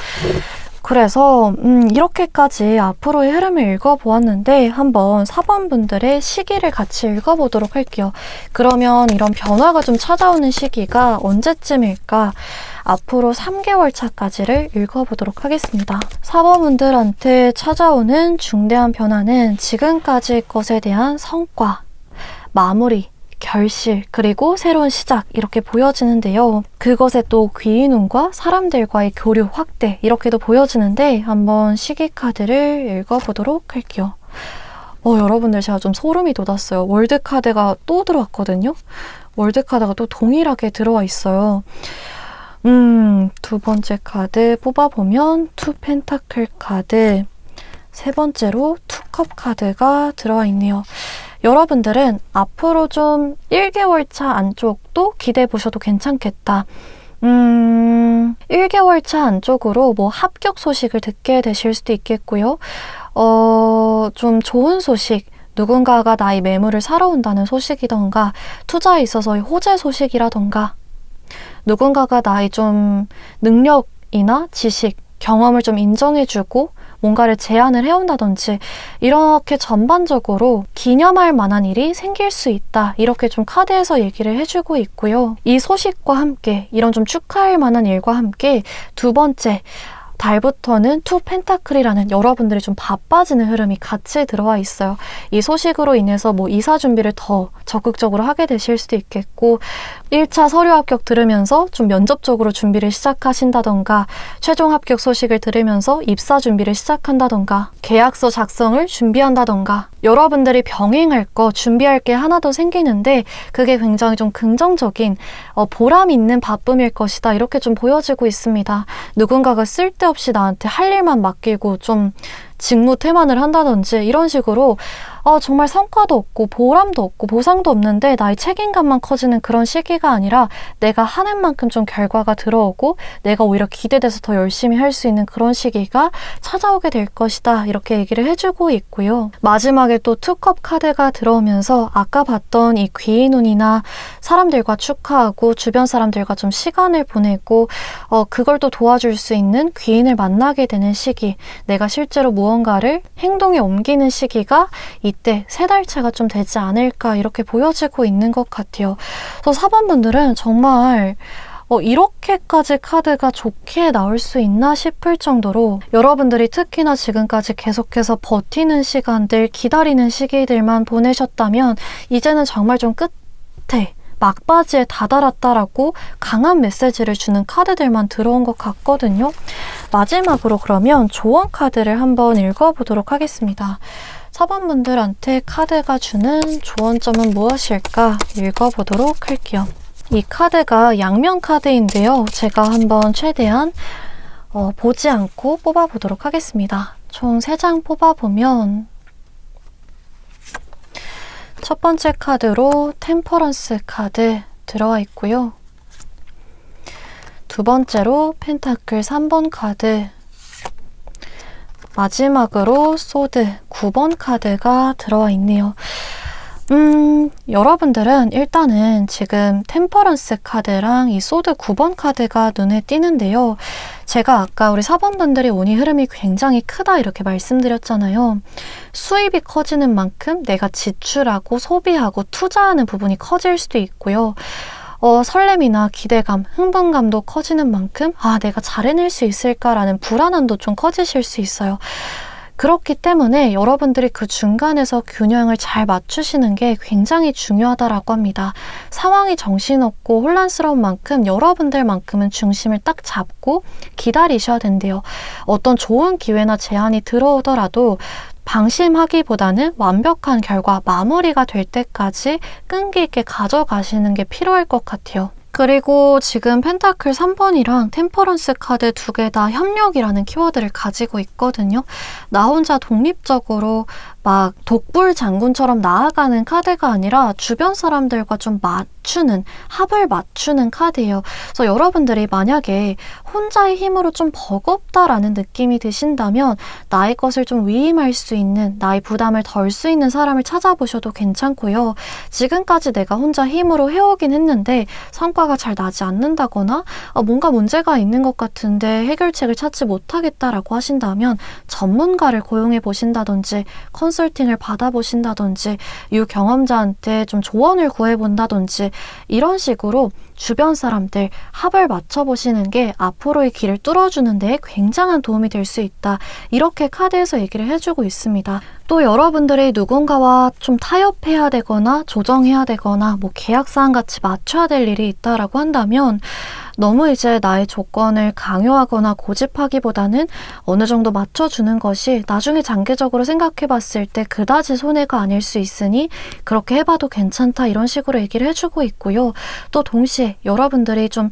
그래서 이렇게까지 앞으로의 흐름을 읽어보았는데 한번 4번 분들의 시기를 같이 읽어보도록 할게요. 그러면 이런 변화가 좀 찾아오는 시기가 언제쯤일까? 앞으로 3개월 차까지를 읽어보도록 하겠습니다. 4번 분들한테 찾아오는 중대한 변화는 지금까지의 것에 대한 성과, 마무리, 결실, 그리고 새로운 시작, 이렇게 보여지는데요. 그것에 또 귀인운과 사람들과의 교류 확대, 이렇게도 보여지는데 한번 시기 카드를 읽어보도록 할게요. 여러분들 제가 좀 소름이 돋았어요. 월드 카드가 또 들어왔거든요. 월드 카드가 또 동일하게 들어와 있어요. 두 번째 카드 뽑아보면 투 펜타클 카드, 세 번째로 투컵 카드가 들어와 있네요. 여러분들은 앞으로 좀 1개월 차 안쪽도 기대해 보셔도 괜찮겠다. 1개월 차 안쪽으로 뭐 합격 소식을 듣게 되실 수도 있겠고요. 좀 좋은 소식, 누군가가 나의 매물을 사러 온다는 소식이던가, 투자에 있어서의 호재 소식이라던가, 누군가가 나의 좀 능력이나 지식, 경험을 좀 인정해주고 뭔가를 제안을 해온다든지 이렇게 전반적으로 기념할 만한 일이 생길 수 있다. 이렇게 좀 카드에서 얘기를 해주고 있고요. 이 소식과 함께 이런 좀 축하할 만한 일과 함께 두 번째, 달부터는 투 펜타클이라는 여러분들이 좀 바빠지는 흐름이 같이 들어와 있어요. 이 소식으로 인해서 뭐 이사 준비를 더 적극적으로 하게 되실 수도 있겠고, 1차 서류 합격 들으면서 좀 면접적으로 준비를 시작하신다던가, 최종 합격 소식을 들으면서 입사 준비를 시작한다던가, 계약서 작성을 준비한다던가, 여러분들이 병행할 거, 준비할 게 하나 더 생기는데 그게 굉장히 좀 긍정적인 보람 있는 바쁨일 것이다. 이렇게 좀 보여지고 있습니다. 누군가가 쓸데없이 나한테 할 일만 맡기고 좀 직무 태만을 한다든지 이런 식으로 정말 성과도 없고 보람도 없고 보상도 없는데 나의 책임감만 커지는 그런 시기가 아니라 내가 하는 만큼 좀 결과가 들어오고 내가 오히려 기대돼서 더 열심히 할 수 있는 그런 시기가 찾아오게 될 것이다. 이렇게 얘기를 해주고 있고요. 마지막에 또 투컵 카드가 들어오면서 아까 봤던 이 귀인운이나 사람들과 축하하고 주변 사람들과 좀 시간을 보내고 그걸 또 도와줄 수 있는 귀인을 만나게 되는 시기, 내가 실제로 무언가를 행동에 옮기는 시기가 이때 3달 차가 좀 되지 않을까 이렇게 보여지고 있는 것 같아요. 그래서 4번 분들은 정말 이렇게까지 카드가 좋게 나올 수 있나 싶을 정도로 여러분들이 특히나 지금까지 계속해서 버티는 시간들, 기다리는 시기들만 보내셨다면 이제는 정말 좀 끝에 막바지에 다다랐다라고 강한 메시지를 주는 카드들만 들어온 것 같거든요. 마지막으로 그러면 조언 카드를 한번 읽어보도록 하겠습니다. 4번 분들한테 카드가 주는 조언점은 무엇일까 읽어보도록 할게요. 이 카드가 양면 카드인데요. 제가 한번 최대한 보지 않고 뽑아보도록 하겠습니다. 총 3장 뽑아보면 첫 번째 카드로 템퍼런스 카드 들어와 있고요. 두 번째로 펜타클 3번 카드, 마지막으로 소드 9번 카드가 들어와 있네요. 여러분들은 일단은 지금 템퍼런스 카드랑 이 소드 9번 카드가 눈에 띄는데요. 제가 아까 우리 4번 분들이 운이 흐름이 굉장히 크다 이렇게 말씀드렸잖아요. 수입이 커지는 만큼 내가 지출하고 소비하고 투자하는 부분이 커질 수도 있고요. 설렘이나 기대감, 흥분감도 커지는 만큼 내가 잘 해낼 수 있을까라는 불안함도 좀 커지실 수 있어요. 그렇기 때문에 여러분들이 그 중간에서 균형을 잘 맞추시는 게 굉장히 중요하다라고 합니다. 상황이 정신없고 혼란스러운 만큼 여러분들만큼은 중심을 딱 잡고 기다리셔야 된대요. 어떤 좋은 기회나 제안이 들어오더라도 방심하기보다는 완벽한 결과, 마무리가 될 때까지 끈기 있게 가져가시는 게 필요할 것 같아요. 그리고 지금 펜타클 3번이랑 템퍼런스 카드 2개 다 협력이라는 키워드를 가지고 있거든요. 나 혼자 독립적으로 막 독불 장군처럼 나아가는 카드가 아니라 주변 사람들과 좀 맞추는, 합을 맞추는 카드예요. 그래서 여러분들이 만약에 혼자의 힘으로 좀 버겁다라는 느낌이 드신다면 나의 것을 좀 위임할 수 있는, 나의 부담을 덜 수 있는 사람을 찾아보셔도 괜찮고요. 지금까지 내가 혼자 힘으로 해오긴 했는데 성과가 잘 나지 않는다거나 뭔가 문제가 있는 것 같은데 해결책을 찾지 못하겠다라고 하신다면 전문가를 고용해 보신다든지 컨설팅을 받아보신다든지 유경험자한테 좀 조언을 구해본다든지 이런 식으로 주변 사람들 합을 맞춰보시는 게 앞으로의 길을 뚫어주는 데 굉장한 도움이 될 수 있다. 이렇게 카드에서 얘기를 해주고 있습니다. 또 여러분들이 누군가와 좀 타협해야 되거나 조정해야 되거나 계약사항 같이 맞춰야 될 일이 있다라고 한다면 너무 이제 나의 조건을 강요하거나 고집하기보다는 어느 정도 맞춰주는 것이 나중에 장기적으로 생각해 봤을 때 그다지 손해가 아닐 수 있으니 그렇게 해봐도 괜찮다 이런 식으로 얘기를 해주고 있고요. 또 동시에 여러분들이 좀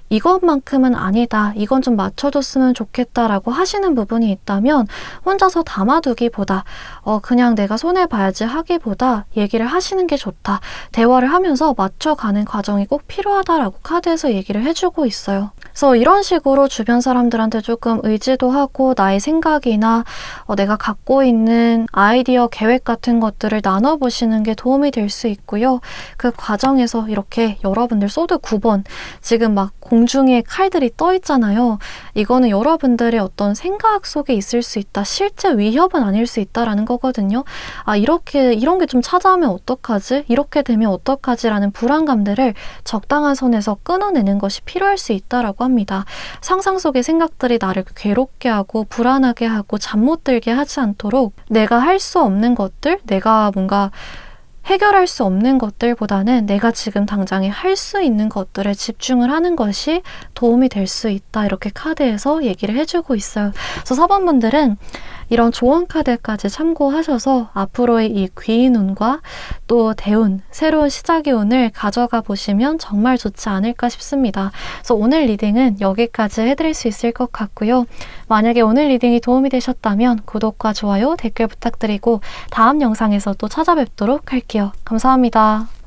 이것만큼은 아니다, 이건 좀 맞춰줬으면 좋겠다라고 하시는 부분이 있다면 혼자서 담아두기보다 그냥 내가 손해봐야지 하기보다 얘기를 하시는 게 좋다. 대화를 하면서 맞춰가는 과정이 꼭 필요하다라고 카드에서 얘기를 해주고 있어요. 그래서 이런 식으로 주변 사람들한테 조금 의지도 하고 나의 생각이나 내가 갖고 있는 아이디어, 계획 같은 것들을 나눠보시는 게 도움이 될 수 있고요. 그 과정에서 이렇게 여러분들 소드 9번 지금 막 공중에 칼들이 떠 있잖아요. 이거는 여러분들의 어떤 생각 속에 있을 수 있다. 실제 위협은 아닐 수 있다라는 거거든요. 이런 게 좀 찾아오면 어떡하지? 이렇게 되면 어떡하지? 라는 불안감들을 적당한 선에서 끊어내는 것이 필요할 수 있다라고 합니다. 상상 속의 생각들이 나를 괴롭게 하고 불안하게 하고 잠 못 들게 하지 않도록 내가 할 수 없는 것들, 내가 뭔가 해결할 수 없는 것들보다는 내가 지금 당장에 할 수 있는 것들에 집중을 하는 것이 도움이 될 수 있다. 이렇게 카드에서 얘기를 해주고 있어요. 그래서 4번 분들은 이런 조언 카드까지 참고하셔서 앞으로의 이 귀인 운과 또 대운, 새로운 시작의 운을 가져가 보시면 정말 좋지 않을까 싶습니다. 그래서 오늘 리딩은 여기까지 해드릴 수 있을 것 같고요. 만약에 오늘 리딩이 도움이 되셨다면 구독과 좋아요, 댓글 부탁드리고 다음 영상에서 또 찾아뵙도록 할게요. 감사합니다.